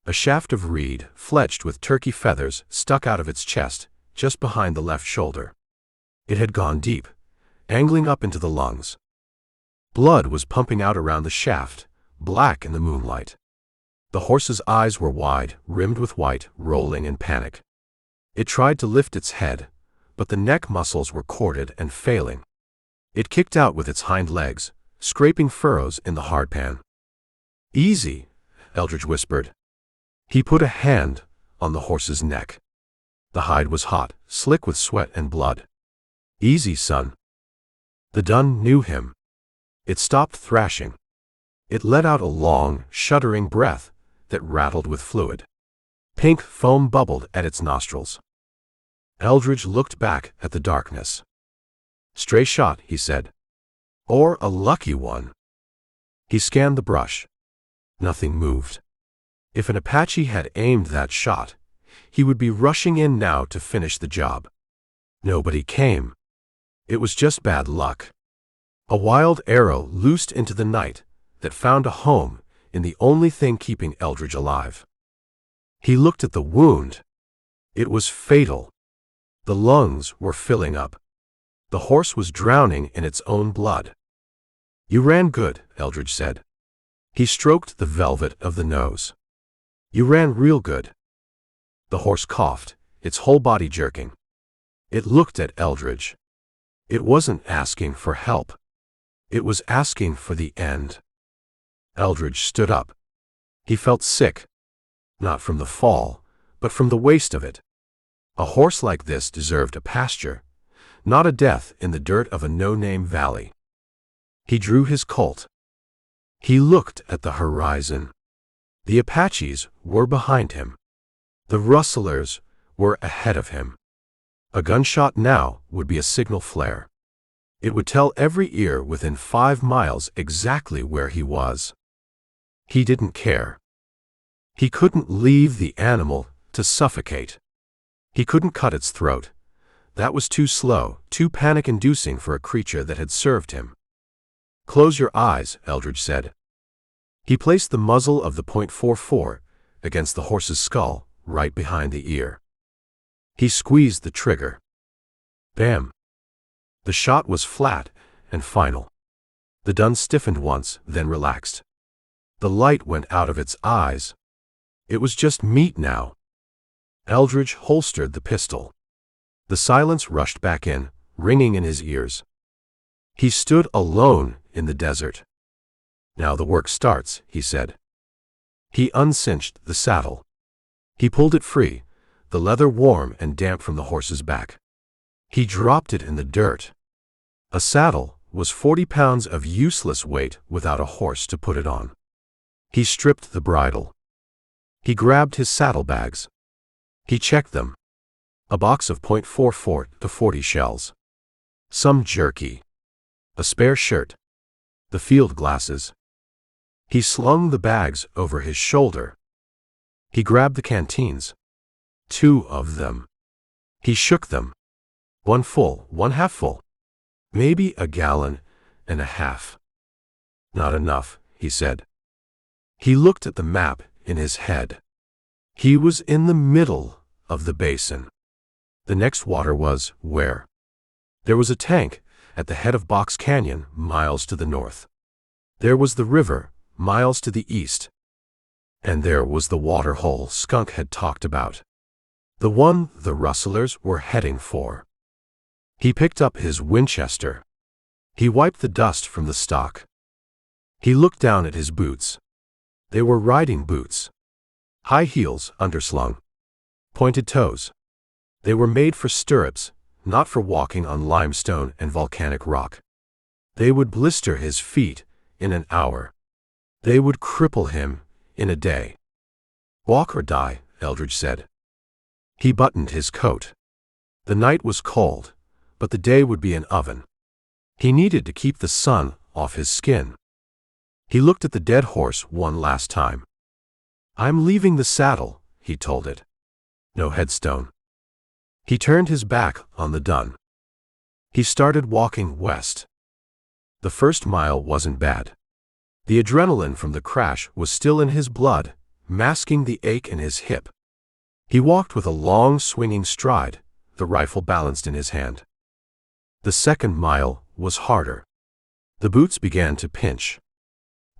A shaft of reed, fletched with turkey feathers, stuck out of its chest, just behind the left shoulder. It had gone deep, angling up into the lungs. Blood was pumping out around the shaft, black in the moonlight. The horse's eyes were wide, rimmed with white, rolling in panic. It tried to lift its head, but the neck muscles were corded and failing. It kicked out with its hind legs, scraping furrows in the hardpan. "Easy," Eldridge whispered. He put a hand on the horse's neck. The hide was hot, slick with sweat and blood. "Easy, son." The dun knew him. It stopped thrashing. It let out a long, shuddering breath that rattled with fluid. Pink foam bubbled at its nostrils. Eldridge looked back at the darkness. "Stray shot," he said. "Or a lucky one." He scanned the brush. Nothing moved. If an Apache had aimed that shot, he would be rushing in now to finish the job. Nobody came. It was just bad luck. A wild arrow loosed into the night that found a home in the only thing keeping Eldridge alive. He looked at the wound. It was fatal. The lungs were filling up. The horse was drowning in its own blood. "You ran good," Eldridge said. He stroked the velvet of the nose. "You ran real good." The horse coughed, its whole body jerking. It looked at Eldridge. It wasn't asking for help. It was asking for the end. Eldridge stood up. He felt sick. Not from the fall, but from the waste of it. A horse like this deserved a pasture, not a death in the dirt of a no-name valley. He drew his Colt. He looked at the horizon. The Apaches were behind him. The rustlers were ahead of him. A gunshot now would be a signal flare. It would tell every ear within 5 miles exactly where he was. He didn't care. He couldn't leave the animal to suffocate. He couldn't cut its throat. That was too slow, too panic-inducing for a creature that had served him. "Close your eyes," Eldridge said. He placed the muzzle of the .44 against the horse's skull, right behind the ear. He squeezed the trigger. Bam! The shot was flat and final. The gun stiffened once, then relaxed. The light went out of its eyes. It was just meat now. Eldridge holstered the pistol. The silence rushed back in, ringing in his ears. He stood alone in the desert. "Now the work starts," he said. He uncinched the saddle. He pulled it free, the leather warm and damp from the horse's back. He dropped it in the dirt. A saddle was 40 pounds of useless weight without a horse to put it on. He stripped the bridle. He grabbed his saddlebags. He checked them. A box of .44 to 40 shells. Some jerky. A spare shirt. The field glasses. He slung the bags over his shoulder. He grabbed the canteens. 2 of them. He shook them. 1 full, 1 half full. Maybe a gallon and a half. "Not enough," he said. He looked at the map in his head. He was in the middle of the basin. The next water was where? There was a tank at the head of Box Canyon, miles to the north. There was the river, miles to the east. And there was the water hole Skunk had talked about. The one the rustlers were heading for. He picked up his Winchester. He wiped the dust from the stock. He looked down at his boots. They were riding boots. High heels underslung. Pointed toes. They were made for stirrups, not for walking on limestone and volcanic rock. They would blister his feet in an hour. They would cripple him in a day. "Walk or die," Eldridge said. He buttoned his coat. The night was cold, but the day would be an oven. He needed to keep the sun off his skin. He looked at the dead horse one last time. "I'm leaving the saddle," he told it. No headstone. He turned his back on the dun. He started walking west. The first mile wasn't bad. The adrenaline from the crash was still in his blood, masking the ache in his hip. He walked with a long swinging stride, the rifle balanced in his hand. The second mile was harder. The boots began to pinch.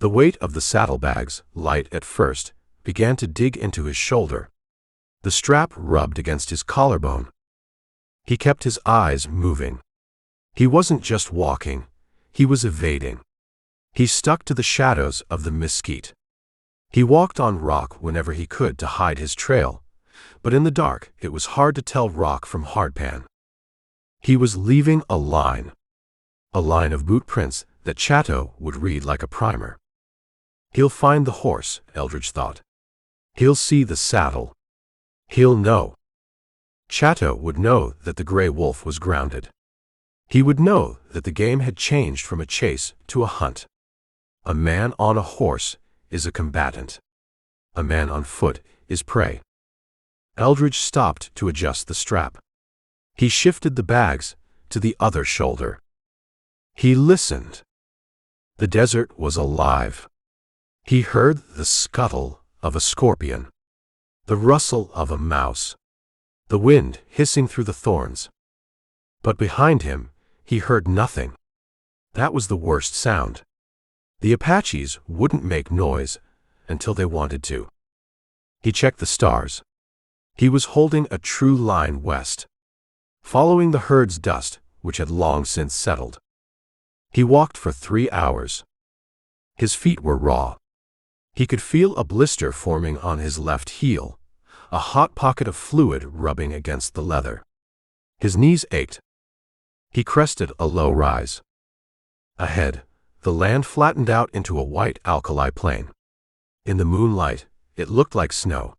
The weight of the saddlebags, light at first, began to dig into his shoulder. The strap rubbed against his collarbone. He kept his eyes moving. He wasn't just walking, he was evading. He stuck to the shadows of the mesquite. He walked on rock whenever he could to hide his trail, but in the dark it was hard to tell rock from hardpan. He was leaving a line of boot prints that Chatau would read like a primer. He'll find the horse, Eldridge thought. He'll see the saddle. He'll know. Chatau would know that the gray wolf was grounded. He would know that the game had changed from a chase to a hunt. A man on a horse is a combatant. A man on foot is prey. Eldridge stopped to adjust the strap. He shifted the bags to the other shoulder. He listened. The desert was alive. He heard the scuttle of a scorpion, the rustle of a mouse, the wind hissing through the thorns. But behind him, he heard nothing. That was the worst sound. The Apaches wouldn't make noise until they wanted to. He checked the stars. He was holding a true line west, following the herd's dust, which had long since settled. He walked for 3 hours. His feet were raw. He could feel a blister forming on his left heel, a hot pocket of fluid rubbing against the leather. His knees ached. He crested a low rise. Ahead, the land flattened out into a white alkali plain. In the moonlight, it looked like snow.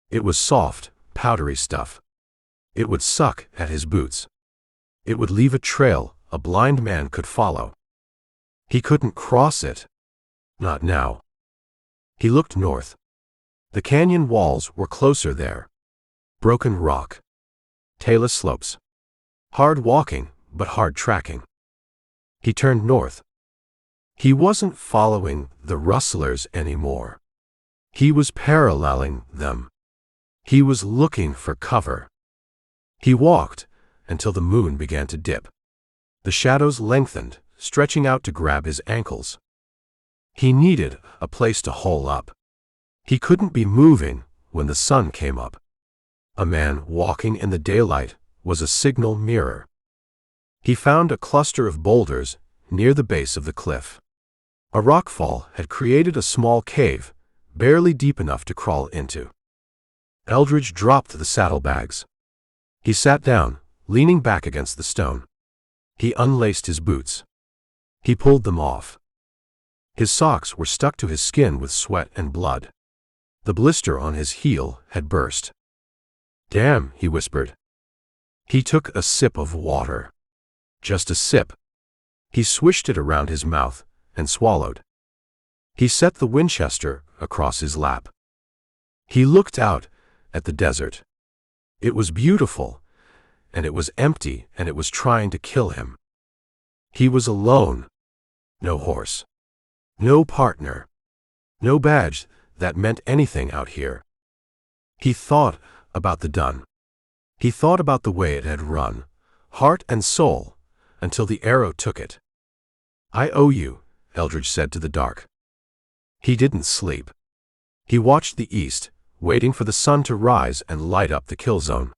It was soft, powdery stuff. It would suck at his boots. It would leave a trail a blind man could follow. He couldn't cross it. Not now. He looked north. The canyon walls were closer there. Broken rock. Talus slopes. Hard walking, but hard tracking. He turned north. He wasn't following the rustlers anymore. He was paralleling them. He was looking for cover. He walked until the moon began to dip. The shadows lengthened, stretching out to grab his ankles. He needed a place to hole up. He couldn't be moving when the sun came up. A man walking in the daylight was a signal mirror. He found a cluster of boulders near the base of the cliff. A rockfall had created a small cave, barely deep enough to crawl into. Eldridge dropped the saddlebags. He sat down, leaning back against the stone. He unlaced his boots. He pulled them off. His socks were stuck to his skin with sweat and blood. The blister on his heel had burst. "Damn," he whispered. He took a sip of water. Just a sip. He swished it around his mouth and swallowed. He set the Winchester across his lap. He looked out at the desert. It was beautiful, and it was empty, and it was trying to kill him. He was alone. No horse. No partner. No badge that meant anything out here. He thought about the dun. He thought about the way it had run, heart and soul, until the arrow took it. "I owe you," Eldridge said to the dark. He didn't sleep. He watched the east, waiting for the sun to rise and light up the kill zone.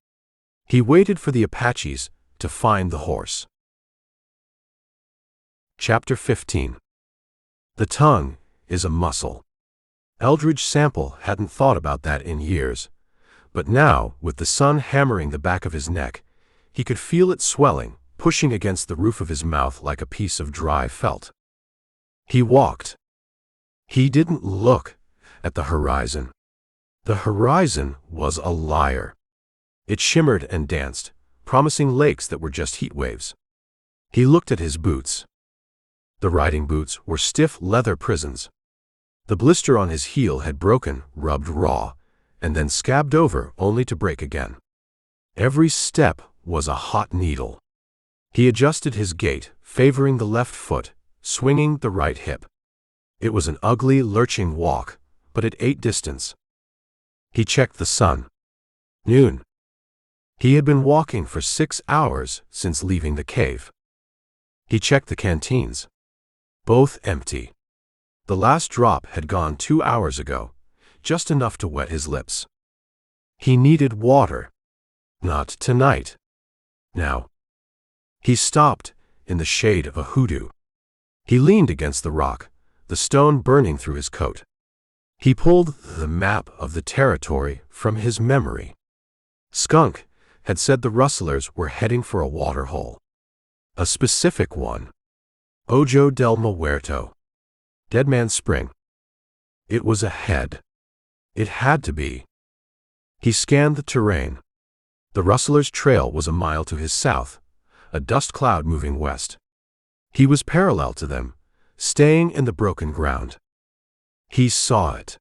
He waited for the Apaches to find the horse. Chapter 15. The tongue is a muscle. Eldridge Sample hadn't thought about that in years, but now, with the sun hammering the back of his neck, he could feel it swelling, pushing against the roof of his mouth like a piece of dry felt. He walked. He didn't look at the horizon. The horizon was a liar. It shimmered and danced, promising lakes that were just heat waves. He looked at his boots. The riding boots were stiff leather prisons. The blister on his heel had broken, rubbed raw, and then scabbed over only to break again. Every step was a hot needle. He adjusted his gait, favoring the left foot, swinging the right hip. It was an ugly, lurching walk, but it ate distance. He checked the sun. Noon. He had been walking for 6 hours since leaving the cave. He checked the canteens. Both empty. The last drop had gone 2 hours ago, just enough to wet his lips. He needed water. Not tonight. Now. He stopped in the shade of a hoodoo. He leaned against the rock, the stone burning through his coat. He pulled the map of the territory from his memory. Skunk had said the rustlers were heading for a water hole. A specific one. Ojo del Muerto. Dead Man's Spring. It was ahead. It had to be. He scanned the terrain. The rustlers' trail was a mile to his south, a dust cloud moving west. He was parallel to them, staying in the broken ground. He saw it.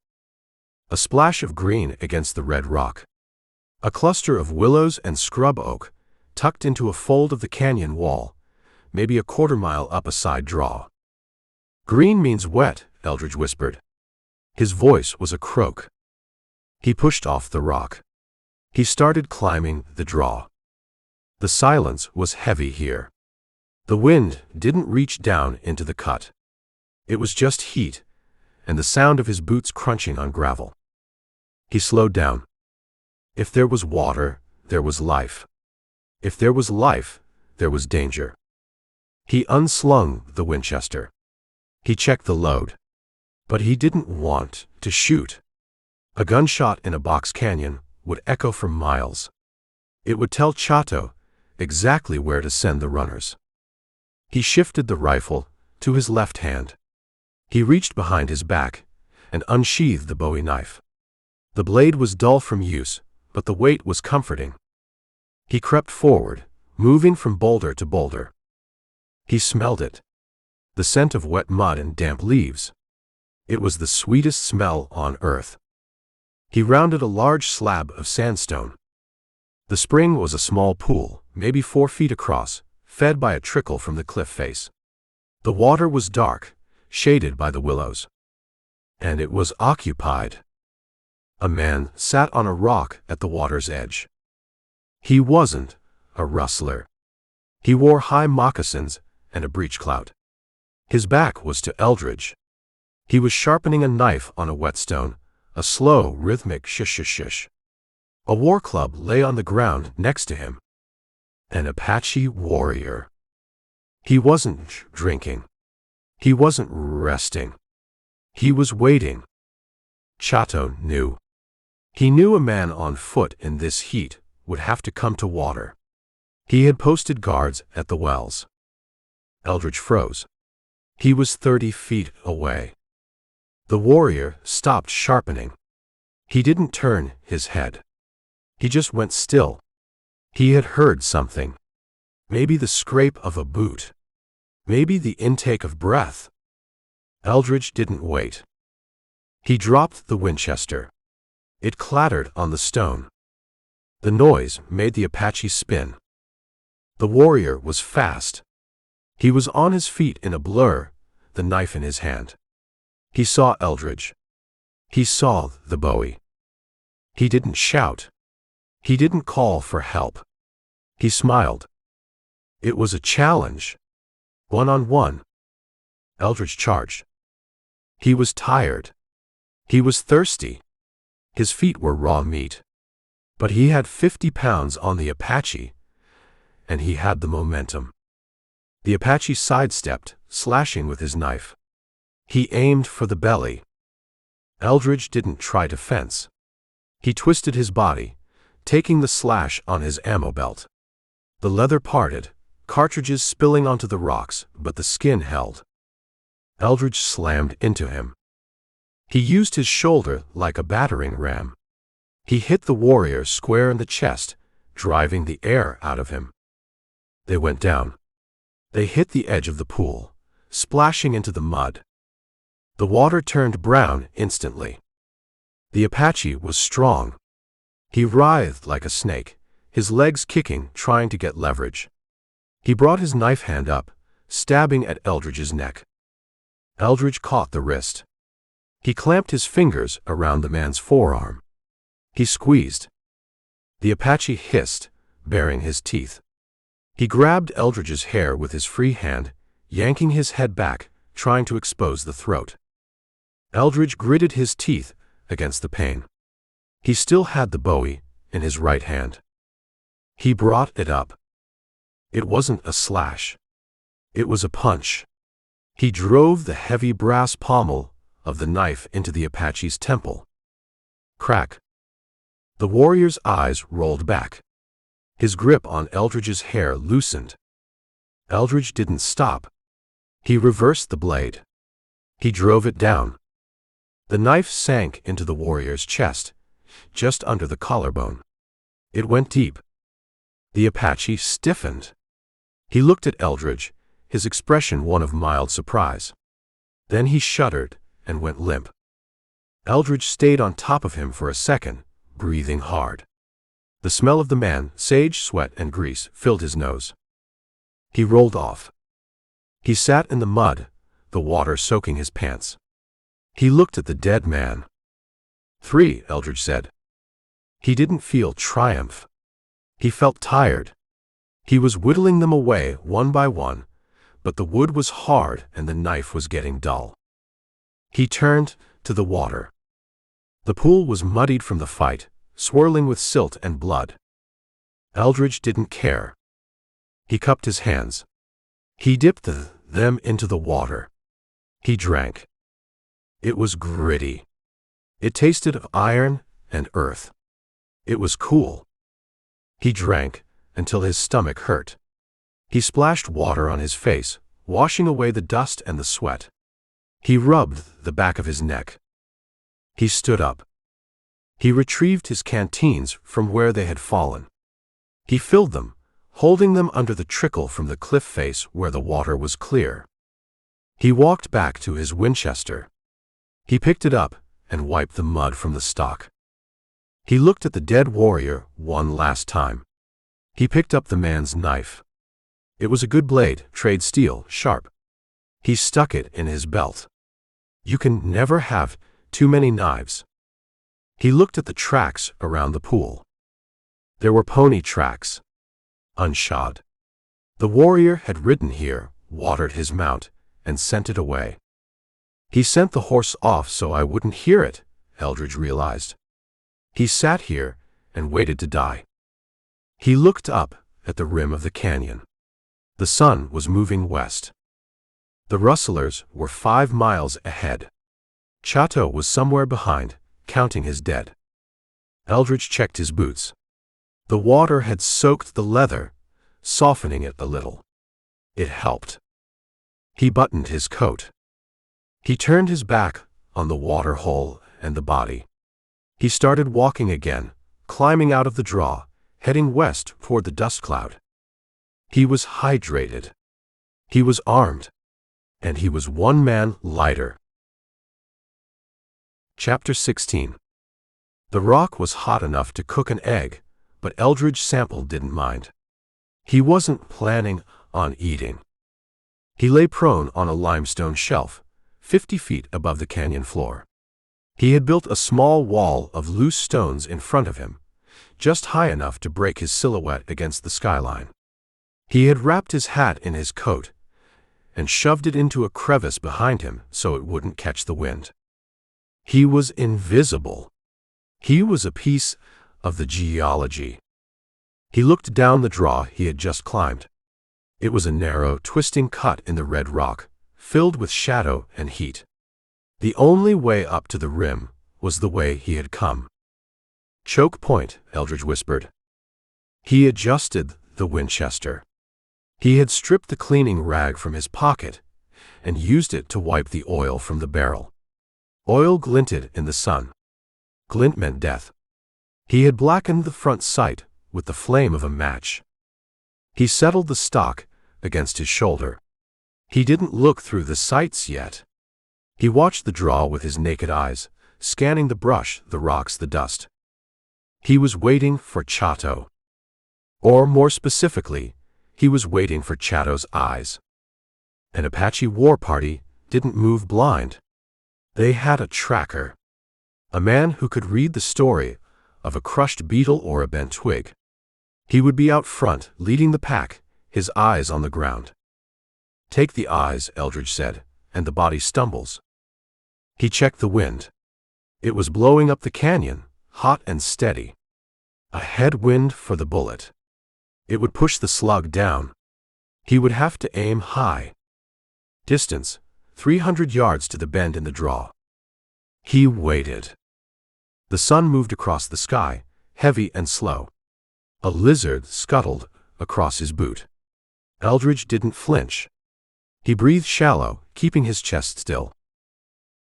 A splash of green against the red rock. A cluster of willows and scrub oak, tucked into a fold of the canyon wall, maybe a quarter mile up a side draw. "Green means wet," Eldridge whispered. His voice was a croak. He pushed off the rock. He started climbing the draw. The silence was heavy here. The wind didn't reach down into the cut. It was just heat, and the sound of his boots crunching on gravel. He slowed down. If there was water, there was life. If there was life, there was danger. He unslung the Winchester. He checked the load. But he didn't want to shoot. A gunshot in a box canyon would echo for miles. It would tell Chatau exactly where to send the runners. He shifted the rifle to his left hand. He reached behind his back and unsheathed the Bowie knife. The blade was dull from use, but the weight was comforting. He crept forward, moving from boulder to boulder. He smelled it. The scent of wet mud and damp leaves. It was the sweetest smell on earth. He rounded a large slab of sandstone. The spring was a small pool, maybe 4 feet across, fed by a trickle from the cliff face. The water was dark, shaded by the willows. And it was occupied. A man sat on a rock at the water's edge. He wasn't a rustler. He wore high moccasins and a breechclout. His back was to Eldridge. He was sharpening a knife on a whetstone, a slow, rhythmic shish-shish-shish. A war club lay on the ground next to him. An Apache warrior. He wasn't drinking. He wasn't resting. He was waiting. Chatau knew. He knew a man on foot in this heat would have to come to water. He had posted guards at the wells. Eldridge froze. He was 30 feet away. The warrior stopped sharpening. He didn't turn his head. He just went still. He had heard something. Maybe the scrape of a boot. Maybe the intake of breath. Eldridge didn't wait. He dropped the Winchester. It clattered on the stone. The noise made the Apache spin. The warrior was fast. He was on his feet in a blur, the knife in his hand. He saw Eldridge. He saw the Bowie. He didn't shout. He didn't call for help. He smiled. It was a challenge. 1-on-1. Eldridge charged. He was tired. He was thirsty. His feet were raw meat. But he had 50 pounds on the Apache, and he had the momentum. The Apache sidestepped, slashing with his knife. He aimed for the belly. Eldridge didn't try to fence. He twisted his body, taking the slash on his ammo belt. The leather parted, cartridges spilling onto the rocks, but the skin held. Eldridge slammed into him. He used his shoulder like a battering ram. He hit the warrior square in the chest, driving the air out of him. They went down. They hit the edge of the pool, splashing into the mud. The water turned brown instantly. The Apache was strong. He writhed like a snake, his legs kicking, trying to get leverage. He brought his knife hand up, stabbing at Eldridge's neck. Eldridge caught the wrist. He clamped his fingers around the man's forearm. He squeezed. The Apache hissed, baring his teeth. He grabbed Eldridge's hair with his free hand, yanking his head back, trying to expose the throat. Eldridge gritted his teeth against the pain. He still had the Bowie in his right hand. He brought it up. It wasn't a slash. It was a punch. He drove the heavy brass pommel of the knife into the Apache's temple. Crack. The warrior's eyes rolled back. His grip on Eldridge's hair loosened. Eldridge didn't stop. He reversed the blade. He drove it down. The knife sank into the warrior's chest, just under the collarbone. It went deep. The Apache stiffened. He looked at Eldridge, his expression one of mild surprise. Then he shuddered and went limp. Eldridge stayed on top of him for a second, breathing hard. The smell of the man, sage, sweat, and grease, filled his nose. He rolled off. He sat in the mud, the water soaking his pants. He looked at the dead man. 3, Eldridge said. He didn't feel triumph. He felt tired. He was whittling them away one by one, but the wood was hard and the knife was getting dull. He turned to the water. The pool was muddied from the fight, swirling with silt and blood. Eldridge didn't care. He cupped his hands. He dipped them into the water. He drank. It was gritty. It tasted of iron and earth. It was cool. He drank until his stomach hurt. He splashed water on his face, washing away the dust and the sweat. He rubbed the back of his neck. He stood up. He retrieved his canteens from where they had fallen. He filled them, holding them under the trickle from the cliff face where the water was clear. He walked back to his Winchester. He picked it up and wiped the mud from the stock. He looked at the dead warrior one last time. He picked up the man's knife. It was a good blade, trade steel, sharp. He stuck it in his belt. You can never have too many knives. He looked at the tracks around the pool. There were pony tracks, unshod. The warrior had ridden here, watered his mount, and sent it away. He sent the horse off so I wouldn't hear it, Eldridge realized. He sat here and waited to die. He looked up at the rim of the canyon. The sun was moving west. The rustlers were 5 miles ahead. Chatau was somewhere behind, counting his dead. Eldridge checked his boots. The water had soaked the leather, softening it a little. It helped. He buttoned his coat. He turned his back on the water hole and the body. He started walking again, climbing out of the draw, heading west toward the dust cloud. He was hydrated. He was armed. And he was 1 man lighter. Chapter 16. The rock was hot enough to cook an egg, but Eldridge Sample didn't mind. He wasn't planning on eating. He lay prone on a limestone shelf, 50 feet above the canyon floor. He had built a small wall of loose stones in front of him, just high enough to break his silhouette against the skyline. He had wrapped his hat in his coat and shoved it into a crevice behind him so it wouldn't catch the wind. He was invisible. He was a piece of the geology. He looked down the draw he had just climbed. It was a narrow, twisting cut in the red rock, filled with shadow and heat. The only way up to the rim was the way he had come. Choke point, Eldridge whispered. He adjusted the Winchester. He had stripped the cleaning rag from his pocket and used it to wipe the oil from the barrel. Oil glinted in the sun. Glint meant death. He had blackened the front sight with the flame of a match. He settled the stock against his shoulder. He didn't look through the sights yet. He watched the draw with his naked eyes, scanning the brush, the rocks, the dust. He was waiting for Chatau. Or more specifically, he was waiting for Chatau's eyes. An Apache war party didn't move blind. They had a tracker. A man who could read the story of a crushed beetle or a bent twig. He would be out front, leading the pack, his eyes on the ground. Take the eyes, Eldridge said, and the body stumbles. He checked the wind. It was blowing up the canyon, hot and steady. A headwind for the bullet. It would push the slug down. He would have to aim high. Distance, 300 yards to the bend in the draw. He waited. The sun moved across the sky, heavy and slow. A lizard scuttled across his boot. Eldridge didn't flinch. He breathed shallow, keeping his chest still.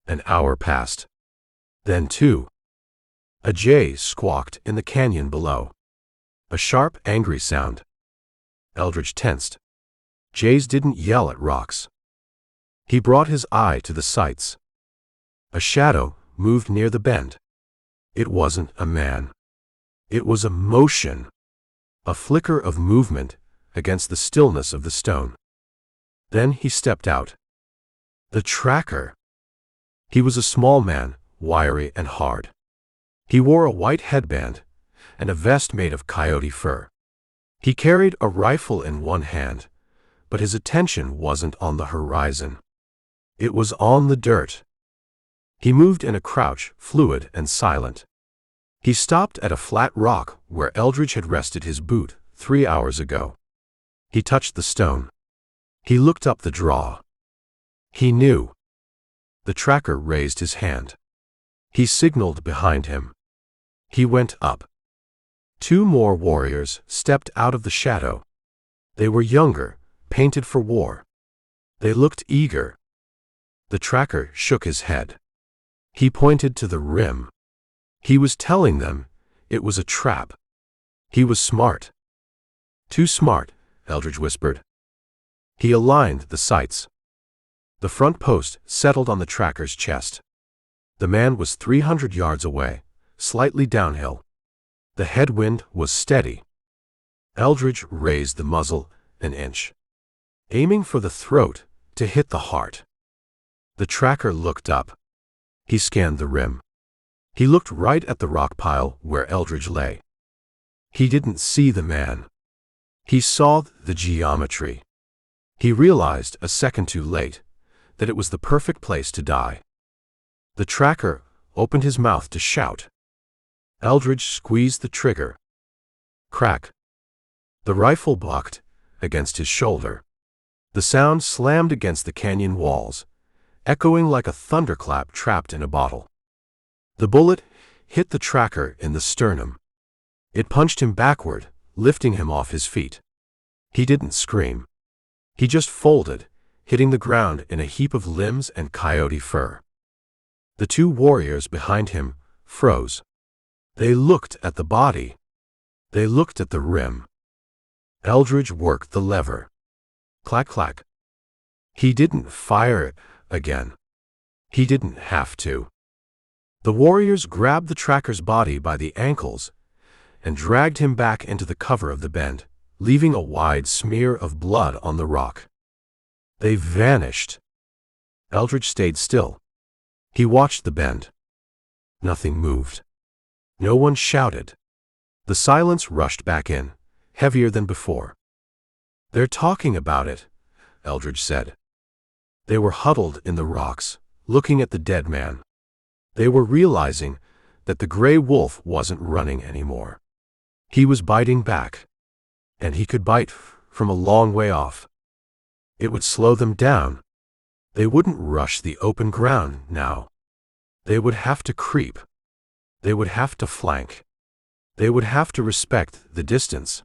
An hour passed. Then 2. A jay squawked in the canyon below. A sharp, angry sound. Eldridge tensed. Jays didn't yell at rocks. He brought his eye to the sights. A shadow moved near the bend. It wasn't a man. It was a motion. A flicker of movement against the stillness of the stone. Then he stepped out. The tracker. He was a small man, wiry and hard. He wore a white headband and a vest made of coyote fur. He carried a rifle in one hand, but his attention wasn't on the horizon. It was on the dirt. He moved in a crouch, fluid and silent. He stopped at a flat rock where Eldridge had rested his boot 3 hours ago. He touched the stone. He looked up the draw. He knew. The tracker raised his hand. He signaled behind him. He went up. 2 more warriors stepped out of the shadow. They were younger, painted for war. They looked eager. The tracker shook his head. He pointed to the rim. He was telling them it was a trap. He was smart. Too smart, Eldridge whispered. He aligned the sights. The front post settled on the tracker's chest. The man was 300 yards away, slightly downhill. The headwind was steady. Eldridge raised the muzzle an inch, aiming for the throat to hit the heart. The tracker looked up. He scanned the rim. He looked right at the rock pile where Eldridge lay. He didn't see the man. He saw the geometry. He realized a second too late that it was the perfect place to die. The tracker opened his mouth to shout. Eldridge squeezed the trigger. Crack. The rifle bucked against his shoulder. The sound slammed against the canyon walls, echoing like a thunderclap trapped in a bottle. The bullet hit the tracker in the sternum. It punched him backward, lifting him off his feet. He didn't scream. He just folded, hitting the ground in a heap of limbs and coyote fur. The 2 warriors behind him froze. They looked at the body. They looked at the rim. Eldridge worked the lever. Clack, clack. He didn't fire again. He didn't have to. The warriors grabbed the tracker's body by the ankles and dragged him back into the cover of the bend, leaving a wide smear of blood on the rock. They vanished. Eldridge stayed still. He watched the bend. Nothing moved. No one shouted. The silence rushed back in, heavier than before. They're talking about it, Eldridge said. They were huddled in the rocks, looking at the dead man. They were realizing that the gray wolf wasn't running anymore. He was biting back. And he could bite from a long way off. It would slow them down. They wouldn't rush the open ground now. They would have to creep. They would have to flank. They would have to respect the distance.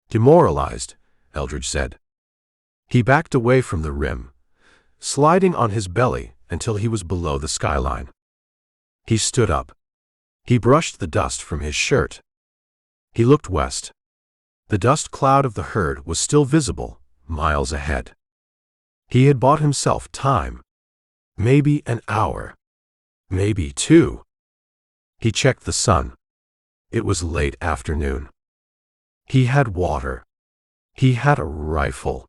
Demoralized, Eldridge said. He backed away from the rim, sliding on his belly until he was below the skyline. He stood up. He brushed the dust from his shirt. He looked west. The dust cloud of the herd was still visible, miles ahead. He had bought himself time. Maybe an hour. Maybe 2. He checked the sun. It was late afternoon. He had water. He had a rifle.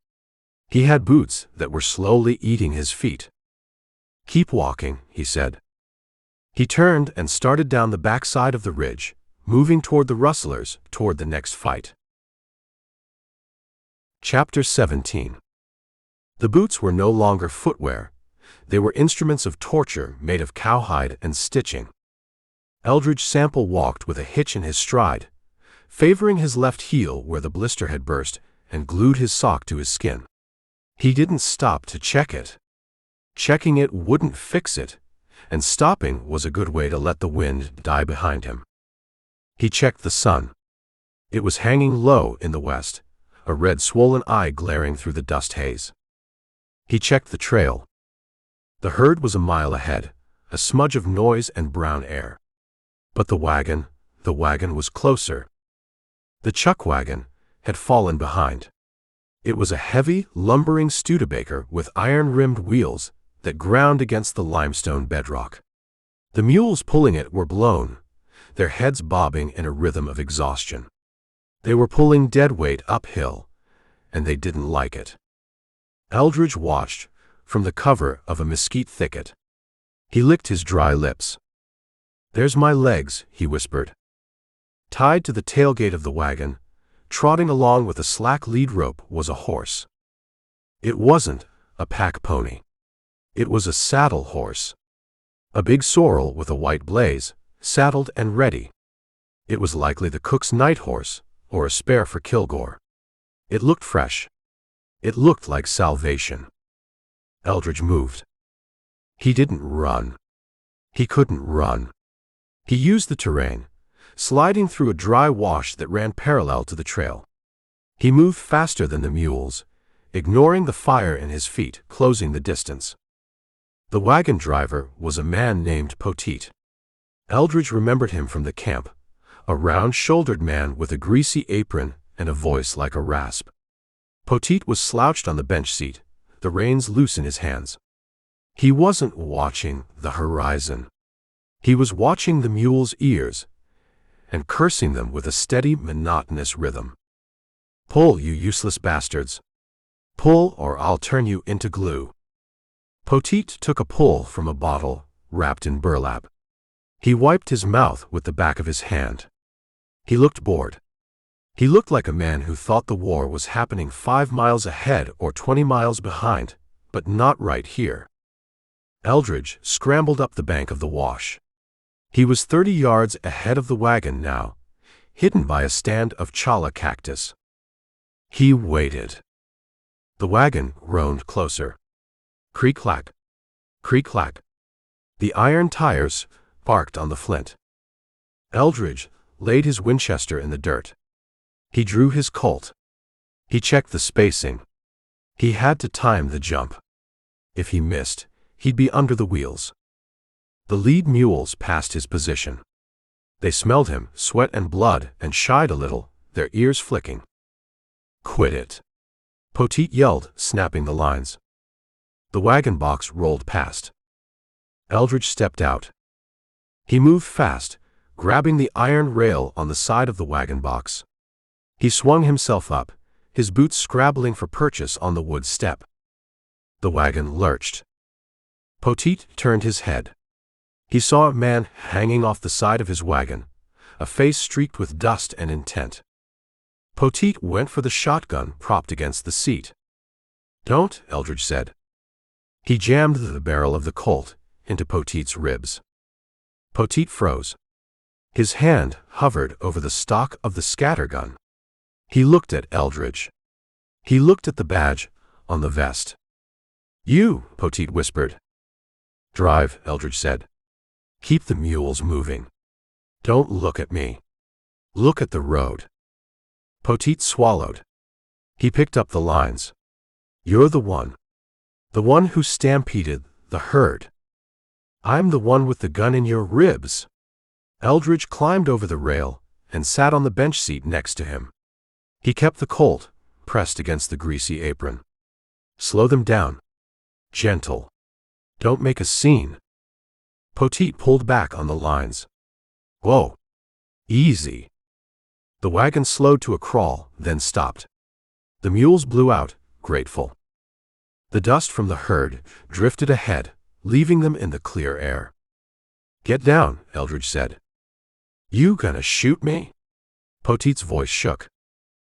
He had boots that were slowly eating his feet. Keep walking, he said. He turned and started down the backside of the ridge, moving toward the rustlers, toward the next fight. Chapter 17. The boots were no longer footwear. They were instruments of torture made of cowhide and stitching. Eldridge Sample walked with a hitch in his stride, favoring his left heel where the blister had burst, and glued his sock to his skin. He didn't stop to check it. Checking it wouldn't fix it, and stopping was a good way to let the wind die behind him. He checked the sun. It was hanging low in the west, a red swollen eye glaring through the dust haze. He checked the trail. The herd was a mile ahead, a smudge of noise and brown air. But the wagon was closer. The chuck wagon had fallen behind. It was a heavy, lumbering Studebaker with iron-rimmed wheels that ground against the limestone bedrock. The mules pulling it were blown, their heads bobbing in a rhythm of exhaustion. They were pulling dead weight uphill, and they didn't like it. Eldridge watched from the cover of a mesquite thicket. He licked his dry lips. "There's my legs," he whispered. Tied to the tailgate of the wagon, trotting along with a slack lead rope, was a horse. It wasn't a pack pony. It was a saddle horse. A big sorrel with a white blaze, saddled and ready. It was likely the cook's night horse, or a spare for Kilgore. It looked fresh. It looked like salvation. Eldridge moved. He didn't run. He couldn't run. He used the terrain, sliding through a dry wash that ran parallel to the trail. He moved faster than the mules, ignoring the fire in his feet, closing the distance. The wagon driver was a man named Poteet. Eldridge remembered him from the camp, a round-shouldered man with a greasy apron and a voice like a rasp. Poteet was slouched on the bench seat, the reins loose in his hands. He wasn't watching the horizon. He was watching the mule's ears and cursing them with a steady, monotonous rhythm. "Pull, you useless bastards. Pull, or I'll turn you into glue." Poteet took a pull from a bottle wrapped in burlap. He wiped his mouth with the back of his hand. He looked bored. He looked like a man who thought the war was happening 5 miles ahead or 20 miles behind, but not right here. Eldridge scrambled up the bank of the wash. He was 30 yards ahead of the wagon now, hidden by a stand of chala cactus. He waited. The wagon roaned closer. Creak-clack, creak-clack. The iron tires barked on the flint. Eldridge laid his Winchester in the dirt. He drew his Colt. He checked the spacing. He had to time the jump. If he missed, he'd be under the wheels. The lead mules passed his position. They smelled him, sweat and blood, and shied a little, their ears flicking. "Quit it!" Poteet yelled, snapping the lines. The wagon box rolled past. Eldridge stepped out. He moved fast, grabbing the iron rail on the side of the wagon box. He swung himself up, his boots scrabbling for purchase on the wood step. The wagon lurched. Poteet turned his head. He saw a man hanging off the side of his wagon, a face streaked with dust and intent. Poteet went for the shotgun propped against the seat. "Don't," Eldridge said. He jammed the barrel of the Colt into Poteet's ribs. Poteet froze. His hand hovered over the stock of the scattergun. He looked at Eldridge. He looked at the badge on the vest. "You," Poteet whispered. "Drive," Eldridge said. "Keep the mules moving. Don't look at me. Look at the road." Poteet swallowed. He picked up the lines. "You're the one who stampeded the herd. I'm the one with the gun in your ribs." Eldridge climbed over the rail and sat on the bench seat next to him. He kept the Colt pressed against the greasy apron. "Slow them down. Gentle. Don't make a scene." Poteet pulled back on the lines. "Whoa. Easy." The wagon slowed to a crawl, then stopped. The mules blew out, grateful. The dust from the herd drifted ahead, leaving them in the clear air. "Get down," Eldridge said. "You gonna shoot me?" Poteet's voice shook.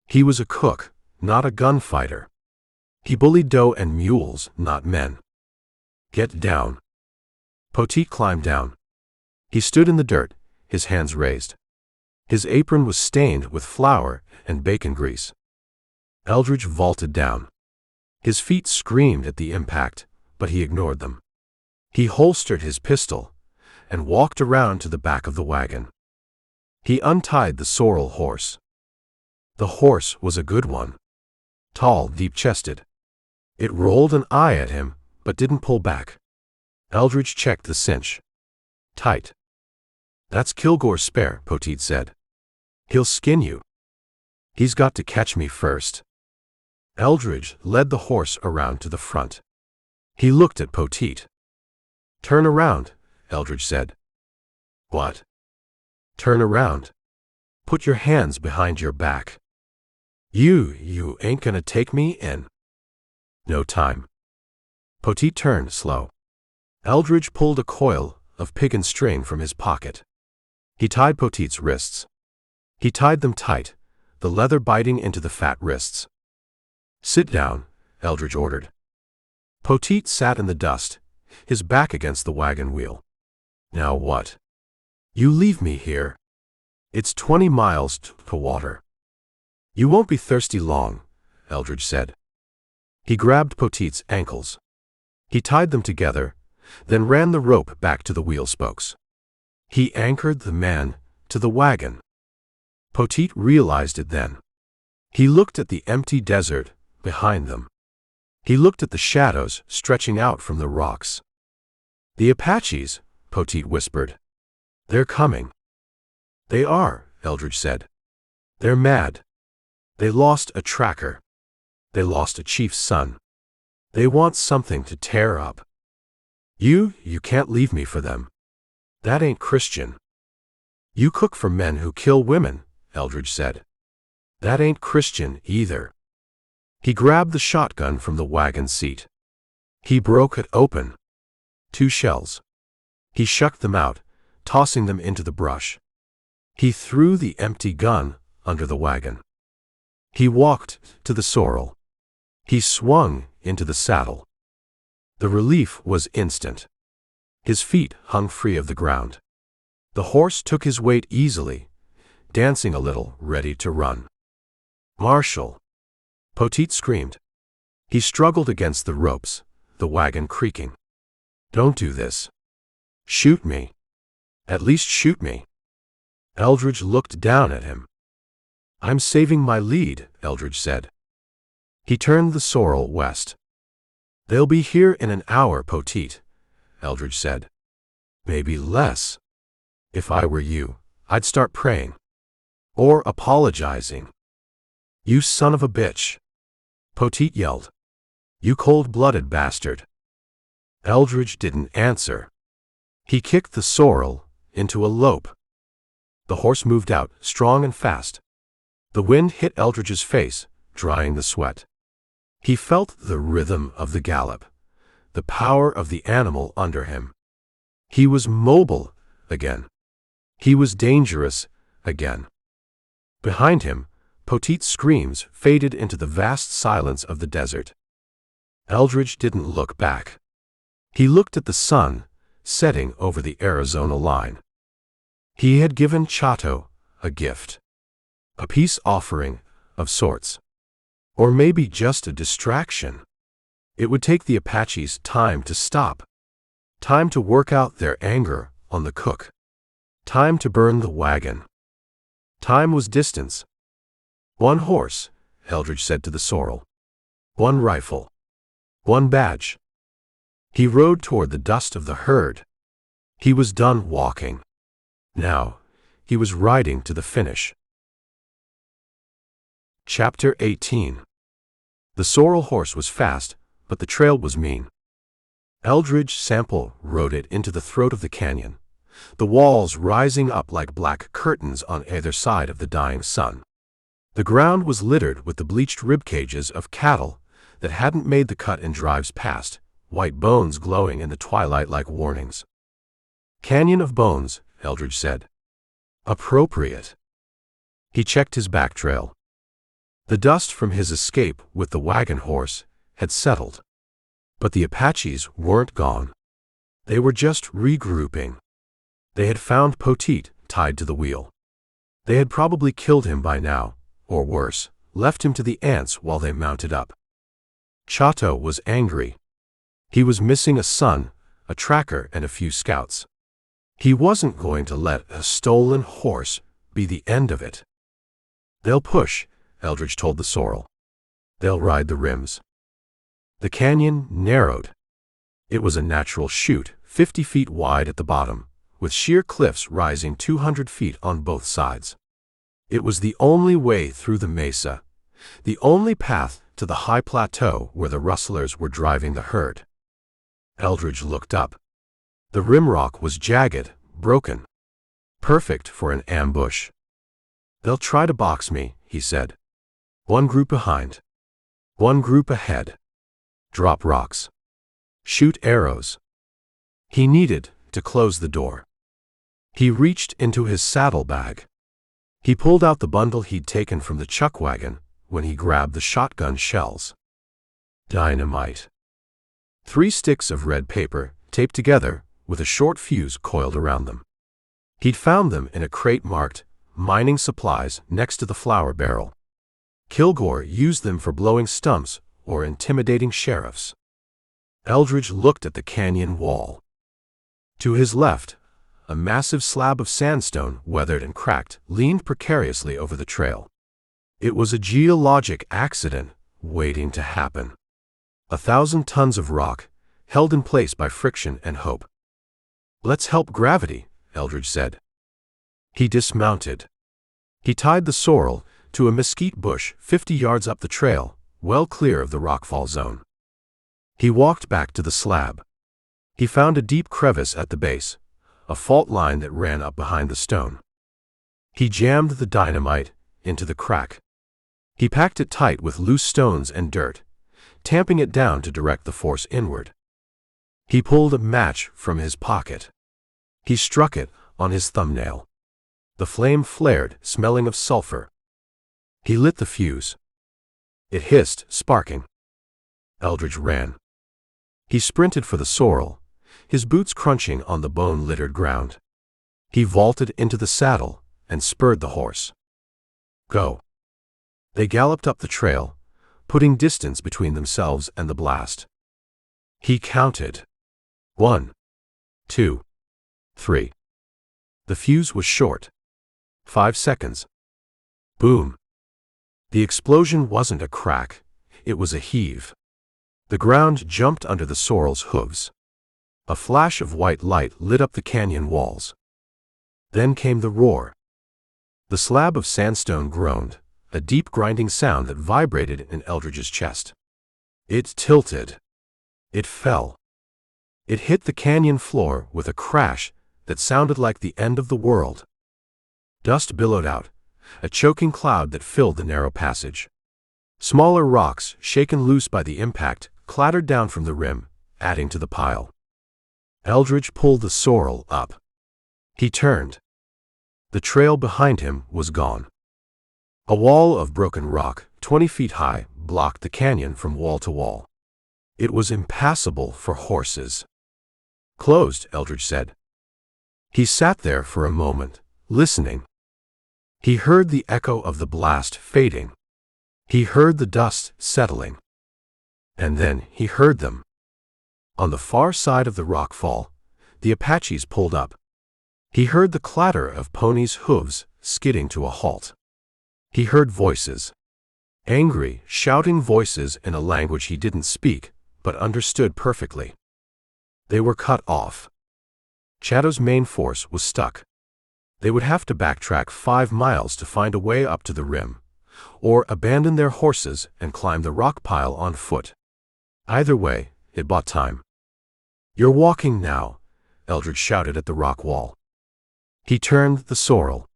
He was a cook, not a gunfighter. He bullied doe and mules, not men. "Get down." Poteet climbed down. He stood in the dirt, his hands raised. His apron was stained with flour and bacon grease. Eldridge vaulted down. His feet screamed at the impact, but he ignored them. He holstered his pistol and walked around to the back of the wagon. He untied the sorrel horse. The horse was a good one. Tall, deep-chested. It rolled an eye at him, but didn't pull back. Eldridge checked the cinch. Tight. "That's Kilgore's spare," Poteet said. "He'll skin you. He's got to catch me first." Eldridge led the horse around to the front. He looked at Poteet. "Turn around," Eldridge said. "What?" "Turn around. Put your hands behind your back. You ain't gonna take me in." "No time." Poteet turned slow. Eldridge pulled a coil of pick and string from his pocket. He tied Poteet's wrists. He tied them tight, the leather biting into the fat wrists. "Sit down," Eldridge ordered. Poteet sat in the dust, his back against the wagon wheel. "Now what?" "You leave me here. It's 20 miles to water." "You won't be thirsty long," Eldridge said. He grabbed Poteet's ankles. He tied them together, then ran the rope back to the wheel spokes. He anchored the man to the wagon. Poteet realized it then. He looked at the empty desert behind them. He looked at the shadows stretching out from the rocks. "The Apaches," Poteet whispered. "They're coming." "They are," Eldridge said. "They're mad. They lost a tracker. They lost a chief's son. They want something to tear up. You can't leave me for them. That ain't Christian." "You cook for men who kill women," Eldridge said. "That ain't Christian either." He grabbed the shotgun from the wagon seat. He broke it open. 2 shells. He shucked them out, tossing them into the brush. He threw the empty gun under the wagon. He walked to the sorrel. He swung into the saddle. The relief was instant. His feet hung free of the ground. The horse took his weight easily, dancing a little, ready to run. "Marshal!" Poteet screamed. He struggled against the ropes, the wagon creaking. "Don't do this. Shoot me. At least shoot me." Eldridge looked down at him. "I'm saving my lead," Eldridge said. He turned the sorrel west. "They'll be here in an hour, Poteet," Eldridge said. "Maybe less. If I were you, I'd start praying. Or apologizing." "You son of a bitch!" Poteet yelled. "You cold-blooded bastard." Eldridge didn't answer. He kicked the sorrel into a lope. The horse moved out, strong and fast. The wind hit Eldridge's face, drying the sweat. He felt the rhythm of the gallop, the power of the animal under him. He was mobile again. He was dangerous again. Behind him, Poteet's screams faded into the vast silence of the desert. Eldridge didn't look back. He looked at the sun setting over the Arizona line. He had given Chatau a gift, a peace offering of sorts. Or maybe just a distraction. It would take the Apaches time to stop. Time to work out their anger on the cook. Time to burn the wagon. Time was distance. 1 horse, Eldridge said to the sorrel. 1 rifle. 1 badge. He rode toward the dust of the herd. He was done walking. Now, he was riding to the finish. Chapter 18. The sorrel horse was fast, but the trail was mean. Eldridge Sample rode it into the throat of the canyon, the walls rising up like black curtains on either side of the dying sun. The ground was littered with the bleached rib cages of cattle that hadn't made the cut in drives past, white bones glowing in the twilight like warnings. "Canyon of bones," Eldridge said. "Appropriate." He checked his back trail. The dust from his escape with the wagon horse had settled. But the Apaches weren't gone. They were just regrouping. They had found Poteet tied to the wheel. They had probably killed him by now, or worse, left him to the ants while they mounted up. Chatau was angry. He was missing a son, a tracker, and a few scouts. He wasn't going to let a stolen horse be the end of it. "They'll push," Eldridge told the sorrel. "They'll ride the rims." The canyon narrowed. It was a natural chute, 50 feet wide at the bottom, with sheer cliffs rising 200 feet on both sides. It was the only way through the mesa, the only path to the high plateau where the rustlers were driving the herd. Eldridge looked up. The rimrock was jagged, broken. Perfect for an ambush. "They'll try to box me," he said. 1 group behind. 1 group ahead. Drop rocks. Shoot arrows. He needed to close the door. He reached into his saddlebag. He pulled out the bundle he'd taken from the chuck wagon when he grabbed the shotgun shells. Dynamite. 3 sticks of red paper taped together with a short fuse coiled around them. He'd found them in a crate marked mining supplies next to the flour barrel. Kilgore used them for blowing stumps or intimidating sheriffs. Eldridge looked at the canyon wall. To his left, a massive slab of sandstone, weathered and cracked, leaned precariously over the trail. It was a geologic accident waiting to happen. 1,000 tons of rock, held in place by friction and hope. "Let's help gravity," Eldridge said. He dismounted. He tied the sorrel to a mesquite bush 50 yards up the trail, well clear of the rockfall zone. He walked back to the slab. He found a deep crevice at the base, a fault line that ran up behind the stone. He jammed the dynamite into the crack. He packed it tight with loose stones and dirt, tamping it down to direct the force inward. He pulled a match from his pocket. He struck it on his thumbnail. The flame flared, smelling of sulfur. He lit the fuse. It hissed, sparking. Eldridge ran. He sprinted for the sorrel, his boots crunching on the bone-littered ground. He vaulted into the saddle and spurred the horse. "Go." They galloped up the trail, putting distance between themselves and the blast. He counted. 1, 2, 3. The fuse was short. 5 seconds. Boom. The explosion wasn't a crack, it was a heave. The ground jumped under the sorrel's hooves. A flash of white light lit up the canyon walls. Then came the roar. The slab of sandstone groaned, a deep grinding sound that vibrated in Eldridge's chest. It tilted. It fell. It hit the canyon floor with a crash that sounded like the end of the world. Dust billowed out, a choking cloud that filled the narrow passage. Smaller rocks, shaken loose by the impact, clattered down from the rim, adding to the pile. Eldridge pulled the sorrel up. He turned. The trail behind him was gone. A wall of broken rock, 20 feet high, blocked the canyon from wall to wall. It was impassable for horses. "Closed," Eldridge said. He sat there for a moment, listening. He heard the echo of the blast fading. He heard the dust settling. And then he heard them. On the far side of the rockfall, the Apaches pulled up. He heard the clatter of ponies' hooves skidding to a halt. He heard voices. Angry, shouting voices in a language he didn't speak, but understood perfectly. They were cut off. Chatau's main force was stuck. They would have to backtrack 5 miles to find a way up to the rim, or abandon their horses and climb the rock pile on foot. Either way, it bought time. "You're walking now," Eldridge shouted at the rock wall. He turned the sorrel.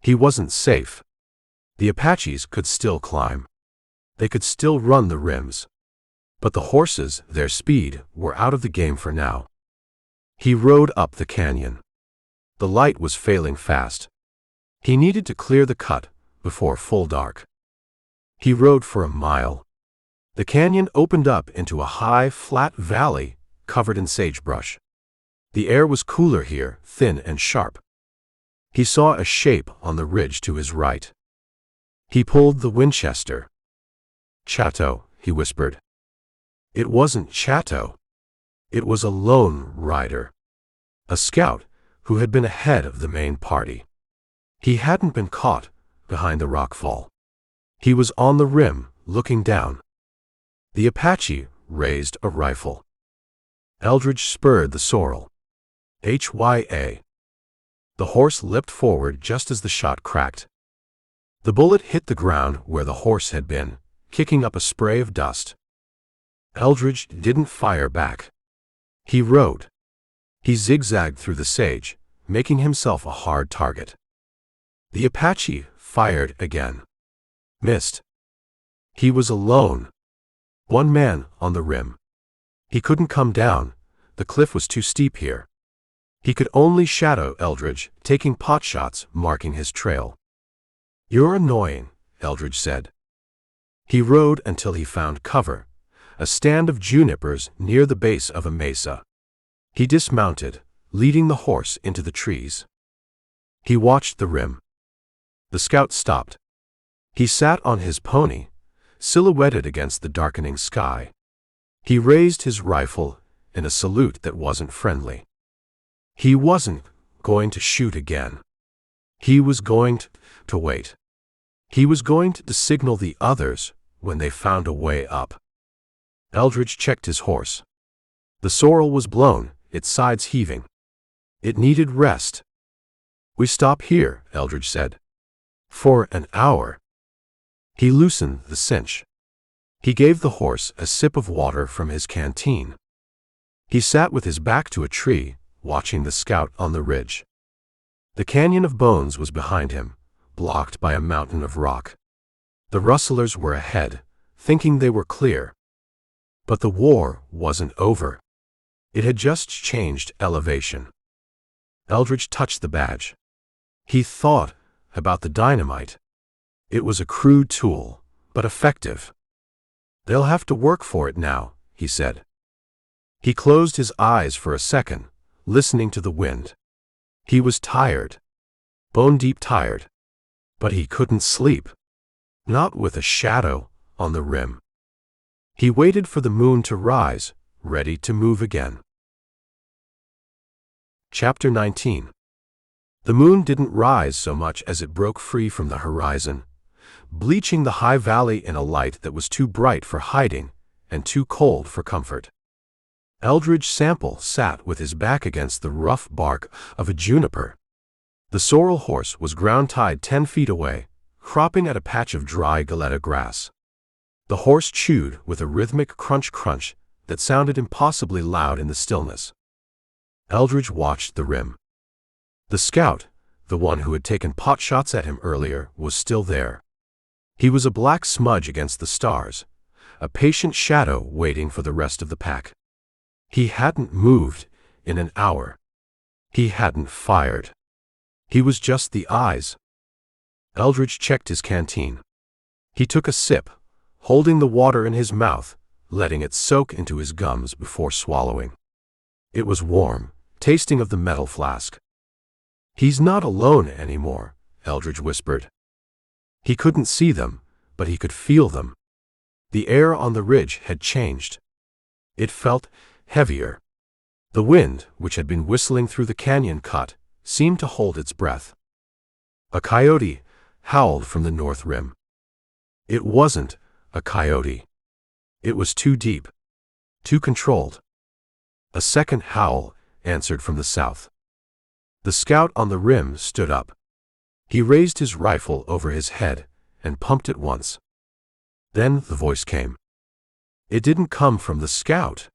He wasn't safe. The Apaches could still climb. They could still run the rims. But the horses, their speed, were out of the game for now. He rode up the canyon. The light was failing fast. He needed to clear the cut before full dark. He rode for a mile. The canyon opened up into a high, flat valley covered in sagebrush. The air was cooler here, thin and sharp. He saw a shape on the ridge to his right. He pulled the Winchester. "Chatau," he whispered. It wasn't Chatau. It was a lone rider. A scout who had been ahead of the main party. He hadn't been caught behind the rockfall. He was on the rim, looking down. The Apache raised a rifle. Eldridge spurred the sorrel. HYA. The horse leapt forward just as the shot cracked. The bullet hit the ground where the horse had been, kicking up a spray of dust. Eldridge didn't fire back. He rode. He zigzagged through the sage, making himself a hard target. The Apache fired again. Missed. He was alone. One man on the rim. He couldn't come down. The cliff was too steep here. He could only shadow Eldridge, taking pot shots, marking his trail. "You're annoying," Eldridge said. He rode until he found cover, a stand of junipers near the base of a mesa. He dismounted, leading the horse into the trees. He watched the rim. The scout stopped. He sat on his pony, silhouetted against the darkening sky. He raised his rifle in a salute that wasn't friendly. He wasn't going to shoot again. He was going to wait. He was going to signal the others when they found a way up. Eldridge checked his horse. The sorrel was blown, its sides heaving. It needed rest. "We stop here," Eldridge said. "For an hour." He loosened the cinch. He gave the horse a sip of water from his canteen. He sat with his back to a tree, watching the scout on the ridge. The canyon of bones was behind him, blocked by a mountain of rock. The rustlers were ahead, thinking they were clear. But the war wasn't over. It had just changed elevation. Eldridge touched the badge. He thought about the dynamite. It was a crude tool, but effective. "They'll have to work for it now," he said. He closed his eyes for a second, listening to the wind. He was tired, bone-deep tired, but he couldn't sleep. Not with a shadow on the rim. He waited for the moon to rise, ready to move again. Chapter 19. The moon didn't rise so much as it broke free from the horizon, bleaching the high valley in a light that was too bright for hiding and too cold for comfort. Eldridge Sample sat with his back against the rough bark of a juniper. The sorrel horse was ground-tied 10 feet away, cropping at a patch of dry galleta grass. The horse chewed with a rhythmic crunch-crunch that sounded impossibly loud in the stillness. Eldridge watched the rim. The scout, the one who had taken pot shots at him earlier, was still there. He was a black smudge against the stars, a patient shadow waiting for the rest of the pack. He hadn't moved in an hour. He hadn't fired. He was just the eyes. Eldridge checked his canteen. He took a sip, holding the water in his mouth, letting it soak into his gums before swallowing. It was warm, tasting of the metal flask. "He's not alone anymore," Eldridge whispered. He couldn't see them, but he could feel them. The air on the ridge had changed. It felt heavier. The wind, which had been whistling through the canyon cut, seemed to hold its breath. A coyote howled from the north rim. It wasn't a coyote. It was too deep, too controlled. A second howl answered from the south. The scout on the rim stood up. He raised his rifle over his head and pumped it once. Then the voice came. It didn't come from the scout.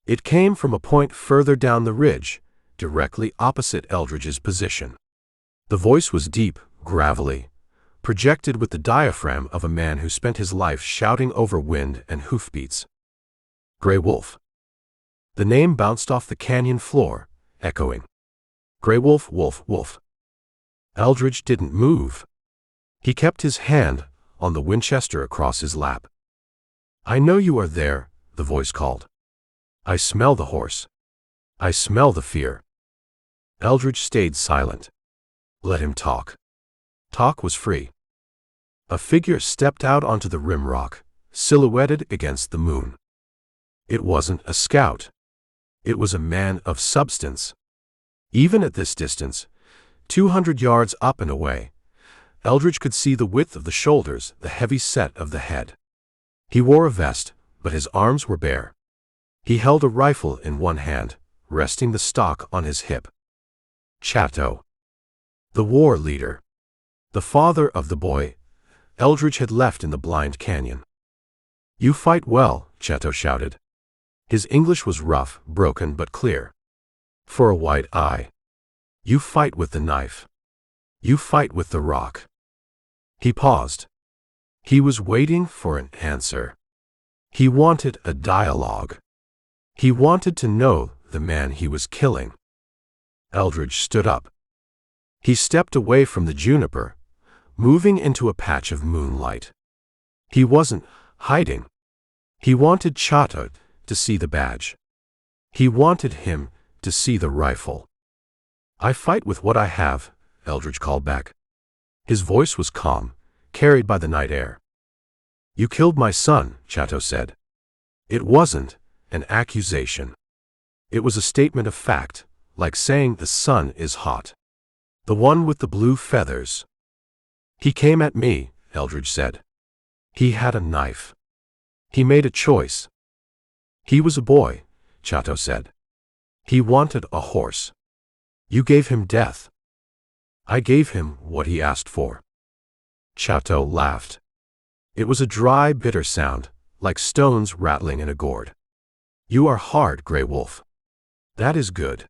It came from a point further down the ridge, directly opposite Eldridge's position. The voice was deep, gravelly, projected with the diaphragm of a man who spent his life shouting over wind and hoofbeats. "Gray Wolf." The name bounced off the canyon floor, echoing. "Gray Wolf, Wolf, Wolf." Eldridge didn't move. He kept his hand on the Winchester across his lap. "I know you are there," the voice called. "I smell the horse. I smell the fear." Eldridge stayed silent. Let him talk. Talk was free. A figure stepped out onto the rim rock, silhouetted against the moon. It wasn't a scout. It was a man of substance. Even at this distance, 200 yards up and away, Eldridge could see the width of the shoulders, the heavy set of the head. He wore a vest, but his arms were bare. He held a rifle in one hand, resting the stock on his hip. Chatau. The war leader. The father of the boy Eldridge had left in the blind canyon. "You fight well," Chatau shouted. His English was rough, broken but clear. "For a white eye. You fight with the knife. You fight with the rock." He paused. He was waiting for an answer. He wanted a dialogue. He wanted to know the man he was killing. Eldridge stood up. He stepped away from the juniper, moving into a patch of moonlight. He wasn't hiding. He wanted Chatau to see the badge. He wanted him to see the rifle. "I fight with what I have," Eldridge called back. His voice was calm, carried by the night air. "You killed my son," Chatau said. It wasn't an accusation. It was a statement of fact, like saying the sun is hot. "The one with the blue feathers." "He came at me," Eldridge said. "He had a knife. He made a choice." "He was a boy," Chatau said. "He wanted a horse. You gave him death." "I gave him what he asked for." Chatau laughed. It was a dry, bitter sound, like stones rattling in a gourd. "You are hard, Grey Wolf. That is good.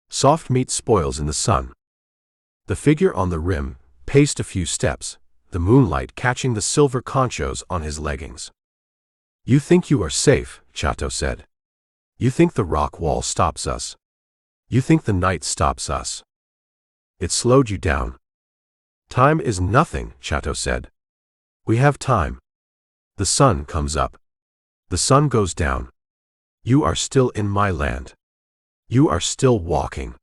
Soft meat spoils in the sun." The figure on the rim paced a few steps, the moonlight catching the silver conchos on his leggings. "You think you are safe," Chatau said. "You think the rock wall stops us. You think the night stops us. It slowed you down." "Time is nothing," Chatau said. "We have time. The sun comes up. The sun goes down. You are still in my land. You are still walking."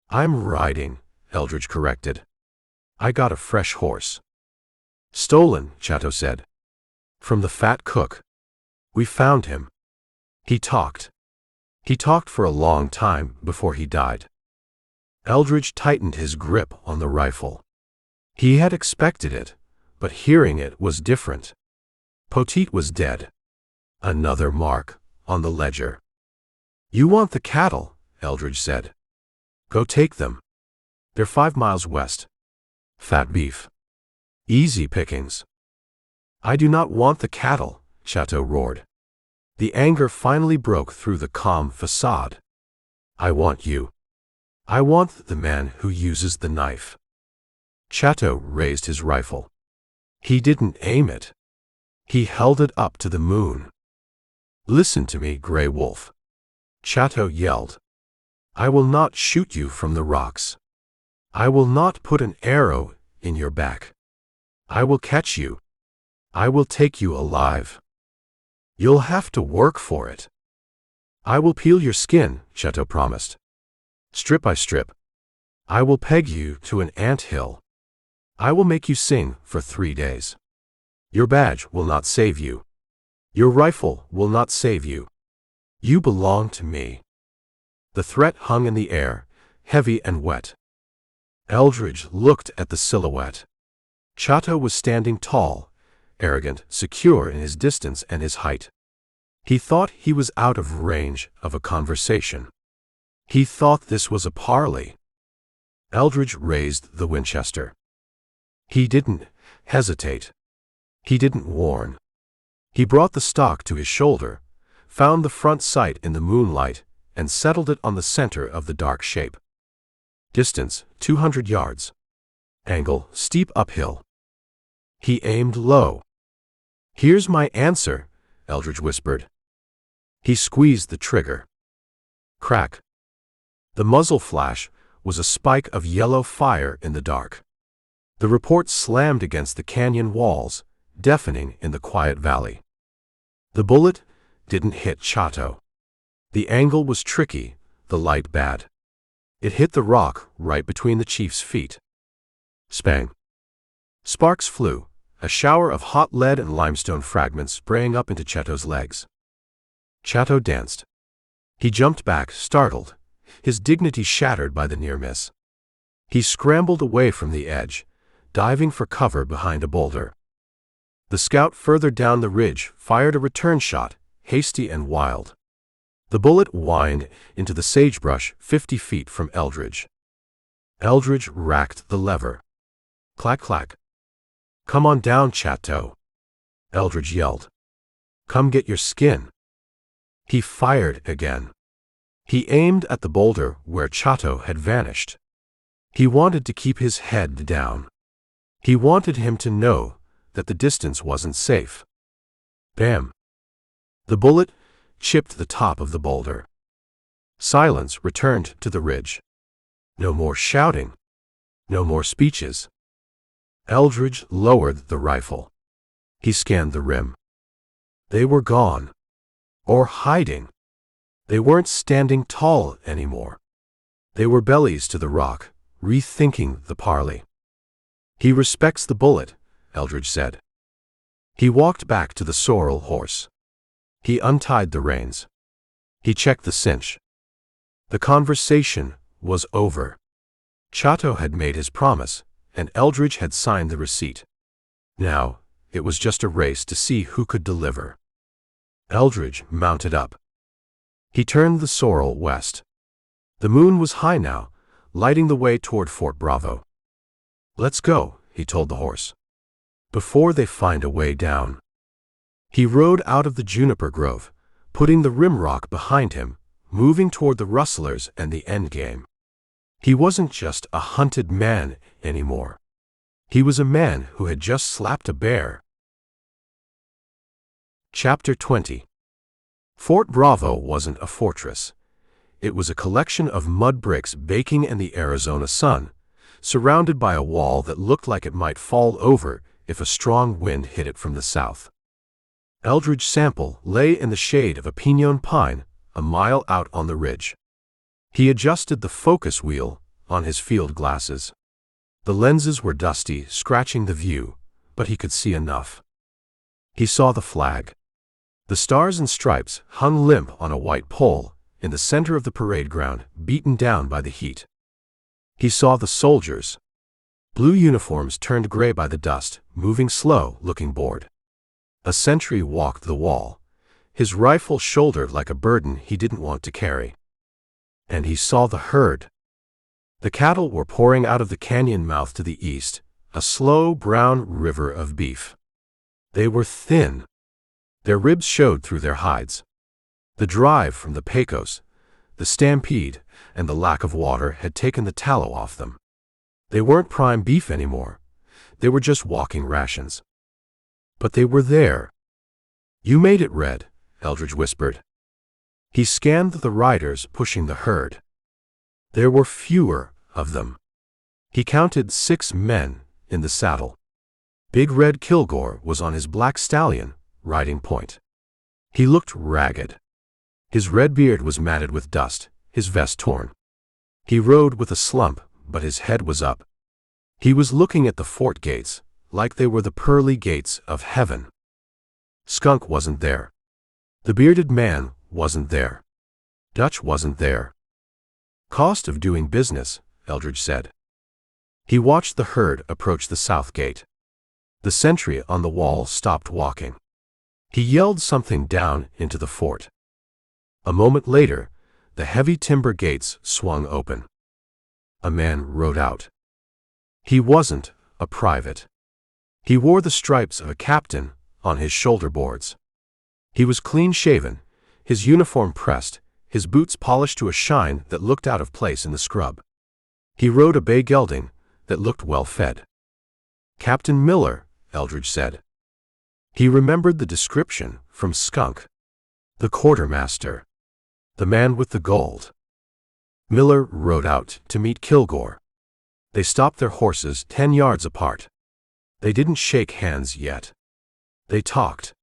"I'm riding," Eldridge corrected. "I got a fresh horse." "Stolen," Chatau said. "From the fat cook. We found him. He talked. He talked for a long time before he died." Eldridge tightened his grip on the rifle. He had expected it, but hearing it was different. Poteet was dead. Another mark on the ledger. "You want the cattle," Eldridge said. "Go take them. They're 5 miles west. Fat beef. Easy pickings." "I do not want the cattle," Chatau roared. The anger finally broke through the calm facade. "I want you. I want the man who uses the knife." Chatau raised his rifle. He didn't aim it. He held it up to the moon. "Listen to me, Grey Wolf," Chatau yelled. "I will not shoot you from the rocks. I will not put an arrow in your back. I will catch you. I will take you alive. You'll have to work for it." "I will peel your skin," Chatau promised. "Strip by strip. I will peg you to an anthill. I will make you sing for 3 days. Your badge will not save you. Your rifle will not save you. You belong to me." The threat hung in the air, heavy and wet. Eldridge looked at the silhouette. Chatau was standing tall, arrogant, secure in his distance and his height. He thought he was out of range of a conversation. He thought this was a parley. Eldridge raised the Winchester. He didn't hesitate. He didn't warn. He brought the stock to his shoulder, found the front sight in the moonlight, and settled it on the center of the dark shape. Distance, 200 yards. Angle, steep uphill. He aimed low. "Here's my answer," Eldridge whispered. He squeezed the trigger. Crack. The muzzle flash was a spike of yellow fire in the dark. The report slammed against the canyon walls, deafening in the quiet valley. The bullet didn't hit Chatau. The angle was tricky, the light bad. It hit the rock right between the chief's feet. Spang. Sparks flew, a shower of hot lead and limestone fragments spraying up into Chatau's legs. Chatau danced. He jumped back, startled, his dignity shattered by the near miss. He scrambled away from the edge, diving for cover behind a boulder. The scout further down the ridge fired a return shot, hasty and wild. The bullet whined into the sagebrush 50 feet from Eldridge. Eldridge racked the lever. Clack, clack. "Come on down, Chatau," Eldridge yelled. "Come get your skin." He fired again. He aimed at the boulder where Chatau had vanished. He wanted to keep his head down. He wanted him to know that the distance wasn't safe. Bam! The bullet chipped the top of the boulder. Silence returned to the ridge. No more shouting. No more speeches. Eldridge lowered the rifle. He scanned the rim. They were gone. Or hiding. They weren't standing tall anymore. They were bellies to the rock, rethinking the parley. He respects the bullet, Eldridge said. He walked back to the sorrel horse. He untied the reins. He checked the cinch. The conversation was over. Chatau had made his promise, and Eldridge had signed the receipt. Now, it was just a race to see who could deliver. Eldridge mounted up. He turned the sorrel west. The moon was high now, lighting the way toward Fort Bravo. "Let's go," he told the horse. "Before they find a way down." He rode out of the juniper grove, putting the rim rock behind him, moving toward the rustlers and the endgame. He wasn't just a hunted man anymore. He was a man who had just slapped a bear. Chapter 20. Fort Bravo wasn't a fortress. It was a collection of mud bricks baking in the Arizona sun, surrounded by a wall that looked like it might fall over if a strong wind hit it from the south. Eldridge Sample lay in the shade of a pinon pine a mile out on the ridge. He adjusted the focus wheel on his field glasses. The lenses were dusty, scratching the view, but he could see enough. He saw the flag. The stars and stripes hung limp on a white pole in the center of the parade ground, beaten down by the heat. He saw the soldiers. Blue uniforms turned gray by the dust, moving slow, looking bored. A sentry walked the wall, his rifle shouldered like a burden he didn't want to carry. And he saw the herd. The cattle were pouring out of the canyon mouth to the east, a slow brown river of beef. They were thin. Their ribs showed through their hides. The drive from the Pecos, the stampede, and the lack of water had taken the tallow off them. They weren't prime beef anymore. They were just walking rations. But they were there. "You made it, Red," Eldridge whispered. He scanned the riders pushing the herd. There were fewer of them. He counted 6 men in the saddle. Big Red Kilgore was on his black stallion, riding point. He looked ragged. His red beard was matted with dust, his vest torn. He rode with a slump, but his head was up. He was looking at the fort gates, like they were the pearly gates of heaven. Skunk wasn't there. The bearded man wasn't there. Dutch wasn't there. "Cost of doing business," Eldridge said. He watched the herd approach the south gate. The sentry on the wall stopped walking. He yelled something down into the fort. A moment later, the heavy timber gates swung open. A man rode out. He wasn't a private. He wore the stripes of a captain on his shoulder boards. He was clean-shaven, his uniform pressed, his boots polished to a shine that looked out of place in the scrub. He rode a bay gelding that looked well-fed. "Captain Miller," Eldridge said. He remembered the description from Skunk. The quartermaster. The man with the gold. Miller rode out to meet Kilgore. They stopped their horses 10 yards apart. They didn't shake hands yet. They talked.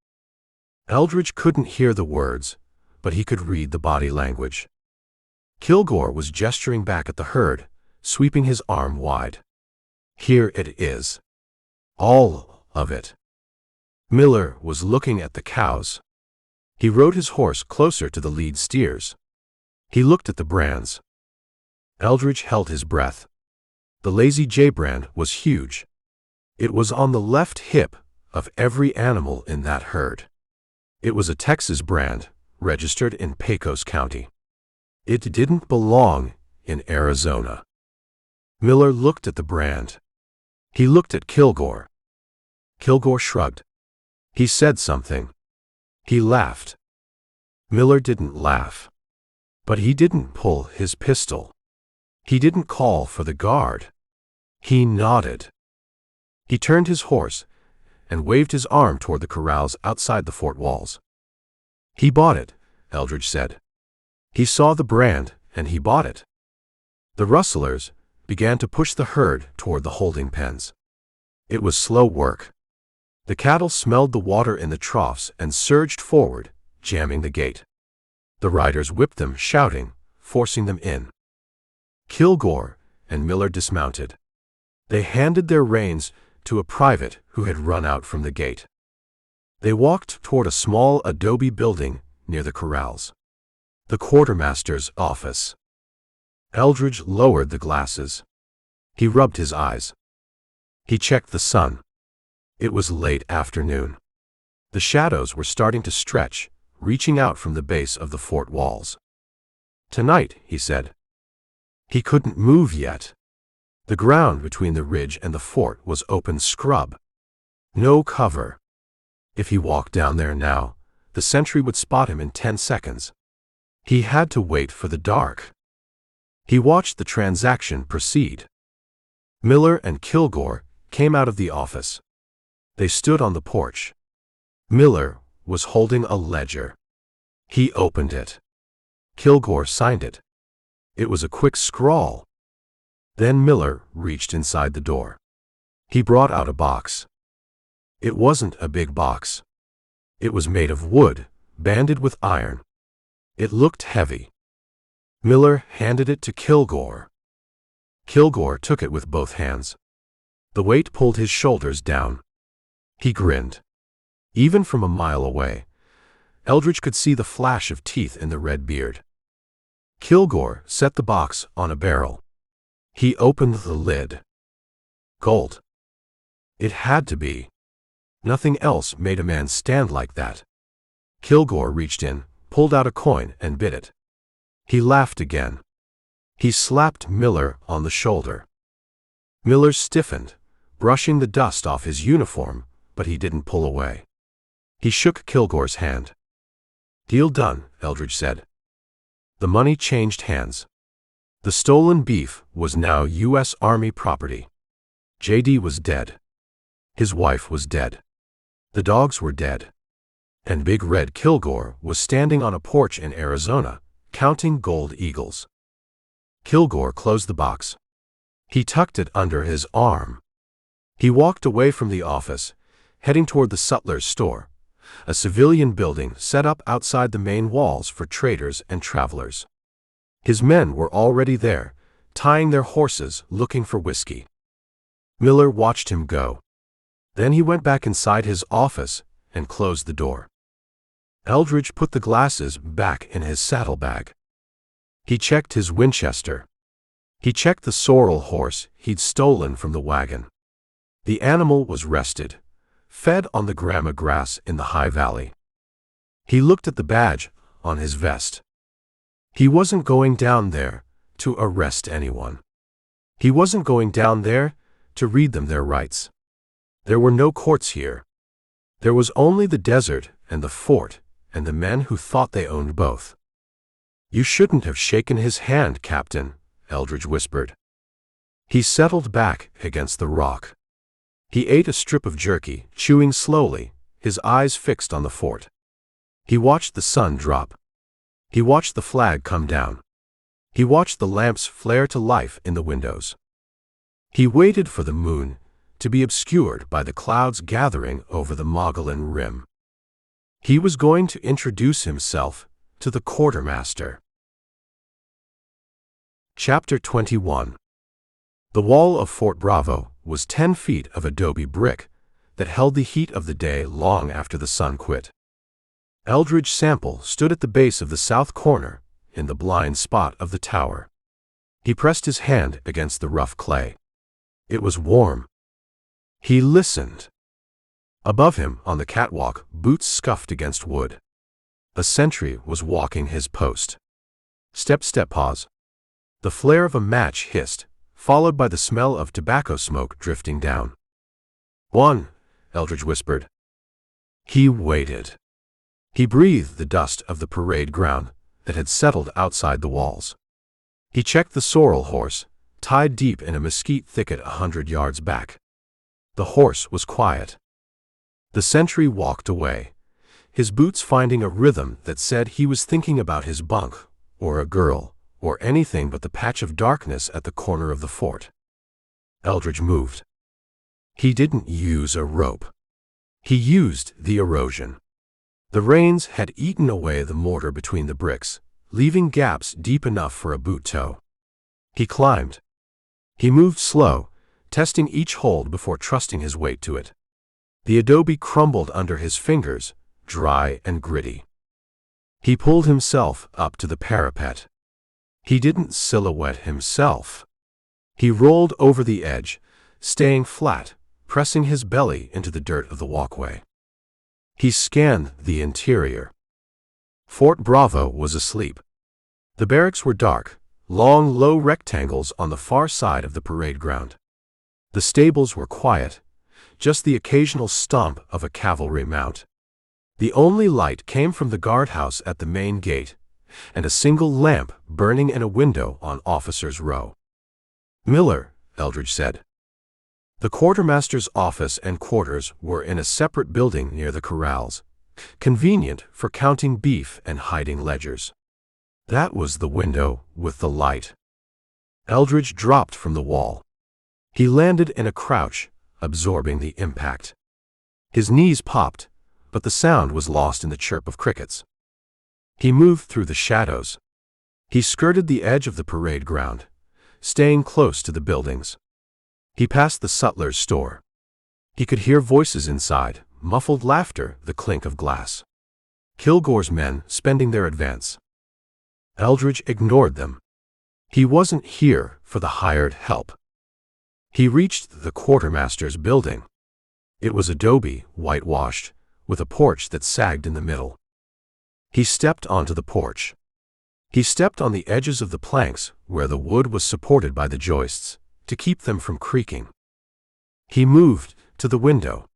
Eldridge couldn't hear the words, but he could read the body language. Kilgore was gesturing back at the herd, sweeping his arm wide. "Here it is. All of it." Miller was looking at the cows. He rode his horse closer to the lead steers. He looked at the brands. Eldridge held his breath. The Lazy J brand was huge. It was on the left hip of every animal in that herd. It was a Texas brand, registered in Pecos County. It didn't belong in Arizona. Miller looked at the brand. He looked at Kilgore. Kilgore shrugged. He said something. He laughed. Miller didn't laugh. But he didn't pull his pistol. He didn't call for the guard. He nodded. He turned his horse and waved his arm toward the corrals outside the fort walls. "He bought it," Eldridge said. He saw the brand, and he bought it. The rustlers began to push the herd toward the holding pens. It was slow work. The cattle smelled the water in the troughs and surged forward, jamming the gate. The riders whipped them, shouting, forcing them in. Kilgore and Miller dismounted. They handed their reins to a private who had run out from the gate. They walked toward a small adobe building near the corrals. The quartermaster's office. Eldridge lowered the glasses. He rubbed his eyes. He checked the sun. It was late afternoon. The shadows were starting to stretch, reaching out from the base of the fort walls. "Tonight," he said. He couldn't move yet. The ground between the ridge and the fort was open scrub. No cover. If he walked down there now, the sentry would spot him in 10 seconds. He had to wait for the dark. He watched the transaction proceed. Miller and Kilgore came out of the office. They stood on the porch. Miller was holding a ledger. He opened it. Kilgore signed it. It was a quick scrawl. Then Miller reached inside the door. He brought out a box. It wasn't a big box. It was made of wood, banded with iron. It looked heavy. Miller handed it to Kilgore. Kilgore took it with both hands. The weight pulled his shoulders down. He grinned. Even from a mile away, Eldridge could see the flash of teeth in the red beard. Kilgore set the box on a barrel. He opened the lid. Gold. It had to be. Nothing else made a man stand like that. Kilgore reached in, pulled out a coin, and bit it. He laughed again. He slapped Miller on the shoulder. Miller stiffened, brushing the dust off his uniform, but he didn't pull away. He shook Kilgore's hand. "Deal done," Eldridge said. The money changed hands. The stolen beef was now U.S. Army property. J.D. was dead. His wife was dead. The dogs were dead. And Big Red Kilgore was standing on a porch in Arizona, counting gold eagles. Kilgore closed the box. He tucked it under his arm. He walked away from the office, heading toward the sutler's store, a civilian building set up outside the main walls for traders and travelers. His men were already there, tying their horses, looking for whiskey. Miller watched him go. Then he went back inside his office and closed the door. Eldridge put the glasses back in his saddlebag. He checked his Winchester. He checked the sorrel horse he'd stolen from the wagon. The animal was rested, fed on the grama grass in the high valley. He looked at the badge on his vest. He wasn't going down there to arrest anyone. He wasn't going down there to read them their rights. There were no courts here. There was only the desert and the fort and the men who thought they owned both. "You shouldn't have shaken his hand, Captain," Eldridge whispered. He settled back against the rock. He ate a strip of jerky, chewing slowly, his eyes fixed on the fort. He watched the sun drop. He watched the flag come down. He watched the lamps flare to life in the windows. He waited for the moon to be obscured by the clouds gathering over the Mogollon rim. He was going to introduce himself to the quartermaster. Chapter 21. The wall of Fort Bravo was 10 feet of adobe brick that held the heat of the day long after the sun quit. Eldridge Sample stood at the base of the south corner, in the blind spot of the tower. He pressed his hand against the rough clay. It was warm. He listened. Above him, on the catwalk, boots scuffed against wood. A sentry was walking his post. Step, step, pause. The flare of a match hissed, followed by the smell of tobacco smoke drifting down. "One," Eldridge whispered. He waited. He breathed the dust of the parade ground that had settled outside the walls. He checked the sorrel horse, tied deep in a mesquite thicket 100 yards back. The horse was quiet. The sentry walked away, his boots finding a rhythm that said he was thinking about his bunk, or a girl, or anything but the patch of darkness at the corner of the fort. Eldridge moved. He didn't use a rope. He used the erosion. The rains had eaten away the mortar between the bricks, leaving gaps deep enough for a boot toe. He climbed. He moved slow, testing each hold before trusting his weight to it. The adobe crumbled under his fingers, dry and gritty. He pulled himself up to the parapet. He didn't silhouette himself. He rolled over the edge, staying flat, pressing his belly into the dirt of the walkway. He scanned the interior. Fort Bravo was asleep. The barracks were dark, long, low rectangles on the far side of the parade ground. The stables were quiet, just the occasional stomp of a cavalry mount. The only light came from the guardhouse at the main gate, and a single lamp burning in a window on Officers' Row. "Miller," Eldridge said. The quartermaster's office and quarters were in a separate building near the corrals, convenient for counting beef and hiding ledgers. That was the window with the light. Eldridge dropped from the wall. He landed in a crouch, absorbing the impact. His knees popped, but the sound was lost in the chirp of crickets. He moved through the shadows. He skirted the edge of the parade ground, staying close to the buildings. He passed the sutler's store. He could hear voices inside, muffled laughter, the clink of glass. Kilgore's men spending their advance. Eldridge ignored them. He wasn't here for the hired help. He reached the quartermaster's building. It was adobe, whitewashed, with a porch that sagged in the middle. He stepped onto the porch. He stepped on the edges of the planks where the wood was supported by the joists, to keep them from creaking. He moved to the window.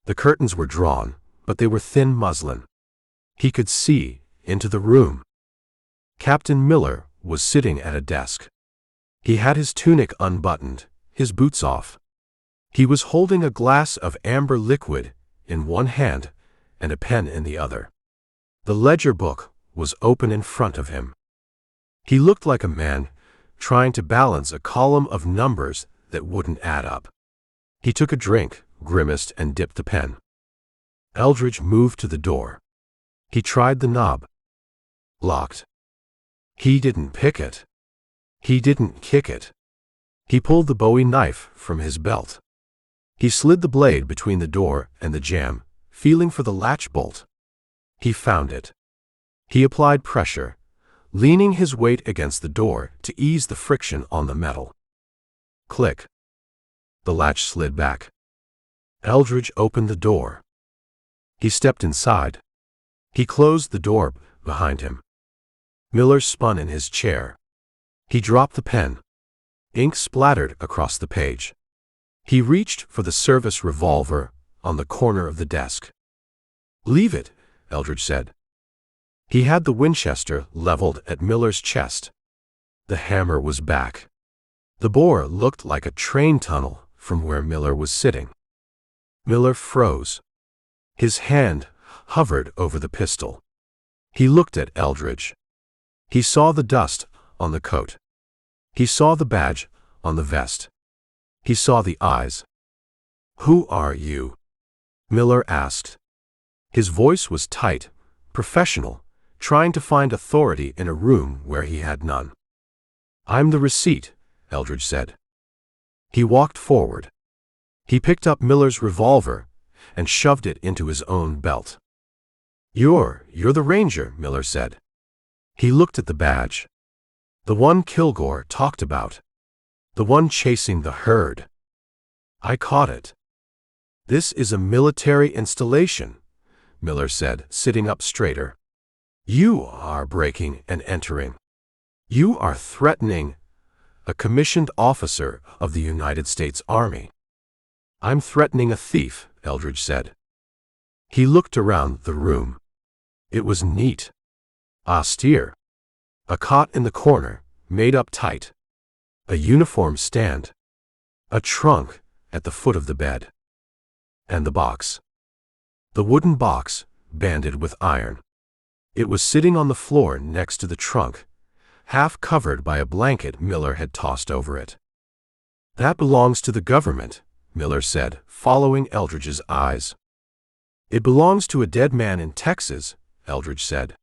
The curtains were drawn, but they were thin muslin. He could see into the room. Captain Miller was sitting at a desk. He had his tunic unbuttoned, his boots off. He was holding a glass of amber liquid in one hand and a pen in the other. The ledger book was open in front of him. He looked like a man trying to balance a column of numbers that wouldn't add up. He took a drink, grimaced, and dipped the pen. Eldridge moved to the door. He tried the knob. Locked. He didn't pick it. He didn't kick it. He pulled the Bowie knife from his belt. He slid the blade between the door and the jamb, feeling for the latch bolt. He found it. He applied pressure, leaning his weight against the door to ease the friction on the metal. Click. The latch slid back. Eldridge opened the door. He stepped inside. He closed the door behind him. Miller spun in his chair. He dropped the pen. Ink splattered across the page. He reached for the service revolver on the corner of the desk. "Leave it," Eldridge said. He had the Winchester leveled at Miller's chest. The hammer was back. The bore looked like a train tunnel from where Miller was sitting. Miller froze. His hand hovered over the pistol. He looked at Eldridge. He saw the dust on the coat. He saw the badge on the vest. He saw the eyes. "Who are you?" Miller asked. His voice was tight, professional, trying to find authority in a room where he had none. "I'm the receipt," Eldridge said. He walked forward. He picked up Miller's revolver and shoved it into his own belt. You're the ranger," Miller said. He looked at the badge. The one Kilgore talked about. The one chasing the herd. "I caught it." "This is a military installation," Miller said, sitting up straighter. "You are breaking and entering. You are threatening a commissioned officer of the United States Army." "I'm threatening a thief," Eldridge said. He looked around the room. It was neat. Austere. A cot in the corner, made up tight. A uniform stand. A trunk at the foot of the bed. And the box. The wooden box, banded with iron. It was sitting on the floor next to the trunk, half covered by a blanket Miller had tossed over it. "That belongs to the government," Miller said, following Eldridge's eyes. "It belongs to a dead man in Texas," Eldridge said.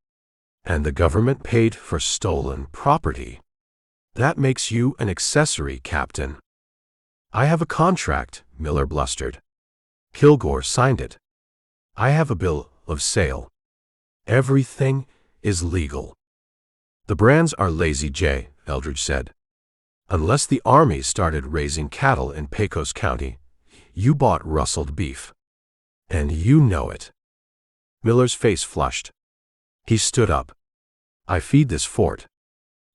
"And the government paid for stolen property. That makes you an accessory, Captain." "I have a contract," Miller blustered. "Kilgore signed it. I have a bill of sale. Everything is legal." "The brands are lazy J," Eldridge said. "Unless the Army started raising cattle in Pecos County, you bought rustled beef. And you know it." Miller's face flushed. He stood up. "I feed this fort.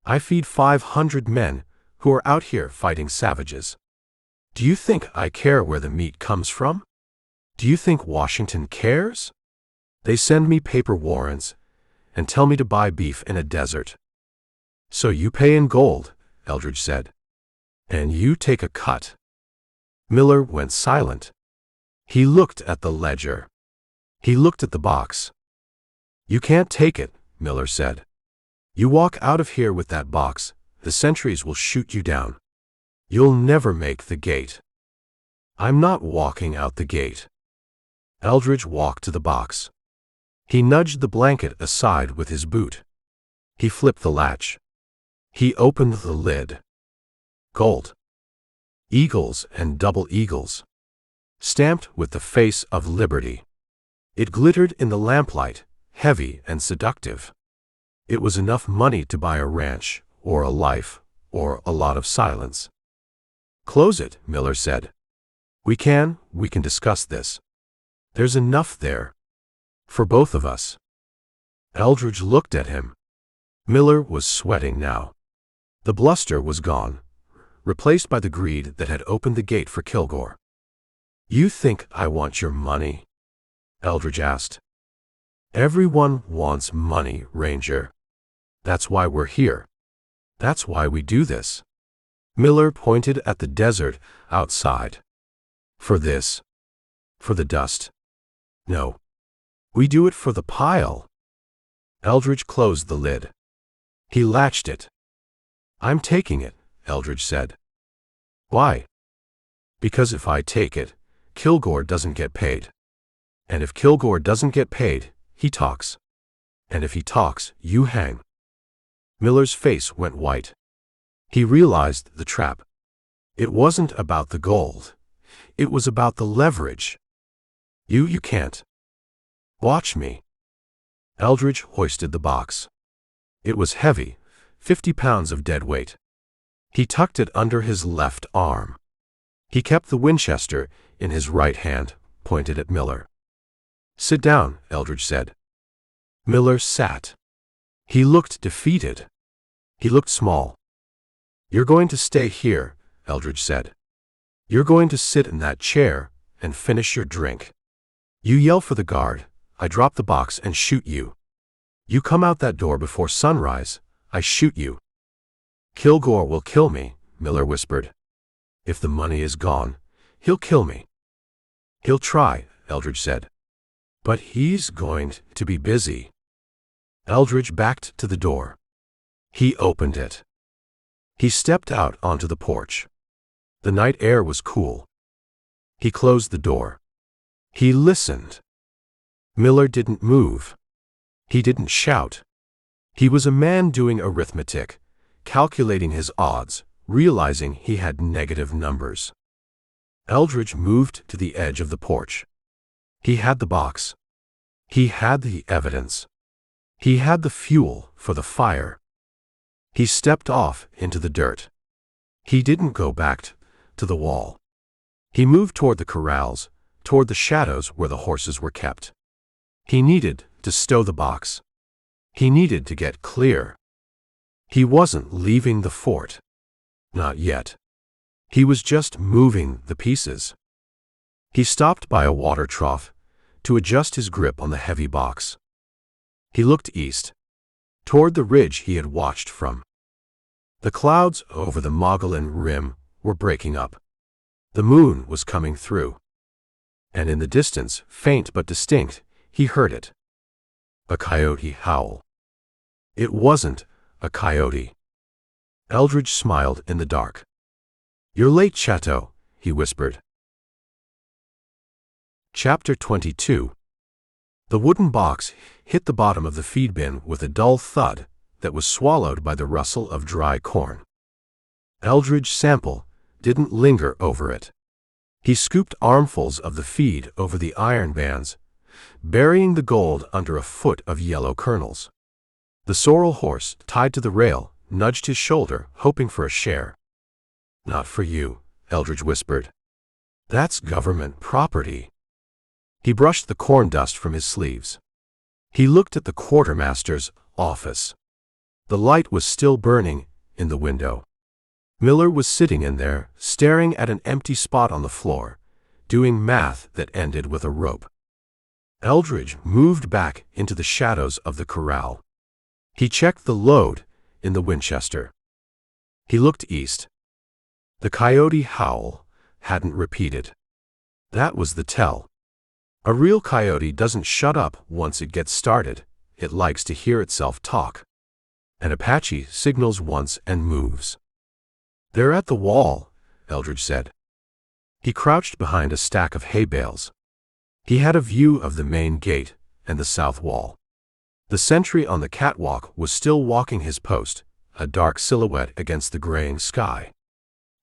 I feed 500 men who are out here fighting savages. Do you think I care where the meat comes from? Do you think Washington cares? They send me paper warrants and tell me to buy beef in a desert." "So you pay in gold," Eldridge said. "And you take a cut." Miller went silent. He looked at the ledger. He looked at the box. "You can't take it," Miller said. "You walk out of here with that box, the sentries will shoot you down. You'll never make the gate." "I'm not walking out the gate." Eldridge walked to the box. He nudged the blanket aside with his boot. He flipped the latch. He opened the lid. Gold. Eagles and double eagles. Stamped with the face of liberty. It glittered in the lamplight, heavy and seductive. It was enough money to buy a ranch, or a life, or a lot of silence. "Close it," Miller said. We can discuss this. There's enough there. For both of us." Eldridge looked at him. Miller was sweating now. The bluster was gone, replaced by the greed that had opened the gate for Kilgore. "You think I want your money?" Eldridge asked. "Everyone wants money, Ranger. That's why we're here. That's why we do this." Miller pointed at the desert outside. "For this? For the dust? No. We do it for the pile." Eldridge closed the lid. He latched it. "I'm taking it," Eldridge said. "Why?" "Because if I take it, Kilgore doesn't get paid. And if Kilgore doesn't get paid, he talks. And if he talks, you hang." Miller's face went white. He realized the trap. It wasn't about the gold. It was about the leverage. You can't." "Watch me." Eldridge hoisted the box. It was heavy, 50 pounds of dead weight. He tucked it under his left arm. He kept the Winchester in his right hand, pointed at Miller. "Sit down," Eldridge said. Miller sat. He looked defeated. He looked small. "You're going to stay here," Eldridge said. "You're going to sit in that chair and finish your drink. You yell for the guard, I drop the box and shoot you. You come out that door before sunrise, I shoot you." "Kilgore will kill me," Miller whispered. "If the money is gone, he'll kill me." "He'll try," Eldridge said. "But he's going to be busy." Eldridge backed to the door. He opened it. He stepped out onto the porch. The night air was cool. He closed the door. He listened. Miller didn't move. He didn't shout. He was a man doing arithmetic, calculating his odds, realizing he had negative numbers. Eldridge moved to the edge of the porch. He had the box. He had the evidence. He had the fuel for the fire. He stepped off into the dirt. He didn't go back to the wall. He moved toward the corrals, toward the shadows where the horses were kept. He needed to stow the box. He needed to get clear. He wasn't leaving the fort. Not yet. He was just moving the pieces. He stopped by a water trough to adjust his grip on the heavy box. He looked east, toward the ridge he had watched from. The clouds over the Mogollon Rim were breaking up. The moon was coming through. And in the distance, faint but distinct, he heard it. A coyote howl. It wasn't a coyote. Eldridge smiled in the dark. "You're late, Chatau," he whispered. Chapter 22. The wooden box hit the bottom of the feed bin with a dull thud that was swallowed by the rustle of dry corn. Eldridge Sample didn't linger over it. He scooped armfuls of the feed over the iron bands, burying the gold under a foot of yellow kernels. The sorrel horse, tied to the rail, nudged his shoulder, hoping for a share. "Not for you," Eldridge whispered. "That's government property." He brushed the corn dust from his sleeves. He looked at the quartermaster's office. The light was still burning in the window. Miller was sitting in there, staring at an empty spot on the floor, doing math that ended with a rope. Eldridge moved back into the shadows of the corral. He checked the load in the Winchester. He looked east. The coyote howl hadn't repeated. That was the tell. A real coyote doesn't shut up once it gets started. It likes to hear itself talk. An Apache signals once and moves. "They're at the wall," Eldridge said. He crouched behind a stack of hay bales. He had a view of the main gate and the south wall. The sentry on the catwalk was still walking his post, a dark silhouette against the graying sky.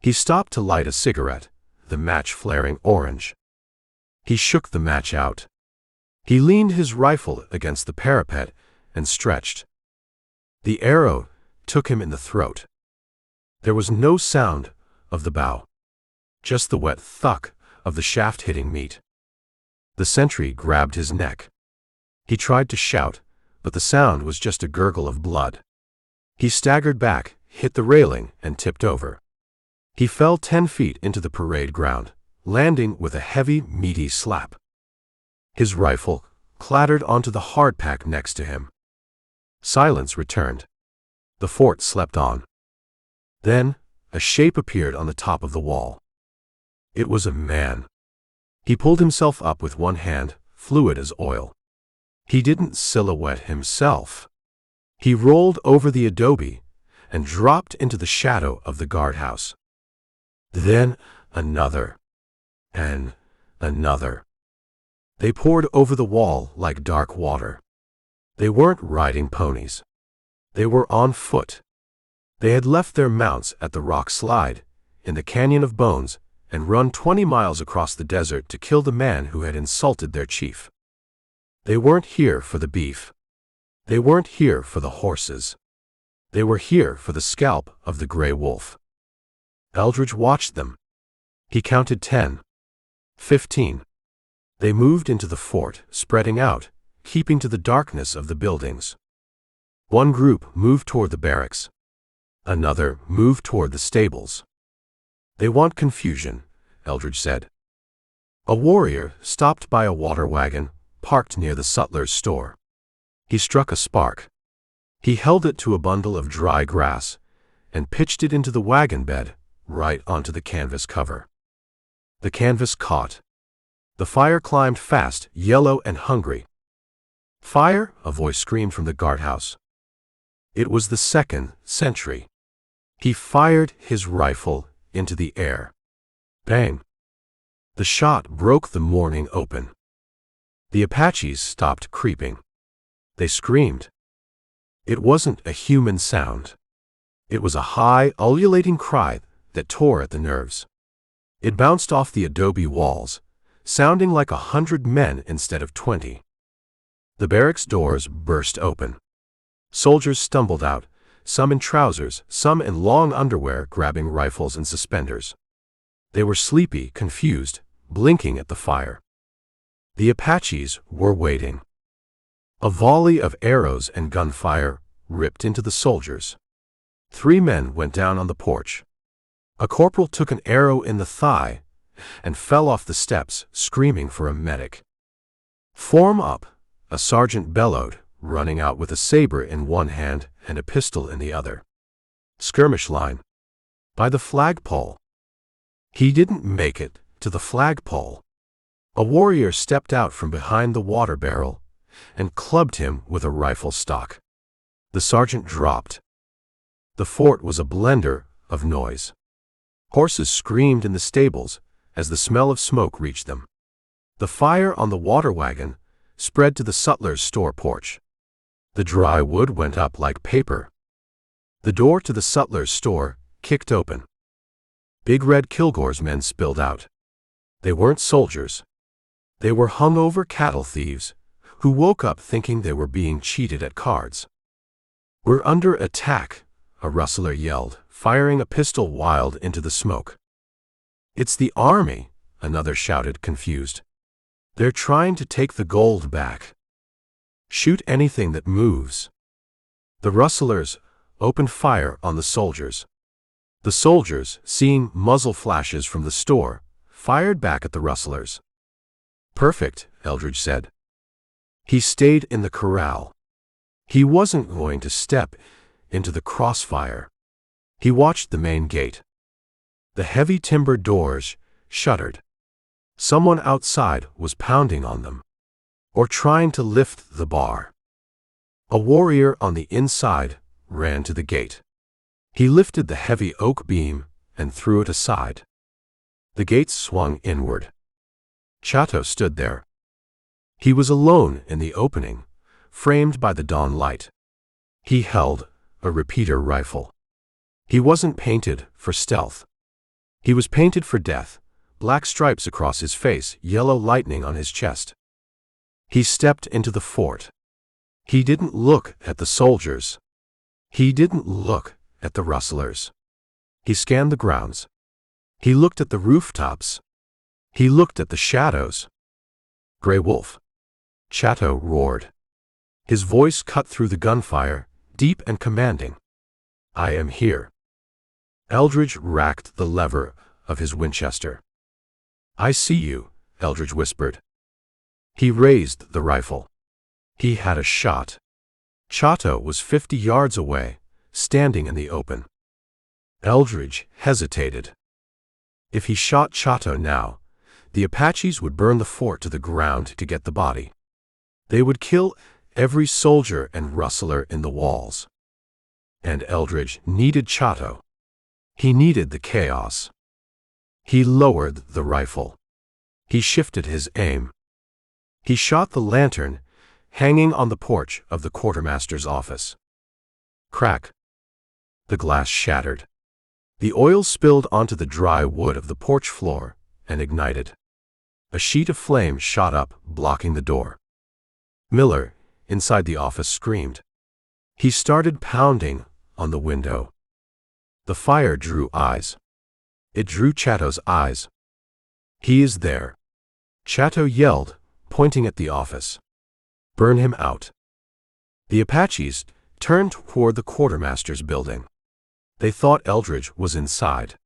He stopped to light a cigarette, the match flaring orange. He shook the match out. He leaned his rifle against the parapet and stretched. The arrow took him in the throat. There was no sound of the bow, just the wet thunk of the shaft hitting meat. The sentry grabbed his neck. He tried to shout, but the sound was just a gurgle of blood. He staggered back, hit the railing, and tipped over. He fell 10 feet into the parade ground, landing with a heavy, meaty slap. His rifle clattered onto the hardpack next to him. Silence returned. The fort slept on. Then, a shape appeared on the top of the wall. It was a man. He pulled himself up with one hand, fluid as oil. He didn't silhouette himself. He rolled over the adobe and dropped into the shadow of the guardhouse. Then another. And another. They poured over the wall like dark water. They weren't riding ponies. They were on foot. They had left their mounts at the rock slide, in the Canyon of Bones, and run 20 miles across the desert to kill the man who had insulted their chief. They weren't here for the beef. They weren't here for the horses. They were here for the scalp of the gray wolf. Eldridge watched them. He counted 10. 15. They moved into the fort, spreading out, keeping to the darkness of the buildings. One group moved toward the barracks. Another moved toward the stables. "They want confusion," Eldridge said. A warrior stopped by a water wagon, parked near the sutler's store. He struck a spark. He held it to a bundle of dry grass and pitched it into the wagon bed, right onto the canvas cover. The canvas caught. The fire climbed fast, yellow and hungry. "Fire!" a voice screamed from the guardhouse. It was the second sentry. He fired his rifle into the air. Bang! The shot broke the morning open. The Apaches stopped creeping. They screamed. It wasn't a human sound. It was a high, ululating cry that tore at the nerves. It bounced off the adobe walls, sounding like 100 men instead of 20. The barracks doors burst open. Soldiers stumbled out, some in trousers, some in long underwear, grabbing rifles and suspenders. They were sleepy, confused, blinking at the fire. The Apaches were waiting. A volley of arrows and gunfire ripped into the soldiers. 3 men went down on the porch. A corporal took an arrow in the thigh and fell off the steps, screaming for a medic. "Form up," a sergeant bellowed, running out with a saber in one hand and a pistol in the other. "Skirmish line. By the flagpole." He didn't make it to the flagpole. A warrior stepped out from behind the water barrel and clubbed him with a rifle stock. The sergeant dropped. The fort was a blender of noise. Horses screamed in the stables as the smell of smoke reached them. The fire on the water wagon spread to the sutler's store porch. The dry wood went up like paper. The door to the sutler's store kicked open. Big Red Kilgore's men spilled out. They weren't soldiers. They were hungover cattle thieves who woke up thinking they were being cheated at cards. "We're under attack," a rustler yelled, firing a pistol wild into the smoke. "It's the army," another shouted, confused. "They're trying to take the gold back. Shoot anything that moves." The rustlers opened fire on the soldiers. The soldiers, seeing muzzle flashes from the store, fired back at the rustlers. "Perfect," Eldridge said. He stayed in the corral. He wasn't going to step into the crossfire. He watched the main gate. The heavy timber doors shuttered. Someone outside was pounding on them, or trying to lift the bar. A warrior on the inside ran to the gate. He lifted the heavy oak beam and threw it aside. The gate swung inward. Chatau stood there. He was alone in the opening, framed by the dawn light. He held a repeater rifle. He wasn't painted for stealth. He was painted for death, black stripes across his face, yellow lightning on his chest. He stepped into the fort. He didn't look at the soldiers. He didn't look at the rustlers. He scanned the grounds. He looked at the rooftops. He looked at the shadows. "Gray Wolf," Chatau roared. His voice cut through the gunfire, deep and commanding. "I am here." Eldridge racked the lever of his Winchester. "I see you," Eldridge whispered. He raised the rifle. He had a shot. Chatau was 50 yards away, standing in the open. Eldridge hesitated. If he shot Chatau now, the Apaches would burn the fort to the ground to get the body. They would kill every soldier and rustler in the walls. And Eldridge needed Chatau. He needed the chaos. He lowered the rifle. He shifted his aim. He shot the lantern hanging on the porch of the quartermaster's office. Crack. The glass shattered. The oil spilled onto the dry wood of the porch floor and ignited. A sheet of flame shot up, blocking the door. Miller, inside the office, screamed. He started pounding on the window. The fire drew eyes. It drew Chatau's eyes. "He is there," Chatau yelled, pointing at the office. "Burn him out." The Apaches turned toward the quartermaster's building. They thought Eldridge was inside.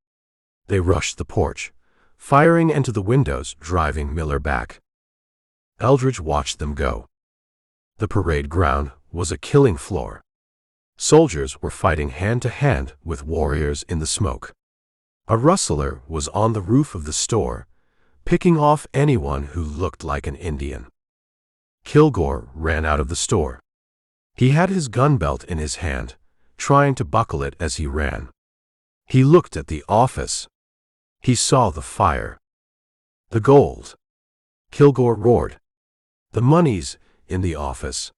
They rushed the porch, firing into the windows, driving Miller back. Eldridge watched them go. The parade ground was a killing floor. Soldiers were fighting hand to hand with warriors in the smoke. A rustler was on the roof of the store, picking off anyone who looked like an Indian. Kilgore ran out of the store. He had his gun belt in his hand, trying to buckle it as he ran. He looked at the office. He saw the fire. "The gold!" Kilgore roared. "The money's in the office."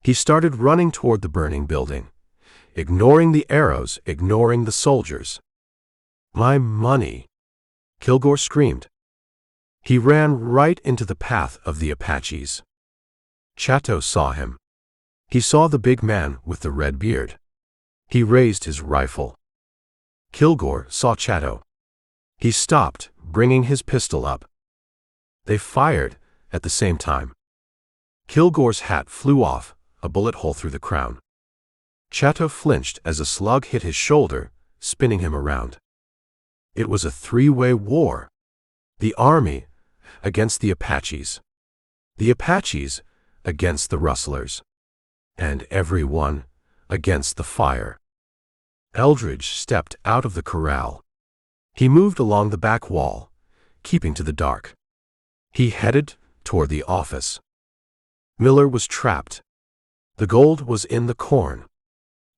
He started running toward the burning building, ignoring the arrows, ignoring the soldiers. "My money!" Kilgore screamed. He ran right into the path of the Apaches. Chatau saw him. He saw the big man with the red beard. He raised his rifle. Kilgore saw Chatau. He stopped, bringing his pistol up. They fired at the same time. Kilgore's hat flew off, a bullet hole through the crown. Chatau flinched as a slug hit his shoulder, spinning him around. It was a three-way war. The army against the Apaches. The Apaches against the rustlers. And everyone against the fire. Eldridge stepped out of the corral. He moved along the back wall, keeping to the dark. He headed toward the office. Miller was trapped. The gold was in the corn.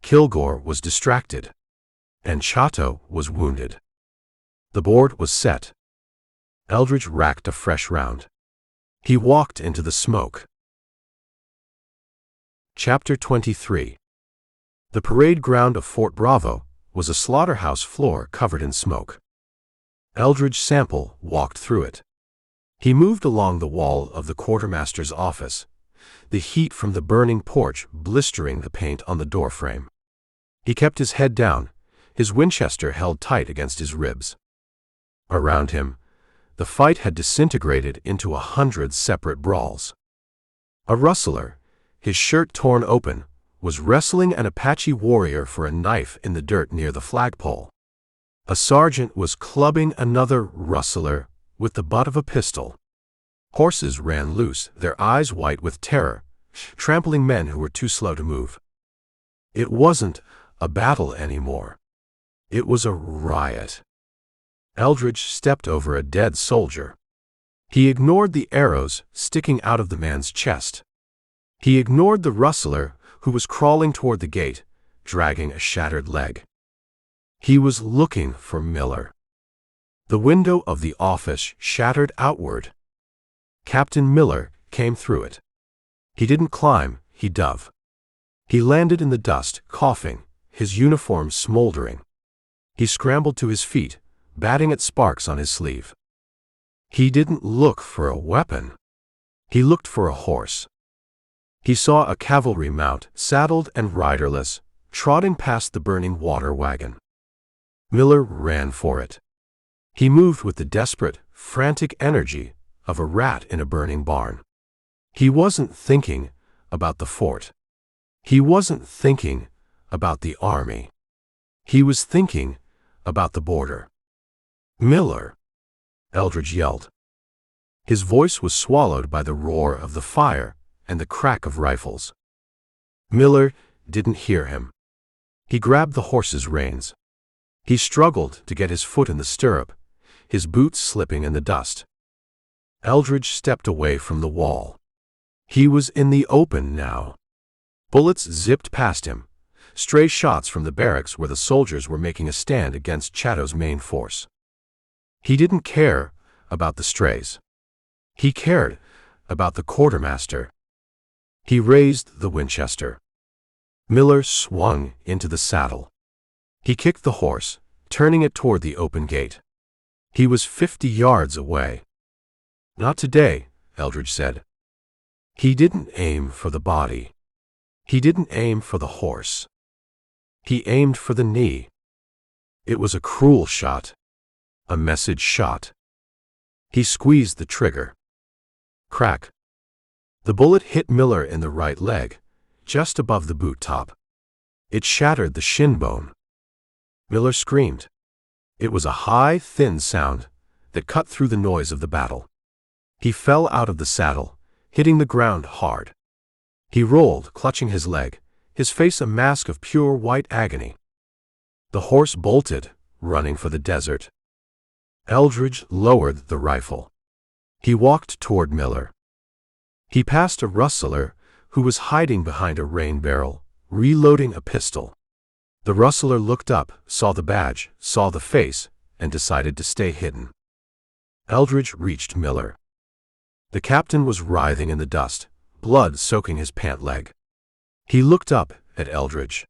Kilgore was distracted. And Chatau was wounded. The board was set. Eldridge racked a fresh round. He walked into the smoke. Chapter 23. The parade ground of Fort Bravo was a slaughterhouse floor covered in smoke. Eldridge Sample walked through it. He moved along the wall of the quartermaster's office, the heat from the burning porch blistering the paint on the doorframe. He kept his head down, his Winchester held tight against his ribs. Around him, the fight had disintegrated into 100 separate brawls. A rustler, his shirt torn open, was wrestling an Apache warrior for a knife in the dirt near the flagpole. A sergeant was clubbing another rustler with the butt of a pistol. Horses ran loose, their eyes white with terror, trampling men who were too slow to move. It wasn't a battle anymore. It was a riot. Eldridge stepped over a dead soldier. He ignored the arrows sticking out of the man's chest. He ignored the rustler who was crawling toward the gate, dragging a shattered leg. He was looking for Miller. The window of the office shattered outward. Captain Miller came through it. He didn't climb, he dove. He landed in the dust, coughing, his uniform smoldering. He scrambled to his feet, batting at sparks on his sleeve. He didn't look for a weapon. He looked for a horse. He saw a cavalry mount, saddled and riderless, trotting past the burning water wagon. Miller ran for it. He moved with the desperate, frantic energy of a rat in a burning barn. He wasn't thinking about the fort. He wasn't thinking about the army. He was thinking about the border. "Miller!" Eldridge yelled. His voice was swallowed by the roar of the fire and the crack of rifles. Miller didn't hear him. He grabbed the horse's reins. He struggled to get his foot in the stirrup, his boots slipping in the dust. Eldridge stepped away from the wall. He was in the open now. Bullets zipped past him, stray shots from the barracks where the soldiers were making a stand against Chatau's main force. He didn't care about the strays. He cared about the quartermaster. He raised the Winchester. Miller swung into the saddle. He kicked the horse, turning it toward the open gate. He was 50 yards away. "Not today," Eldridge said. He didn't aim for the body. He didn't aim for the horse. He aimed for the knee. It was a cruel shot. A message shot. He squeezed the trigger. Crack. The bullet hit Miller in the right leg, just above the boot top. It shattered the shin bone. Miller screamed. It was a high, thin sound that cut through the noise of the battle. He fell out of the saddle, hitting the ground hard. He rolled, clutching his leg, his face a mask of pure white agony. The horse bolted, running for the desert. Eldridge lowered the rifle. He walked toward Miller. He passed a rustler who was hiding behind a rain barrel, reloading a pistol. The rustler looked up, saw the badge, saw the face, and decided to stay hidden. Eldridge reached Miller. The captain was writhing in the dust, blood soaking his pant leg. He looked up at Eldridge.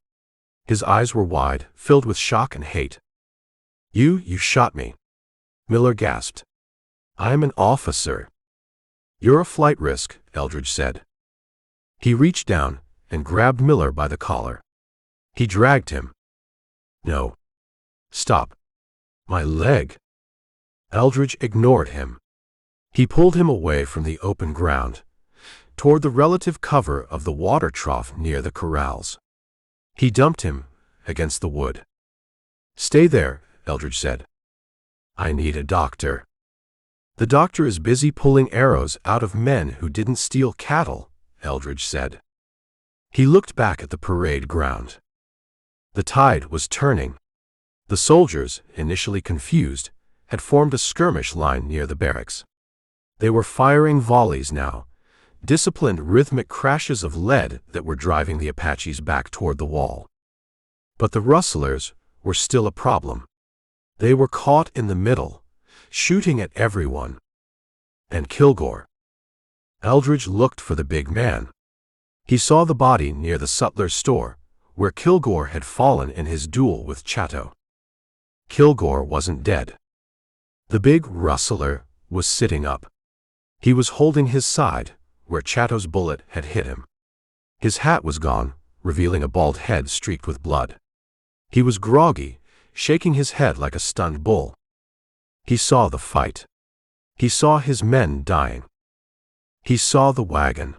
His eyes were wide, filled with shock and hate. You shot me," Miller gasped. "I'm an officer." "You're a flight risk," Eldridge said. He reached down and grabbed Miller by the collar. He dragged him. "No. Stop. My leg." Eldridge ignored him. He pulled him away from the open ground, toward the relative cover of the water trough near the corrals. He dumped him against the wood. "Stay there," Eldridge said. "I need a doctor." "The doctor is busy pulling arrows out of men who didn't steal cattle," Eldridge said. He looked back at the parade ground. The tide was turning. The soldiers, initially confused, had formed a skirmish line near the barracks. They were firing volleys now, disciplined rhythmic crashes of lead that were driving the Apaches back toward the wall. But the rustlers were still a problem. They were caught in the middle, shooting at everyone. And Kilgore. Eldridge looked for the big man. He saw the body near the sutler's store, where Kilgore had fallen in his duel with Chatau. Kilgore wasn't dead. The big rustler was sitting up. He was holding his side, where Chatau's bullet had hit him. His hat was gone, revealing a bald head streaked with blood. He was groggy, shaking his head like a stunned bull. He saw the fight. He saw his men dying. He saw the wagon.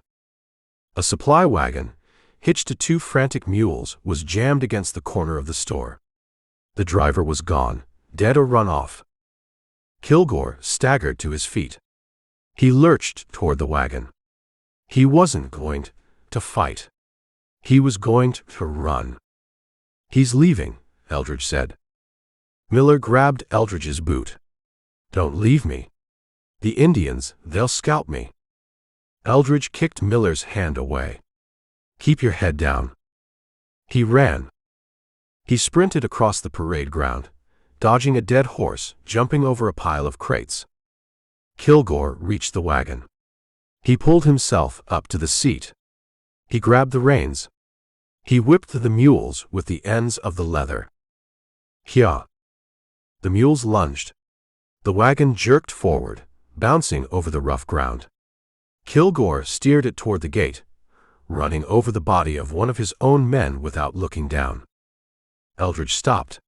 A supply wagon, hitched to 2 frantic mules, was jammed against the corner of the store. The driver was gone, dead or run off. Kilgore staggered to his feet. He lurched toward the wagon. He wasn't going to fight. He was going to run. "He's leaving," Eldridge said. Miller grabbed Eldridge's boot. "Don't leave me. The Indians, they'll scalp me." Eldridge kicked Miller's hand away. "Keep your head down." He ran. He sprinted across the parade ground, dodging a dead horse, jumping over a pile of crates. Kilgore reached the wagon. He pulled himself up to the seat. He grabbed the reins. He whipped the mules with the ends of the leather. "Hyah!" The mules lunged. The wagon jerked forward, bouncing over the rough ground. Kilgore steered it toward the gate, running over the body of one of his own men without looking down. Eldridge stopped.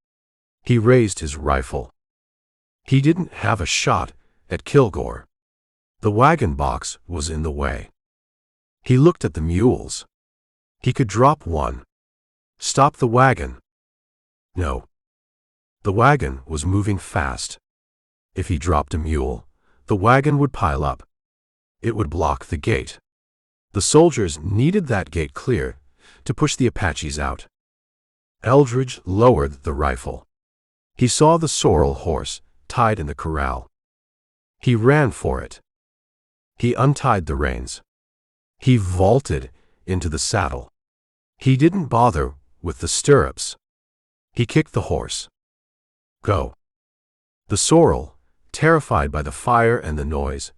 He raised his rifle. He didn't have a shot at Kilgore. The wagon box was in the way. He looked at the mules. He could drop one. Stop the wagon. No. The wagon was moving fast. If he dropped a mule, the wagon would pile up. It would block the gate. The soldiers needed that gate clear to push the Apaches out. Eldridge lowered the rifle. He saw the sorrel horse tied in the corral. He ran for it. He untied the reins. He vaulted into the saddle. He didn't bother with the stirrups. He kicked the horse. Go. The sorrel, terrified by the fire and the noise,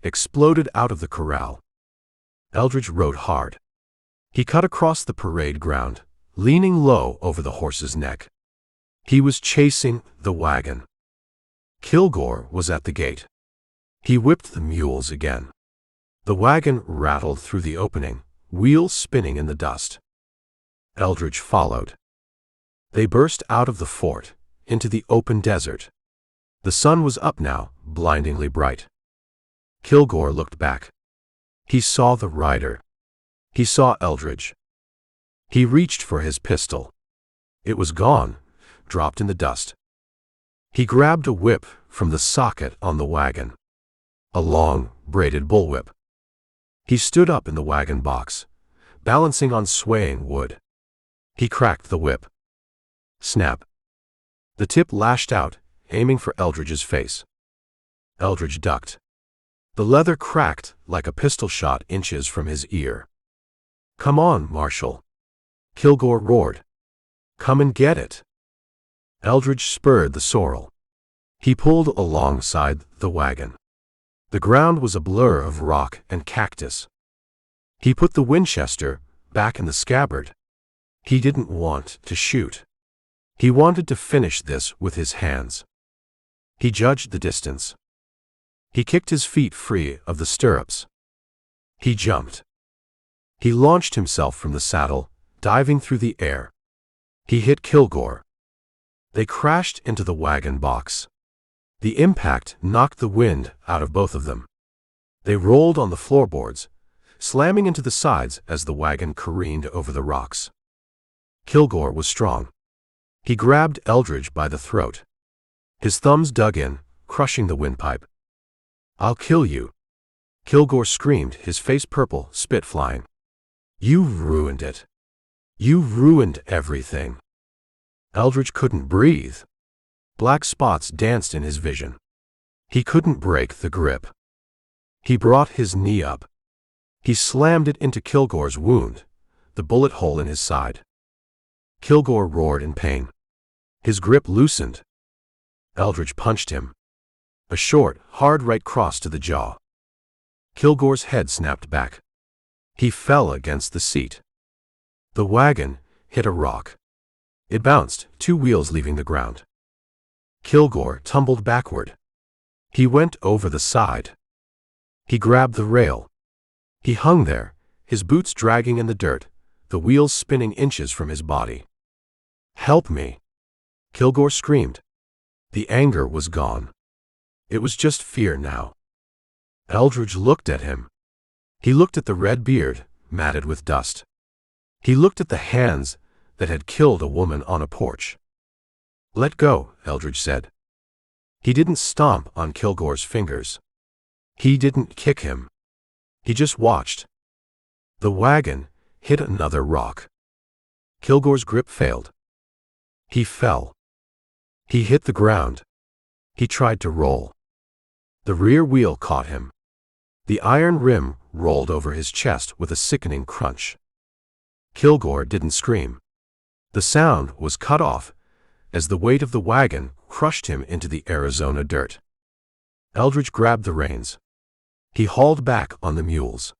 exploded out of the corral. Eldridge rode hard. He cut across the parade ground, leaning low over the horse's neck. He was chasing the wagon. Kilgore was at the gate. He whipped the mules again. The wagon rattled through the opening, wheels spinning in the dust. Eldridge followed. They burst out of the fort, into the open desert. The sun was up now, blindingly bright. Kilgore looked back. He saw the rider. He saw Eldridge. He reached for his pistol. It was gone, dropped in the dust. He grabbed a whip from the socket on the wagon. A long, braided bullwhip. He stood up in the wagon box, balancing on swaying wood. He cracked the whip. Snap. The tip lashed out, aiming for Eldridge's face. Eldridge ducked. The leather cracked like a pistol shot inches from his ear. "Come on, Marshal!" Kilgore roared. "Come and get it!" Eldridge spurred the sorrel. He pulled alongside the wagon. The ground was a blur of rock and cactus. He put the Winchester back in the scabbard. He didn't want to shoot. He wanted to finish this with his hands. He judged the distance. He kicked his feet free of the stirrups. He jumped. He launched himself from the saddle, diving through the air. He hit Kilgore. They crashed into the wagon box. The impact knocked the wind out of both of them. They rolled on the floorboards, slamming into the sides as the wagon careened over the rocks. Kilgore was strong. He grabbed Eldridge by the throat. His thumbs dug in, crushing the windpipe. "I'll kill you!" Kilgore screamed, his face purple, spit flying. "You ruined it. You ruined everything." Eldridge couldn't breathe. Black spots danced in his vision. He couldn't break the grip. He brought his knee up. He slammed it into Kilgore's wound, the bullet hole in his side. Kilgore roared in pain. His grip loosened. Eldridge punched him. A short, hard right cross to the jaw. Kilgore's head snapped back. He fell against the seat. The wagon hit a rock. It bounced, 2 wheels leaving the ground. Kilgore tumbled backward. He went over the side. He grabbed the rail. He hung there, his boots dragging in the dirt, the wheels spinning inches from his body. "Help me!" Kilgore screamed. The anger was gone. It was just fear now. Eldridge looked at him. He looked at the red beard, matted with dust. He looked at the hands that had killed a woman on a porch. "Let go," Eldridge said. He didn't stomp on Kilgore's fingers. He didn't kick him. He just watched. The wagon hit another rock. Kilgore's grip failed. He fell. He hit the ground. He tried to roll. The rear wheel caught him. The iron rim rolled over his chest with a sickening crunch. Kilgore didn't scream. The sound was cut off as the weight of the wagon crushed him into the Arizona dirt. Eldridge grabbed the reins. He hauled back on the mules.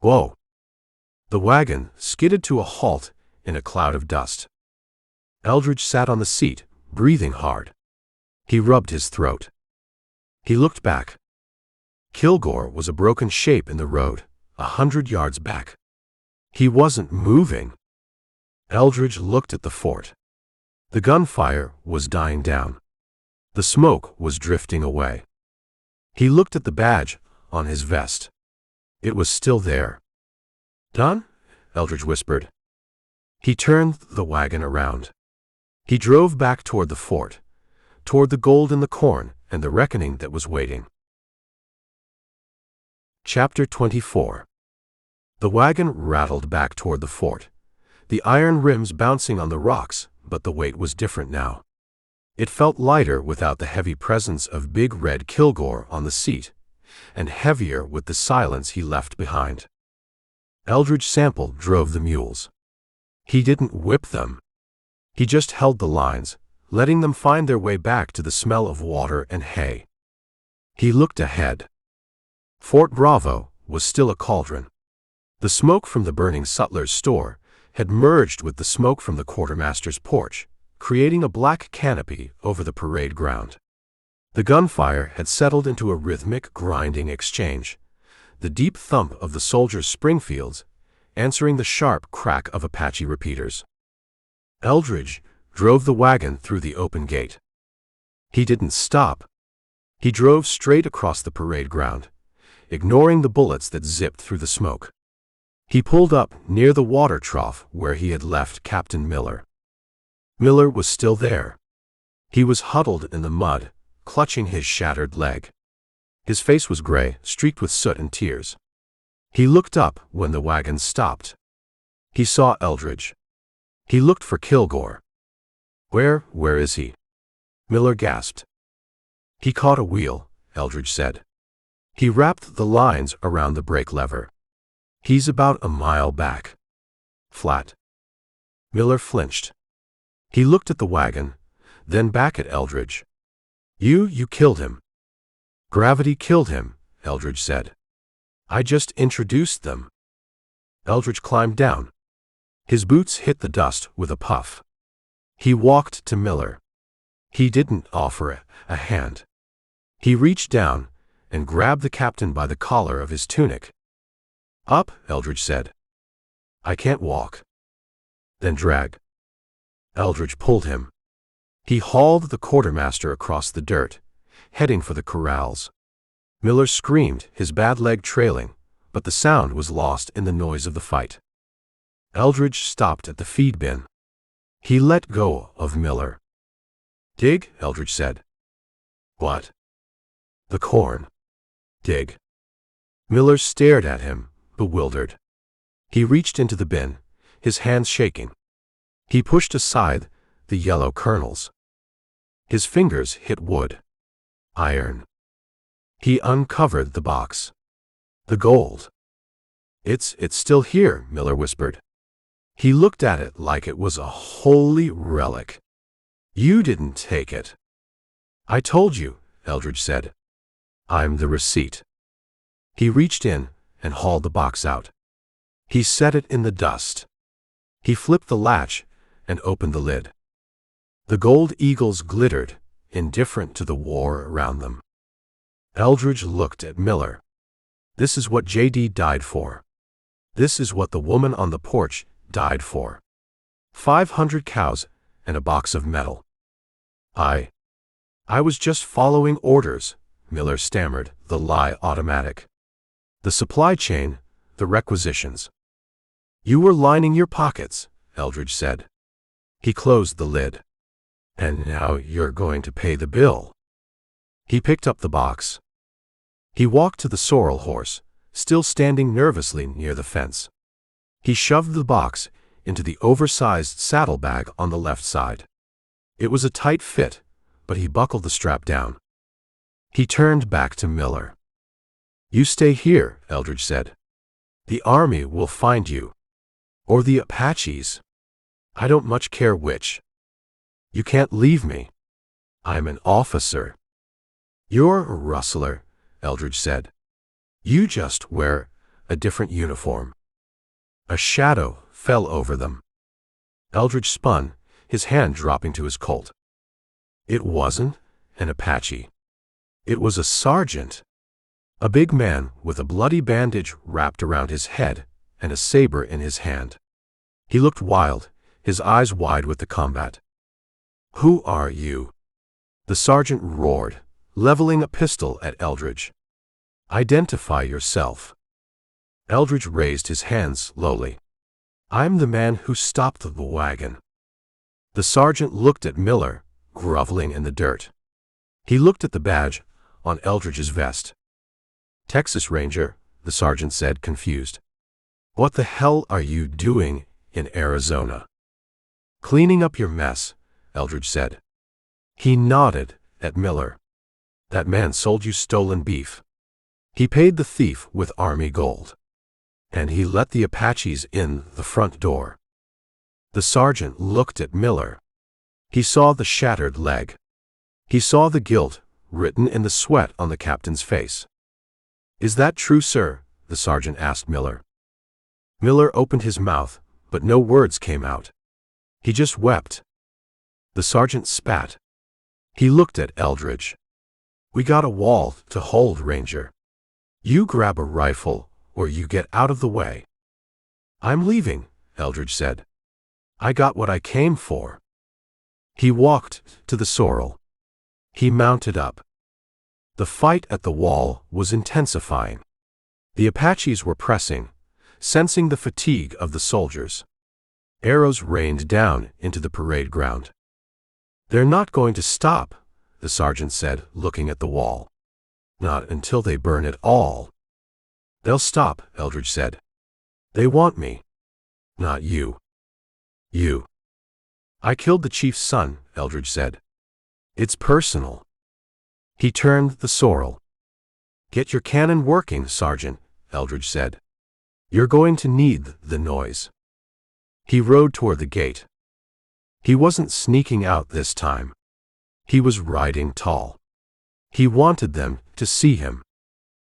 Whoa! The wagon skidded to a halt in a cloud of dust. Eldridge sat on the seat, breathing hard. He rubbed his throat. He looked back. Kilgore was a broken shape in the road, 100 yards back. He wasn't moving. Eldridge looked at the fort. The gunfire was dying down. The smoke was drifting away. He looked at the badge on his vest. It was still there. "Done?" Eldridge whispered. He turned the wagon around. He drove back toward the fort, toward the gold in the corn and the reckoning that was waiting. Chapter 24. The wagon rattled back toward the fort, the iron rims bouncing on the rocks, but the weight was different now. It felt lighter without the heavy presence of big red Kilgore on the seat, and heavier with the silence he left behind. Eldridge Sample drove the mules. He didn't whip them. He just held the lines, letting them find their way back to the smell of water and hay. He looked ahead. Fort Bravo was still a cauldron. The smoke from the burning sutler's store had merged with the smoke from the quartermaster's porch, creating a black canopy over the parade ground. The gunfire had settled into a rhythmic, grinding exchange, the deep thump of the soldiers' Springfields answering the sharp crack of Apache repeaters. Eldridge drove the wagon through the open gate. He didn't stop. He drove straight across the parade ground, ignoring the bullets that zipped through the smoke. He pulled up near the water trough where he had left Captain Miller. Miller was still there. He was huddled in the mud, clutching his shattered leg. His face was gray, streaked with soot and tears. He looked up when the wagon stopped. He saw Eldridge. He looked for Kilgore. Where is he?" Miller gasped. "He caught a wheel," Eldridge said. "He wrapped the lines around the brake lever. He's about a mile back." "Flat." Miller flinched. He looked at the wagon, then back at Eldridge. You killed him." "Gravity killed him," Eldridge said. "I just introduced them." Eldridge climbed down. His boots hit the dust with a puff. He walked to Miller. He didn't offer a hand. He reached down and grabbed the captain by the collar of his tunic. "Up," Eldridge said. "I can't walk." "Then drag." Eldridge pulled him. He hauled the quartermaster across the dirt, heading for the corrals. Miller screamed, his bad leg trailing, but the sound was lost in the noise of the fight. Eldridge stopped at the feed bin. He let go of Miller. "Dig," Eldridge said. "What?" "The corn." "Dig." Miller stared at him, bewildered. He reached into the bin, his hands shaking. He pushed aside the yellow kernels. His fingers hit wood. Iron. He uncovered the box. The gold. It's still here, Miller whispered. He looked at it like it was a holy relic. You didn't take it. I told you, Eldridge said. I'm the receipt. He reached in and hauled the box out. He set it in the dust. He flipped the latch and opened the lid. The gold eagles glittered, indifferent to the war around them. Eldridge looked at Miller. This is what J.D. died for. This is what the woman on the porch died for. 500 cows and a box of metal. I was just following orders, Miller stammered, the lie automatic. The supply chain, the requisitions. You were lining your pockets, Eldridge said. He closed the lid. And now you're going to pay the bill. He picked up the box. He walked to the sorrel horse, still standing nervously near the fence. He shoved the box into the oversized saddlebag on the left side. It was a tight fit, but he buckled the strap down. He turned back to Miller. You stay here, Eldridge said. The army will find you. Or the Apaches. I don't much care which. You can't leave me. I'm an officer. You're a rustler, Eldridge said. You just wear a different uniform. A shadow fell over them. Eldridge spun, his hand dropping to his Colt. It wasn't an Apache. It was a sergeant. A big man with a bloody bandage wrapped around his head and a saber in his hand. He looked wild, his eyes wide with the combat. Who are you? The sergeant roared, leveling a pistol at Eldridge. Identify yourself. Eldridge raised his hands slowly. I'm the man who stopped the wagon. The sergeant looked at Miller, groveling in the dirt. He looked at the badge on Eldridge's vest. Texas Ranger, the sergeant said, confused. What the hell are you doing in Arizona? Cleaning up your mess, Eldridge said. He nodded at Miller. That man sold you stolen beef. He paid the thief with army gold. And he let the Apaches in the front door. The sergeant looked at Miller. He saw the shattered leg. He saw the guilt written in the sweat on the captain's face. Is that true, sir? The sergeant asked Miller. Miller opened his mouth, but no words came out. He just wept. The sergeant spat. He looked at Eldridge. We got a wall to hold, Ranger. You grab a rifle, or you get out of the way. I'm leaving, Eldridge said. I got what I came for. He walked to the sorrel. He mounted up. The fight at the wall was intensifying. The Apaches were pressing, sensing the fatigue of the soldiers. Arrows rained down into the parade ground. They're not going to stop, the sergeant said, looking at the wall. Not until they burn it all. They'll stop, Eldridge said. They want me. Not you. You. I killed the chief's son, Eldridge said. It's personal. He turned the sorrel. Get your cannon working, Sergeant, Eldridge said. You're going to need the noise. He rode toward the gate. He wasn't sneaking out this time. He was riding tall. He wanted them to see him.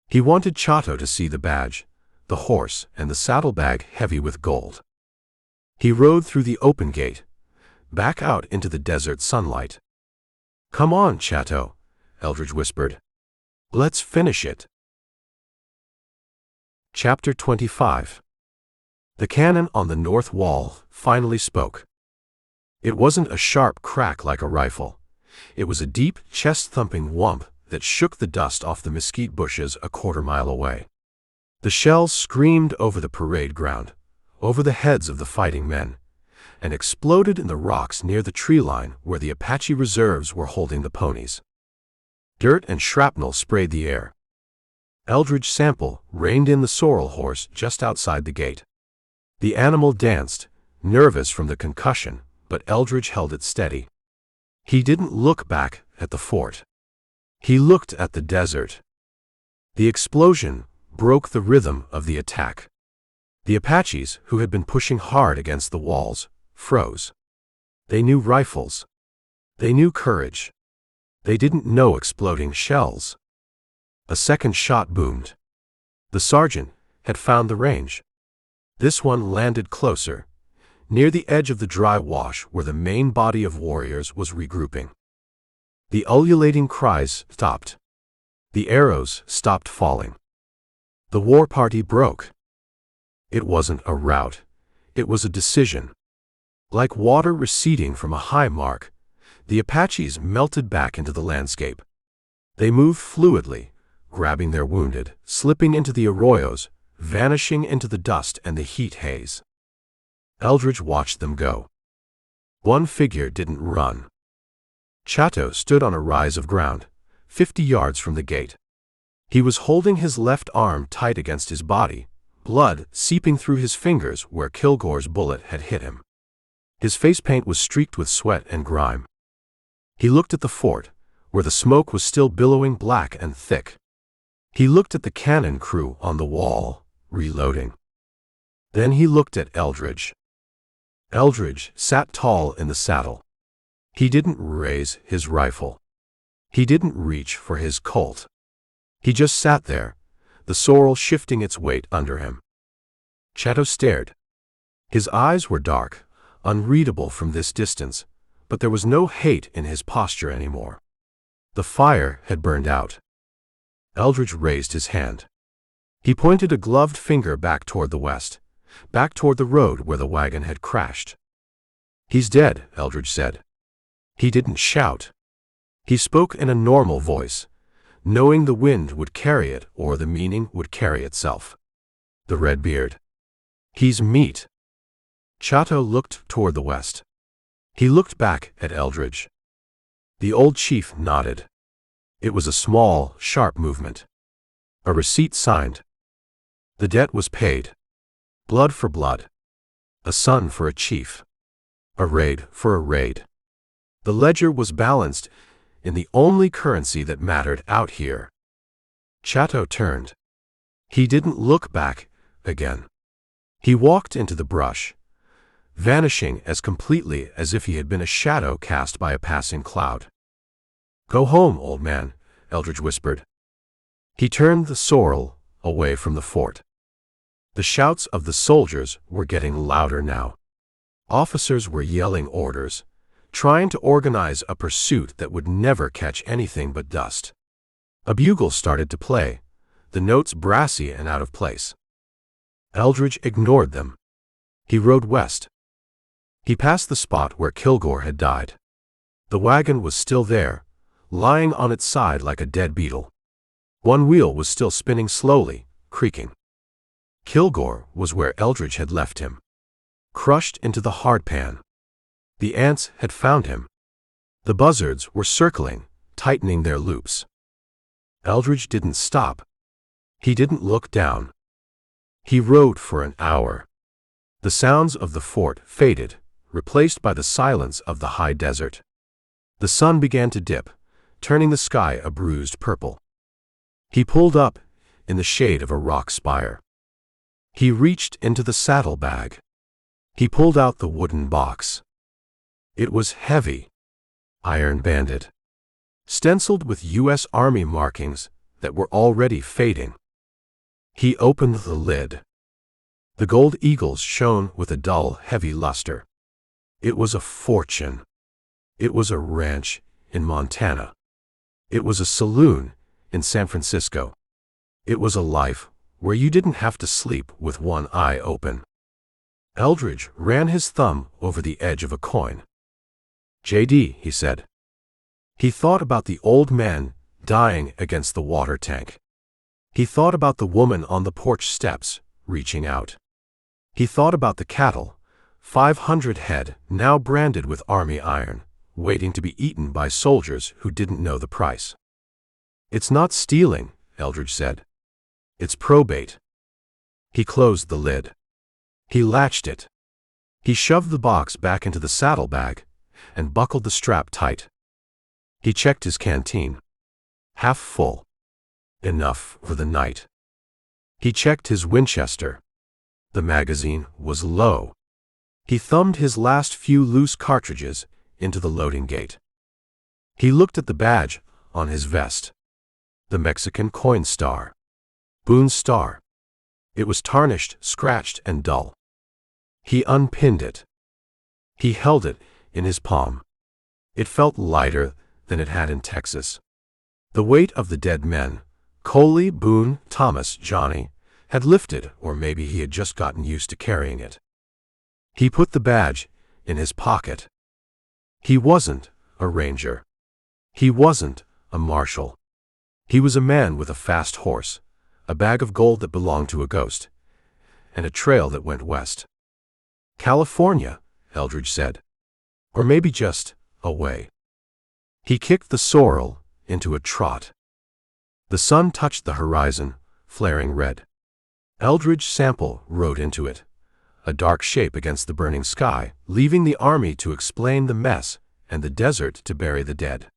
He wanted Chatau to see the badge, the horse, and the saddlebag heavy with gold. He rode through the open gate, back out into the desert sunlight. Come on, Chatau, Eldridge whispered. Let's finish it. Chapter 25. The cannon on the north wall finally spoke. It wasn't a sharp crack like a rifle. It was a deep, chest-thumping whump that shook the dust off the mesquite bushes a quarter-mile away. The shells screamed over the parade ground, over the heads of the fighting men, and exploded in the rocks near the tree line where the Apache reserves were holding the ponies. Dirt and shrapnel sprayed the air. Eldridge Sample reined in the sorrel horse just outside the gate. The animal danced, nervous from the concussion, but Eldridge held it steady. He didn't look back at the fort. He looked at the desert. The explosion broke the rhythm of the attack. The Apaches, who had been pushing hard against the walls, froze. They knew rifles. They knew courage. They didn't know exploding shells. A second shot boomed. The sergeant had found the range. This one landed closer, near the edge of the dry wash where the main body of warriors was regrouping. The ululating cries stopped. The arrows stopped falling. The war party broke. It wasn't a rout. It was a decision. Like water receding from a high mark, the Apaches melted back into the landscape. They moved fluidly, grabbing their wounded, slipping into the arroyos, vanishing into the dust and the heat haze. Eldridge watched them go. One figure didn't run. Chatau stood on a rise of ground, 50 yards from the gate. He was holding his left arm tight against his body, blood seeping through his fingers where Kilgore's bullet had hit him. His face paint was streaked with sweat and grime. He looked at the fort, where the smoke was still billowing black and thick. He looked at the cannon crew on the wall, reloading. Then he looked at Eldridge. Eldridge sat tall in the saddle. He didn't raise his rifle. He didn't reach for his Colt. He just sat there, the sorrel shifting its weight under him. Chatau stared. His eyes were dark, unreadable from this distance, but there was no hate in his posture anymore. The fire had burned out. Eldridge raised his hand. He pointed a gloved finger back toward the west, back toward the road where the wagon had crashed. "He's dead," Eldridge said. He didn't shout. He spoke in a normal voice, knowing the wind would carry it or the meaning would carry itself. The red beard. "He's meat." Chatau looked toward the west. He looked back at Eldridge. The old chief nodded. It was a small, sharp movement. A receipt signed. The debt was paid. Blood for blood. A son for a chief. A raid for a raid. The ledger was balanced in the only currency that mattered out here. Chatau turned. He didn't look back again. He walked into the brush, vanishing as completely as if he had been a shadow cast by a passing cloud. "Go home, old man," Eldridge whispered. He turned the sorrel away from the fort. The shouts of the soldiers were getting louder now. Officers were yelling orders, trying to organize a pursuit that would never catch anything but dust. A bugle started to play, the notes brassy and out of place. Eldridge ignored them. He rode west. He passed the spot where Kilgore had died. The wagon was still there, lying on its side like a dead beetle. One wheel was still spinning slowly, creaking. Kilgore was where Eldridge had left him, crushed into the hardpan. The ants had found him. The buzzards were circling, tightening their loops. Eldridge didn't stop. He didn't look down. He rode for an hour. The sounds of the fort faded, replaced by the silence of the high desert. The sun began to dip, turning the sky a bruised purple. He pulled up in the shade of a rock spire. He reached into the saddlebag. He pulled out the wooden box. It was heavy, iron-banded, stenciled with U.S. Army markings that were already fading. He opened the lid. The gold eagles shone with a dull, heavy luster. It was a fortune. It was a ranch in Montana. It was a saloon in San Francisco. It was a life where you didn't have to sleep with one eye open. Eldridge ran his thumb over the edge of a coin. "JD," he said. He thought about the old man dying against the water tank. He thought about the woman on the porch steps, reaching out. He thought about the cattle, 500 head now branded with army iron, waiting to be eaten by soldiers who didn't know the price. "It's not stealing," Eldridge said. "It's probate." He closed the lid. He latched it. He shoved the box back into the saddlebag and buckled the strap tight. He checked his canteen. Half full. Enough for the night. He checked his Winchester. The magazine was low. He thumbed his last few loose cartridges into the loading gate. He looked at the badge on his vest. The Mexican coin star. Boone's star. It was tarnished, scratched, and dull. He unpinned it. He held it in his palm. It felt lighter than it had in Texas. The weight of the dead men, Coley, Boone, Thomas, Johnny, had lifted, or maybe he had just gotten used to carrying it. He put the badge in his pocket. He wasn't a ranger. He wasn't a marshal. He was a man with a fast horse, a bag of gold that belonged to a ghost, and a trail that went west. California, Eldridge said. Or maybe just away. He kicked the sorrel into a trot. The sun touched the horizon, flaring red. Eldridge Sample rode into it, a dark shape against the burning sky, leaving the army to explain the mess and the desert to bury the dead.